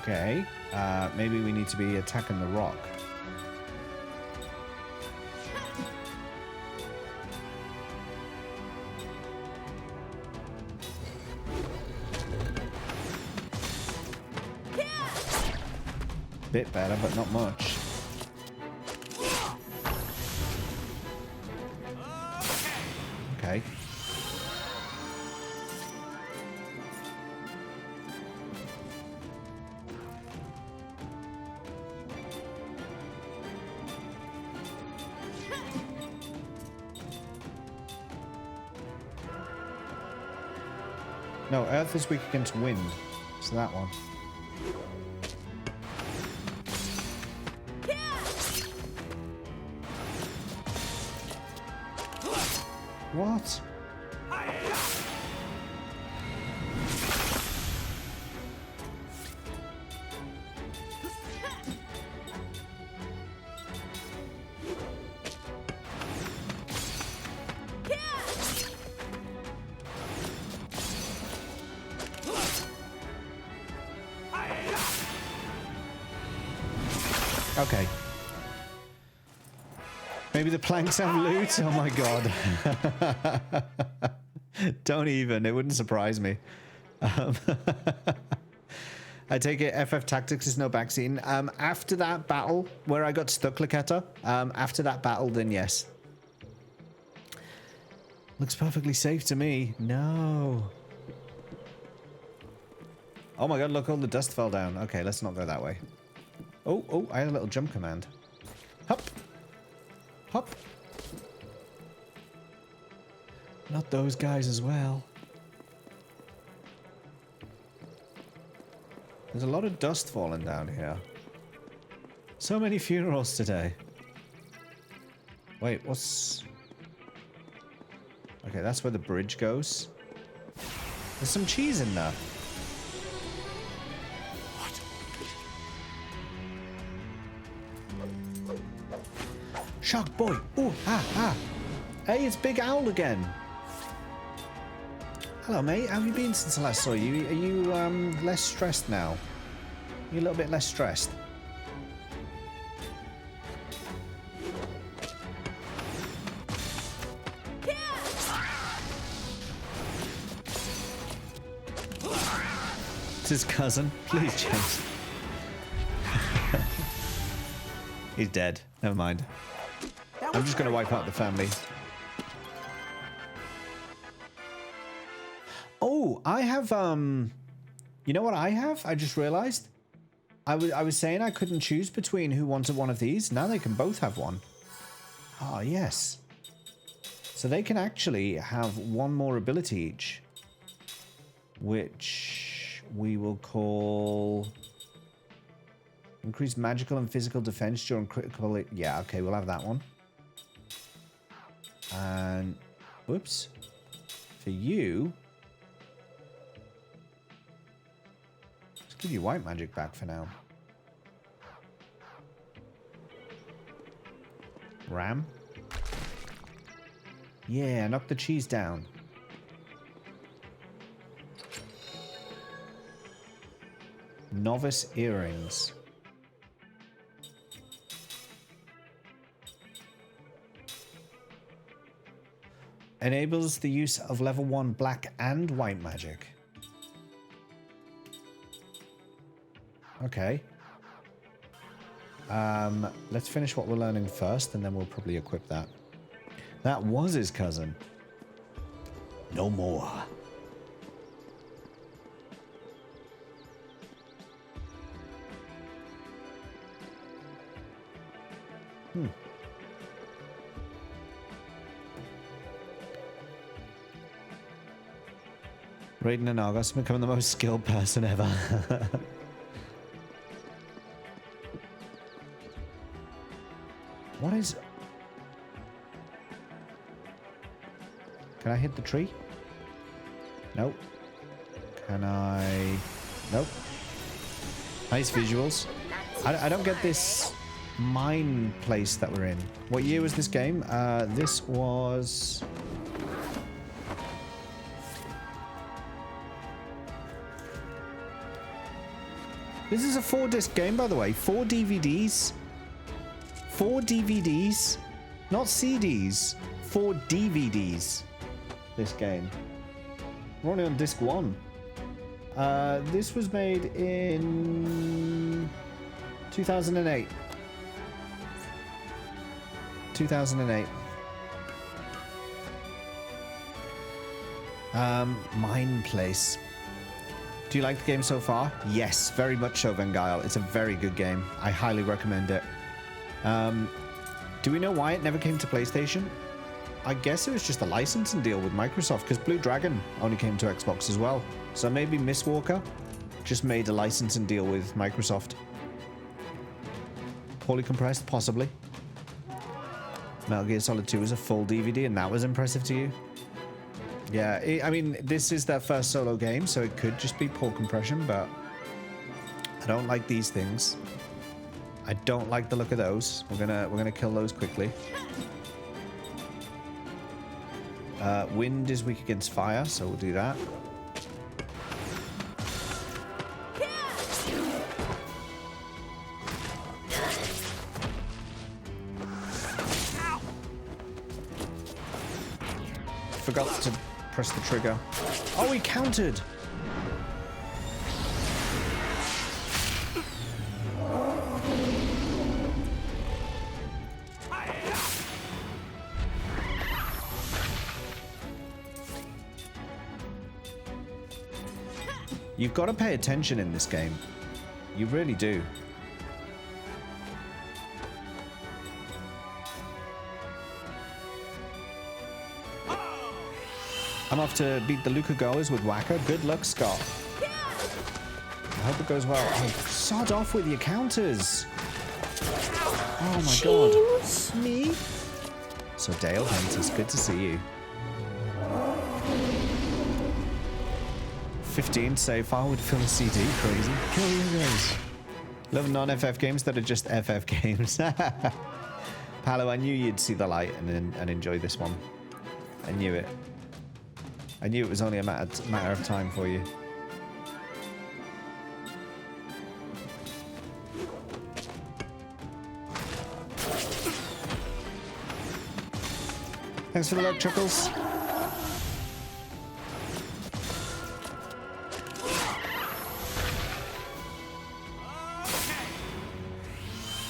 Okay. Maybe we need to be attacking the rock. Bit better, but not much. Okay. No, Earth is weak against wind. So that one. What? Okay. Maybe the planks have loot? Oh my god. Don't even. It wouldn't surprise me. I take it FF Tactics is no backseat. After that battle, where I got stuck, Laketta, after that battle, then yes. Looks perfectly safe to me. No. Oh my god, look, all the dust fell down. Okay, let's not go that way. Oh, I had a little jump command. Hop. Hop. Not those guys as well. There's a lot of dust falling down here. So many funerals today. Wait, what's... Okay, that's where the bridge goes. There's some cheese in there. What? Shark boy. Ooh, Hey, it's Big Owl again. Hello, mate. How have you been since I last saw you? Are you, less stressed now? You a little bit less stressed? It's his cousin. Please, James. He's dead. Never mind. I'm just going to wipe out the family. Oh, I have, you know what I have? I just realized. I was saying I couldn't choose between who wanted one of these. Now they can both have one. Ah, yes. So they can actually have one more ability each. Which we will call... Increase magical and physical defense during critical... Yeah, okay, we'll have that one. And... Whoops. For you... Give you white magic back for now. Ram. Yeah, knock the cheese down. Novice earrings. Enables the use of level 1 black and white magic. Okay. Let's finish what we're learning first, and then we'll probably equip that. That was his cousin. No more. Raiden and Argos become the most skilled person ever. What is... Can I hit the tree? Nope. Can I... Nope. Nice visuals. I don't get this mine place that we're in. What year was this game? This was... This is a 4-disc game, by the way. 4 DVDs. 4 DVDs. Not CDs. 4 DVDs. This game. We're only on disc 1. This was made in 2008. 2008. Mine Place. Do you like the game so far? Yes, very much so, Vengile. It's a very good game. I highly recommend it. Do we know why it never came to PlayStation? I guess it was just a licensing deal with Microsoft, because Blue Dragon only came to Xbox as well. So maybe Mistwalker just made a licensing deal with Microsoft. Poorly compressed, possibly. Metal Gear Solid 2 was a full DVD, and that was impressive to you? Yeah, I mean, this is their first solo game, so it could just be poor compression, but I don't like these things. I don't like the look of those. We're gonna kill those quickly. Wind is weak against fire, so we'll do that. forgot to press the trigger. Oh, he countered. You've got to pay attention in this game. You really do. I'm off to beat the Luca goers with Whacker. Good luck, Scott. I hope it goes well. Oh, sod off with your counters. Oh my god. Me? So Dale Hunt, it's good to see you. 15 save file would fill a CD. Crazy. Kill you guys. Love non-FF games that are just FF games. Palo, I knew you'd see the light and enjoy this one. I knew it. I knew it was only a matter of time for you. Thanks for the luck, Chuckles.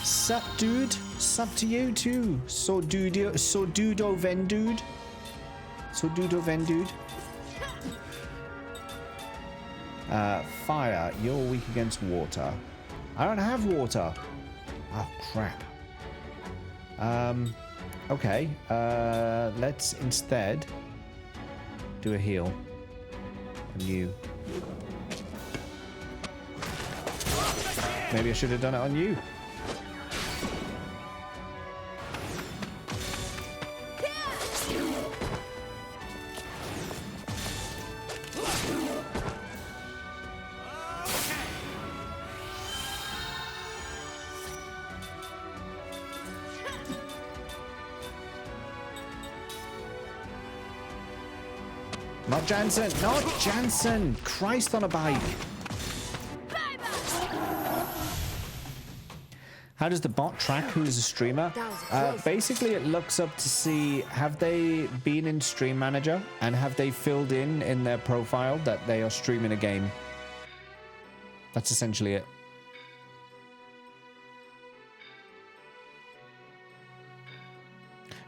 Sup, dude? Sup to you too. So dude-o ven dude. So dude-o ven dude. Fire. You're weak against water. I don't have water. Oh crap. Okay. Let's instead do a heal on you. Maybe I should have done it on you. Not Jansen! Not Jansen! Christ on a bike! How does the bot track who's a streamer? Basically, it looks up to see have they been in Stream Manager and have they filled in their profile that they are streaming a game. That's essentially it.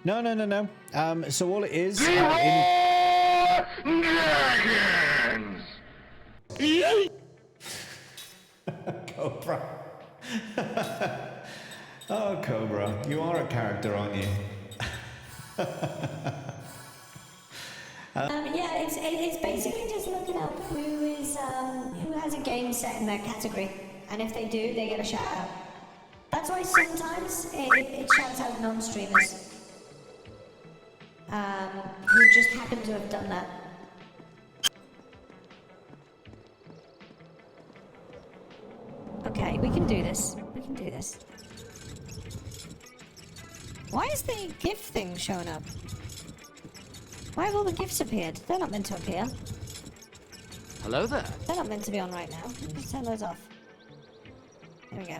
No. So all it is... Cobra. Oh, Cobra, you are a character, aren't you? Yeah, it's basically just looking up who has a game set in their category, and if they do, they get a shout out. That's why sometimes it shouts out non-streamers who just happen to have done that. Okay, we can do this. We can do this. Why is the GIF thing showing up? Why have all the GIFs appeared? They're not meant to appear. Hello there. They're not meant to be on right now. Let's turn those off. There we go.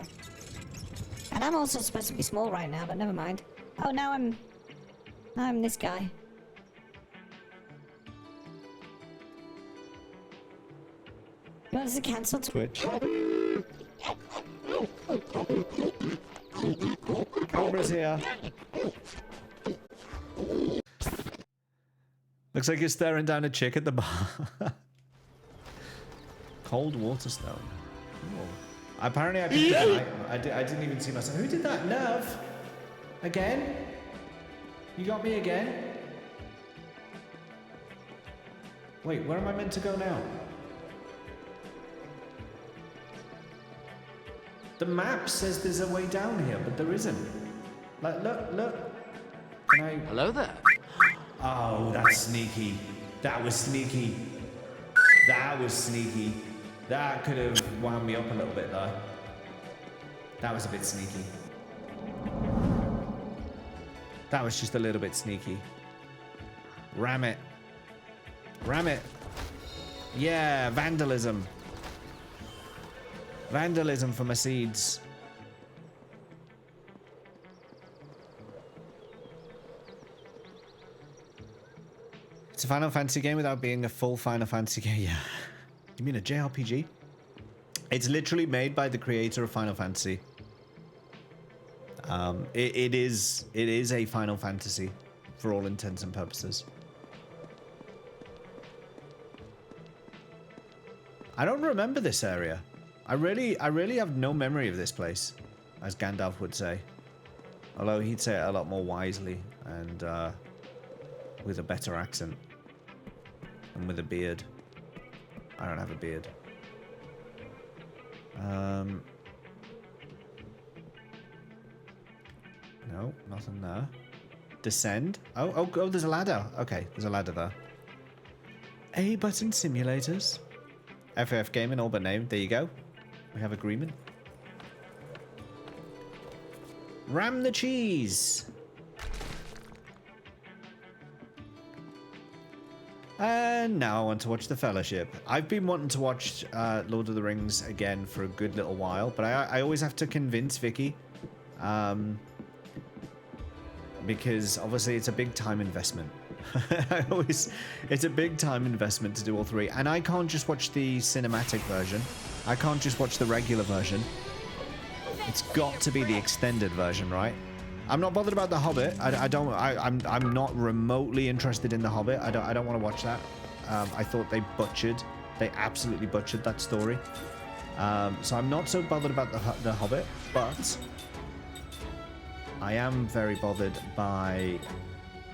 And I'm also supposed to be small right now, but never mind. Oh, now I'm this guy. You want us to cancel Twitch? Cobra's here. Looks like you're staring down a chick at the bar. Cold water stone. Ooh. Apparently I picked it up. I didn't even see myself. Who did that? Nerve? Again? You got me again? Wait, where am I meant to go now? The map says there's a way down here, but there isn't. Like, look. Can I... Hello there. Oh, that's sneaky. That was sneaky. That was sneaky. That could have wound me up a little bit, though. That was a bit sneaky. That was just a little bit sneaky. Ram it. Ram it. Yeah, vandalism. Vandalism for my seeds. It's a Final Fantasy game without being a full Final Fantasy game. Yeah. You mean a JRPG? It's literally made by the creator of Final Fantasy. It is a Final Fantasy for all intents and purposes. I don't remember this area. I really have no memory of this place, as Gandalf would say. Although he'd say it a lot more wisely and with a better accent. And with a beard. I don't have a beard. No, nothing there. Descend. Oh, there's a ladder. Okay, there's a ladder there. A-button simulators. FF Gaming, all but name. There you go. We have agreement. Ram the cheese. And now I want to watch The Fellowship. I've been wanting to watch Lord of the Rings again for a good little while, but I always have to convince Vicky. Because obviously it's a big time investment. It's a big time investment to do all three. And I can't just watch the cinematic version. I can't just watch the regular version. It's got to be the extended version, right? I'm not bothered about The Hobbit. I'm not remotely interested in The Hobbit. I don't want to watch that. I thought they absolutely butchered that story. So I'm not so bothered about The Hobbit, but I am very bothered by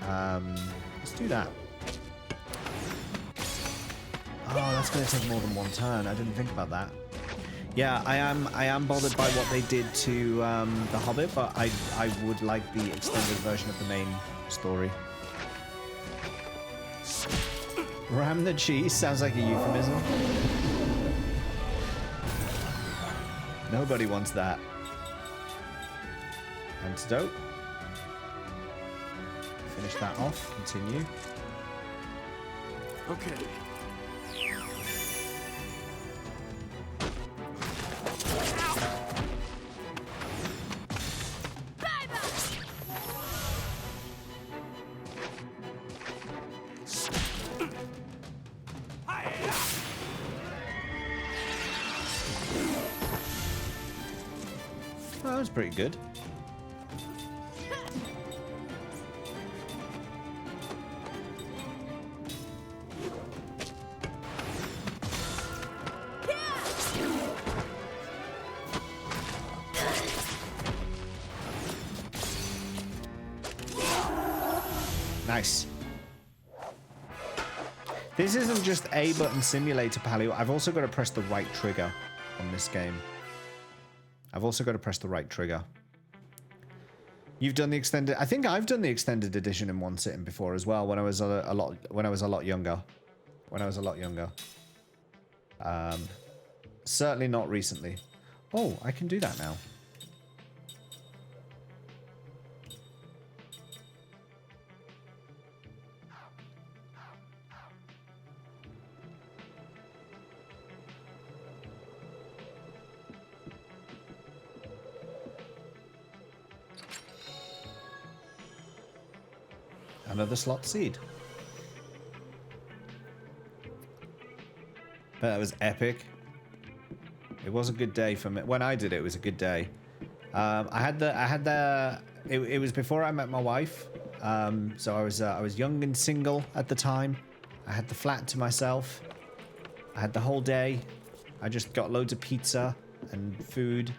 let's do that. Oh, that's going to take more than one turn. I didn't think about that. Yeah, I am bothered by what they did to The Hobbit, but I would like the extended version of the main story. Ram the cheese sounds like a euphemism. Nobody wants that. Antidote. Finish that off. Continue. Okay. Oh, that was pretty good. Nice. This isn't just a button simulator, Palio. I've also got to press the right trigger on this game. I've also got to press the right trigger. You've done the extended. I think I've done the extended edition in one sitting before as well. When I was a lot younger. Certainly not recently. Oh, I can do that now. Another slot seed. But that was epic. It was a good day for me. When I did it, it was a good day. It was before I met my wife. So I was young and single at the time. I had the flat to myself. I had the whole day. I just got loads of pizza and food.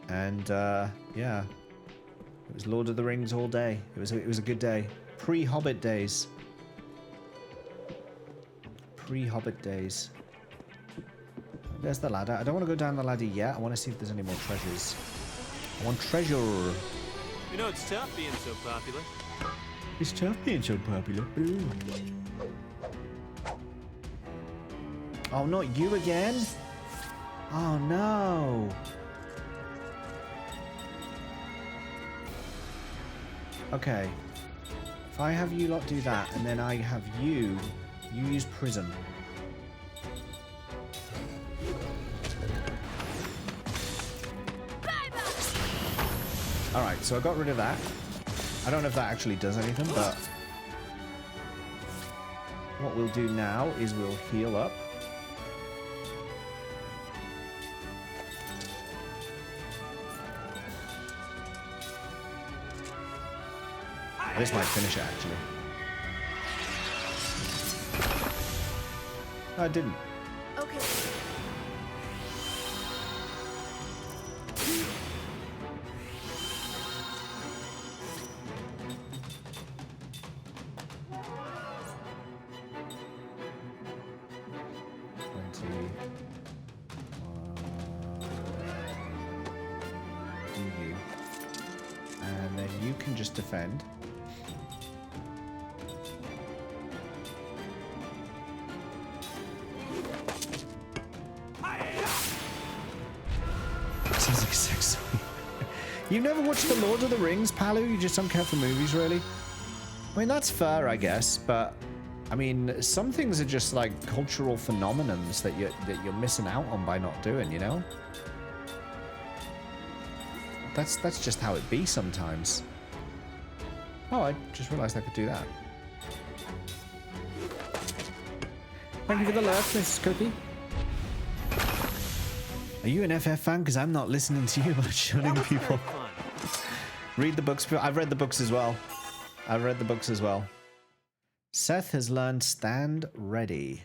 And yeah. It was Lord of the Rings all day. It was a good day. Pre-Hobbit days. Pre-Hobbit days. There's the ladder. I don't want to go down the ladder yet. I want to see if there's any more treasures. I want treasure. You know, it's tough being so popular. It's tough being so popular. Ooh. Oh, not you again? Oh, no. Okay. If I have you lot do that, and then I have you use prism. Alright, so I got rid of that. I don't know if that actually does anything, but... what we'll do now is we'll heal up. This might finish it, actually. No, it didn't. Okay. Do you. And then you can just defend. Sounds like sex. You've never watched The Lord of the Rings, Palu? You just don't care for movies, really? I mean, that's fair, I guess, but I mean, some things are just like cultural phenomenons that you're missing out on by not doing, you know? That's just how it be sometimes. Oh, I just realized I could do that. Thank you for the lurk, Mrs. Cookie. Are you an FF fan? Because I'm not listening to you about shunning people. Read the books. I've read the books as well. I've read the books as well. Seth has learned stand ready.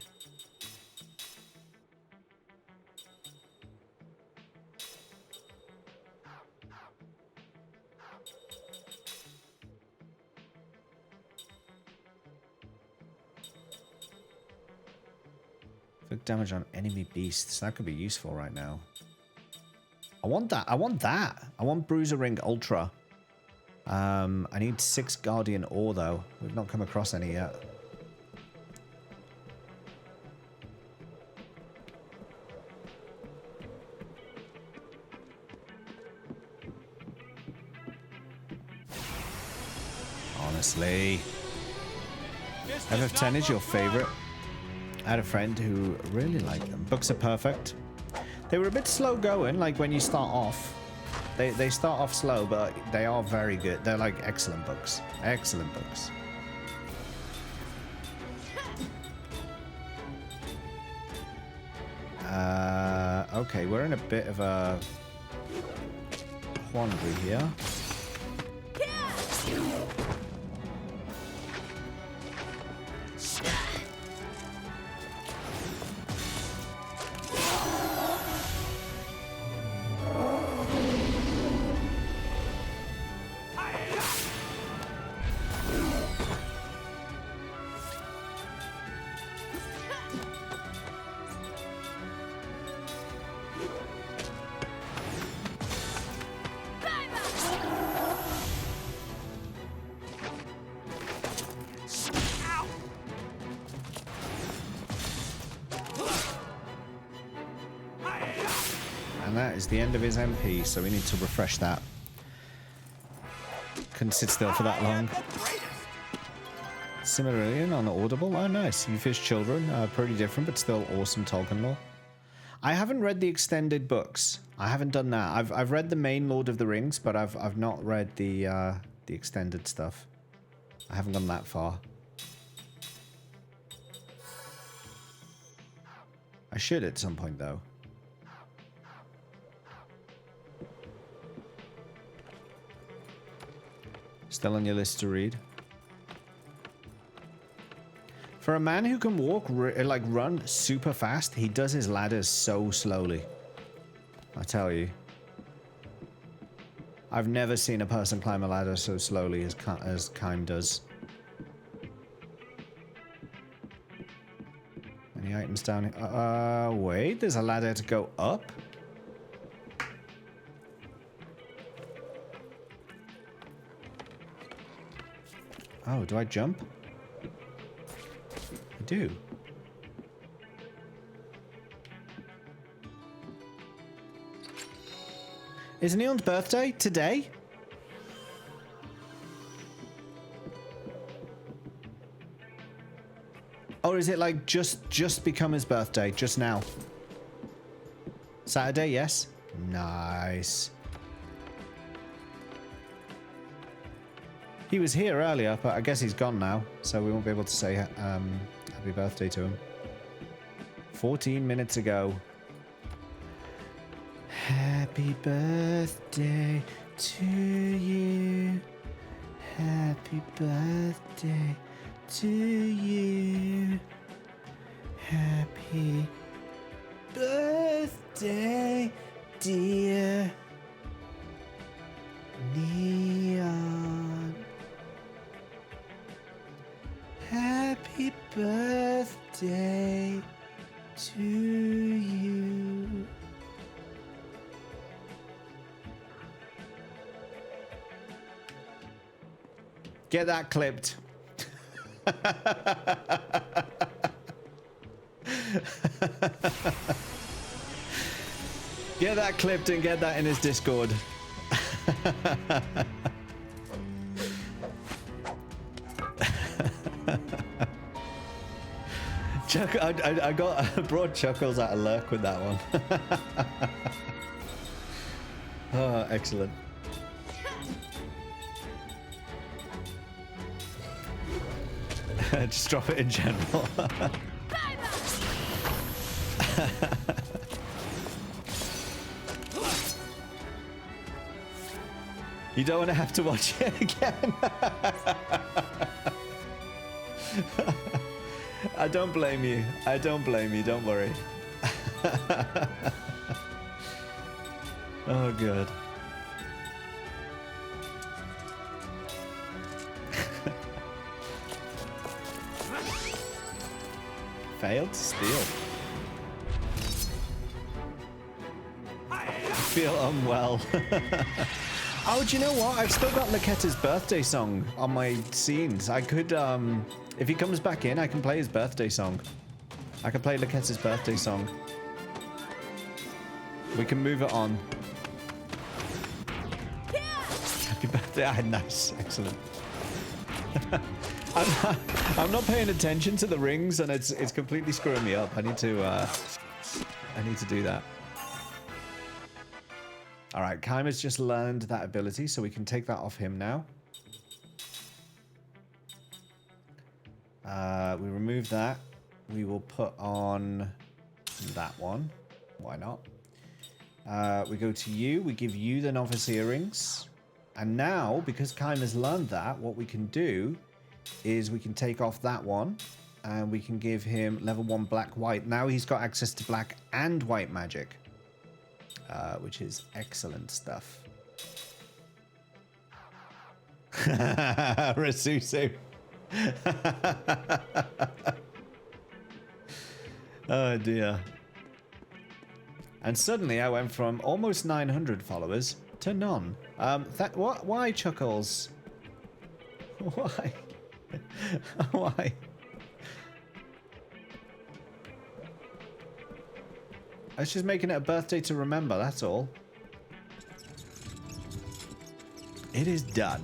Inflict damage on enemy beasts. That could be useful right now. I want that. I want that. I want Bruiser Ring Ultra. I need 6 Guardian Ore, though. We've not come across any yet. Honestly. FF10 is your favorite? I had a friend who really liked them. Books are perfect. They were a bit slow going, like when you start off. They start off slow, but they are very good. They're like excellent books. Excellent books. Okay, we're in a bit of a quandary here. Is the end of his MP, so we need to refresh that. Couldn't sit still for that long. Silmarillion on Audible. Oh, nice. You've his children. Pretty different, but still awesome Tolkien lore. I haven't read the extended books. I haven't done that. I've read the main Lord of the Rings, but I've not read the extended stuff. I haven't gone that far. I should at some point, though. Still on your list to read. For a man who can walk, like run super fast, he does his ladders so slowly. I tell you. I've never seen a person climb a ladder so slowly as Kime does. Any items down here? Wait, there's a ladder to go up? Oh, do I jump? I do. Is Neon's birthday today? Or is it like just become his birthday, just now? Saturday, yes? Nice. He was here earlier, but I guess he's gone now, so we won't be able to say happy happy birthday to him. 14 minutes ago. Happy birthday to you. Happy birthday to you. Happy birthday, dear Neon. Happy birthday to you. Get that clipped. Get that clipped and get that in his Discord. Chuck, I brought Chuckles out of Lurk with that one. Oh, excellent. Just drop it in general. You don't want to have to watch it again. I don't blame you. I don't blame you. Don't worry. Oh, good. Failed to steal. I feel unwell. Oh, do you know what? I've still got Laketta's birthday song on my scenes. I could, if he comes back in, I can play his birthday song. I can play Laketta's birthday song. We can move it on. Happy birthday. Ah, nice. Excellent. I'm not paying attention to the rings, and it's completely screwing me up. I need to do that. All right, Kaima's just learned that ability, so we can take that off him now. We remove that. We will put on that one. Why not? We go to you. We give you the novice earrings. And now, because Kaima's learned that, what we can do is we can take off that one and we can give him level 1 black white. Now he's got access to black and white magic, which is excellent stuff. Rasusu. Oh dear. And suddenly I went from almost 900 followers to none. What? Why, Chuckles? Why? Why? I was just making it a birthday to remember, that's all. It is done.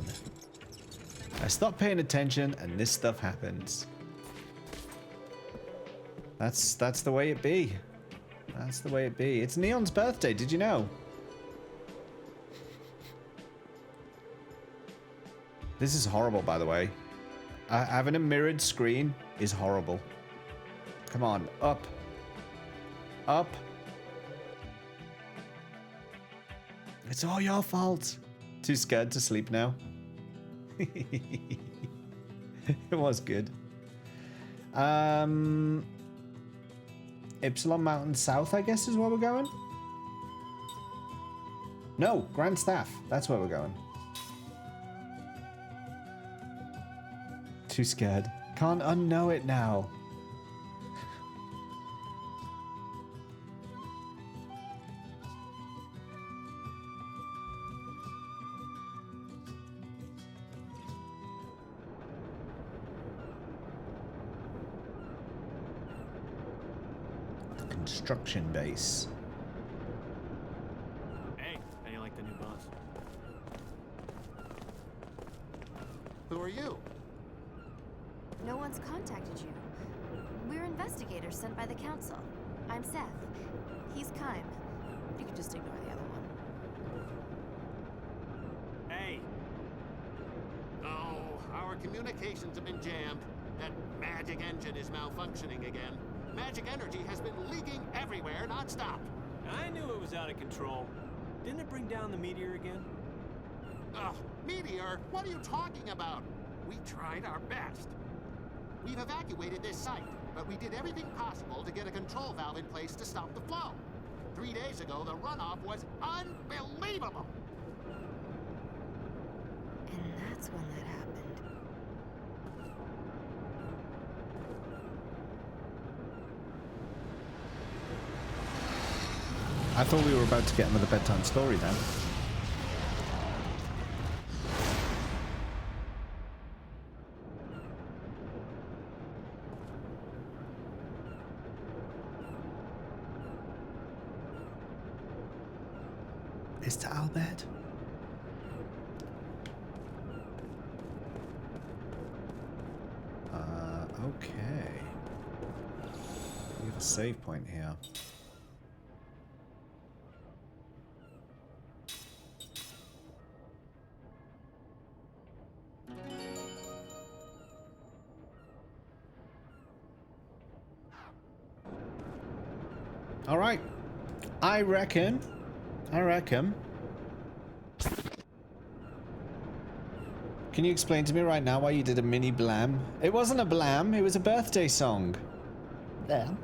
I stopped paying attention and this stuff happens. That's the way it be. That's the way it be. It's Neon's birthday, did you know? This is horrible, by the way. Having a mirrored screen is horrible. Come on, up. Up. It's all your fault. Too scared to sleep now. It was good. Ypsilon Mountain South, I guess, is where we're going. No, Grand Staff. That's where we're going. Too scared. Can't unknow it now. Construction base. Hey, how do you like the new boss? Who are you? No one's contacted you. We're investigators sent by the council. I'm Seth. He's Kime. You can just ignore the other one. Hey! Oh, our communications have been jammed. That magic engine is malfunctioning again. Magic energy has been leaking everywhere nonstop. I knew it was out of control. Didn't it bring down the meteor again? Ugh, meteor? What are you talking about? We tried our best. We've evacuated this site, but we did everything possible to get a control valve in place to stop the flow. 3 days ago, the runoff was unbelievable. And that's when that happened. I thought we were about to get another bedtime story then. Mr. Albert? Okay. We have a save point here. All right. I reckon. Can you explain to me right now why you did a mini blam? It wasn't a blam, it was a birthday song. Blam?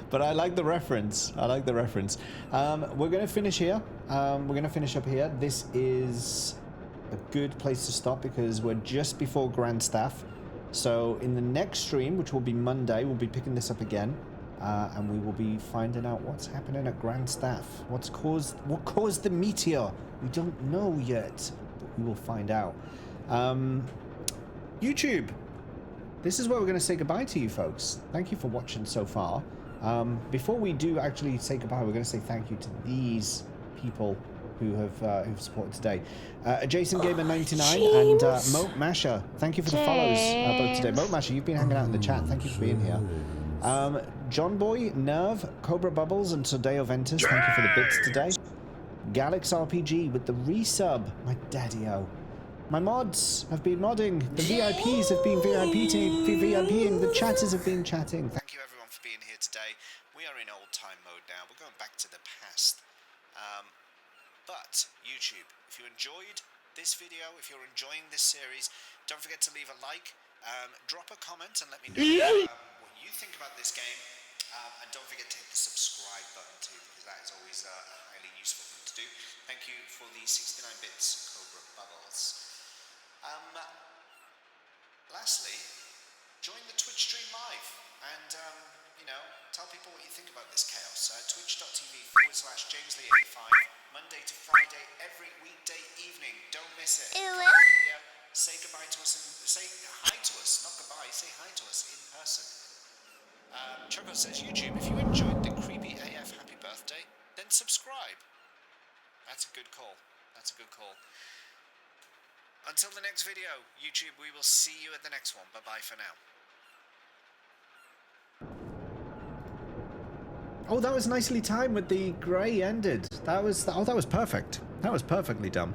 But I like the reference. We're going to finish here. We're going to finish up here. This is a good place to stop because we're just before Grand Staff. So in the next stream, which will be Monday, we'll be picking this up again. And we will be finding out what's happening at Grand Staff. What caused the meteor? We don't know yet, but we will find out. YouTube, this is where we're going to say goodbye to you folks. Thank you for watching so far. Before we do actually say goodbye, we're going to say thank you to these people who have who've supported today. Jason Gamer 99 and Moat Masher. Thank you for the follows both today. Moat Masher, you've been hanging out in the chat. Thank you for being here. John Boy, Nerve, Cobra Bubbles, and Sodeo Ventus, thank you for the bits today. Galax RPG with the resub, my daddy-o. My mods have been modding, the VIPs have been VIPing, the chatters have been chatting. Thank you everyone for being here today. We are in old time mode now, we're going back to the past. But, YouTube, if you enjoyed this video, if you're enjoying this series, don't forget to leave a like, drop a comment and let me know what you think about this game. And don't forget to hit the subscribe button too, because that is always a highly useful thing to do. Thank you for the 69 bits, Cobra Bubbles. Lastly, join the Twitch stream live and, you know, tell people what you think about this chaos. Twitch.tv/JamesLee85, Monday to Friday, every weekday evening. Don't miss it. Come here, say goodbye to us and say hi to us, not goodbye, say hi to us in person. Choco says, YouTube, if you enjoyed the creepy AF happy birthday, then subscribe. That's a good call. That's a good call. Until the next video, YouTube, we will see you at the next one. Bye-bye for now. Oh, that was nicely timed with the grey ended. That was perfect. That was perfectly done.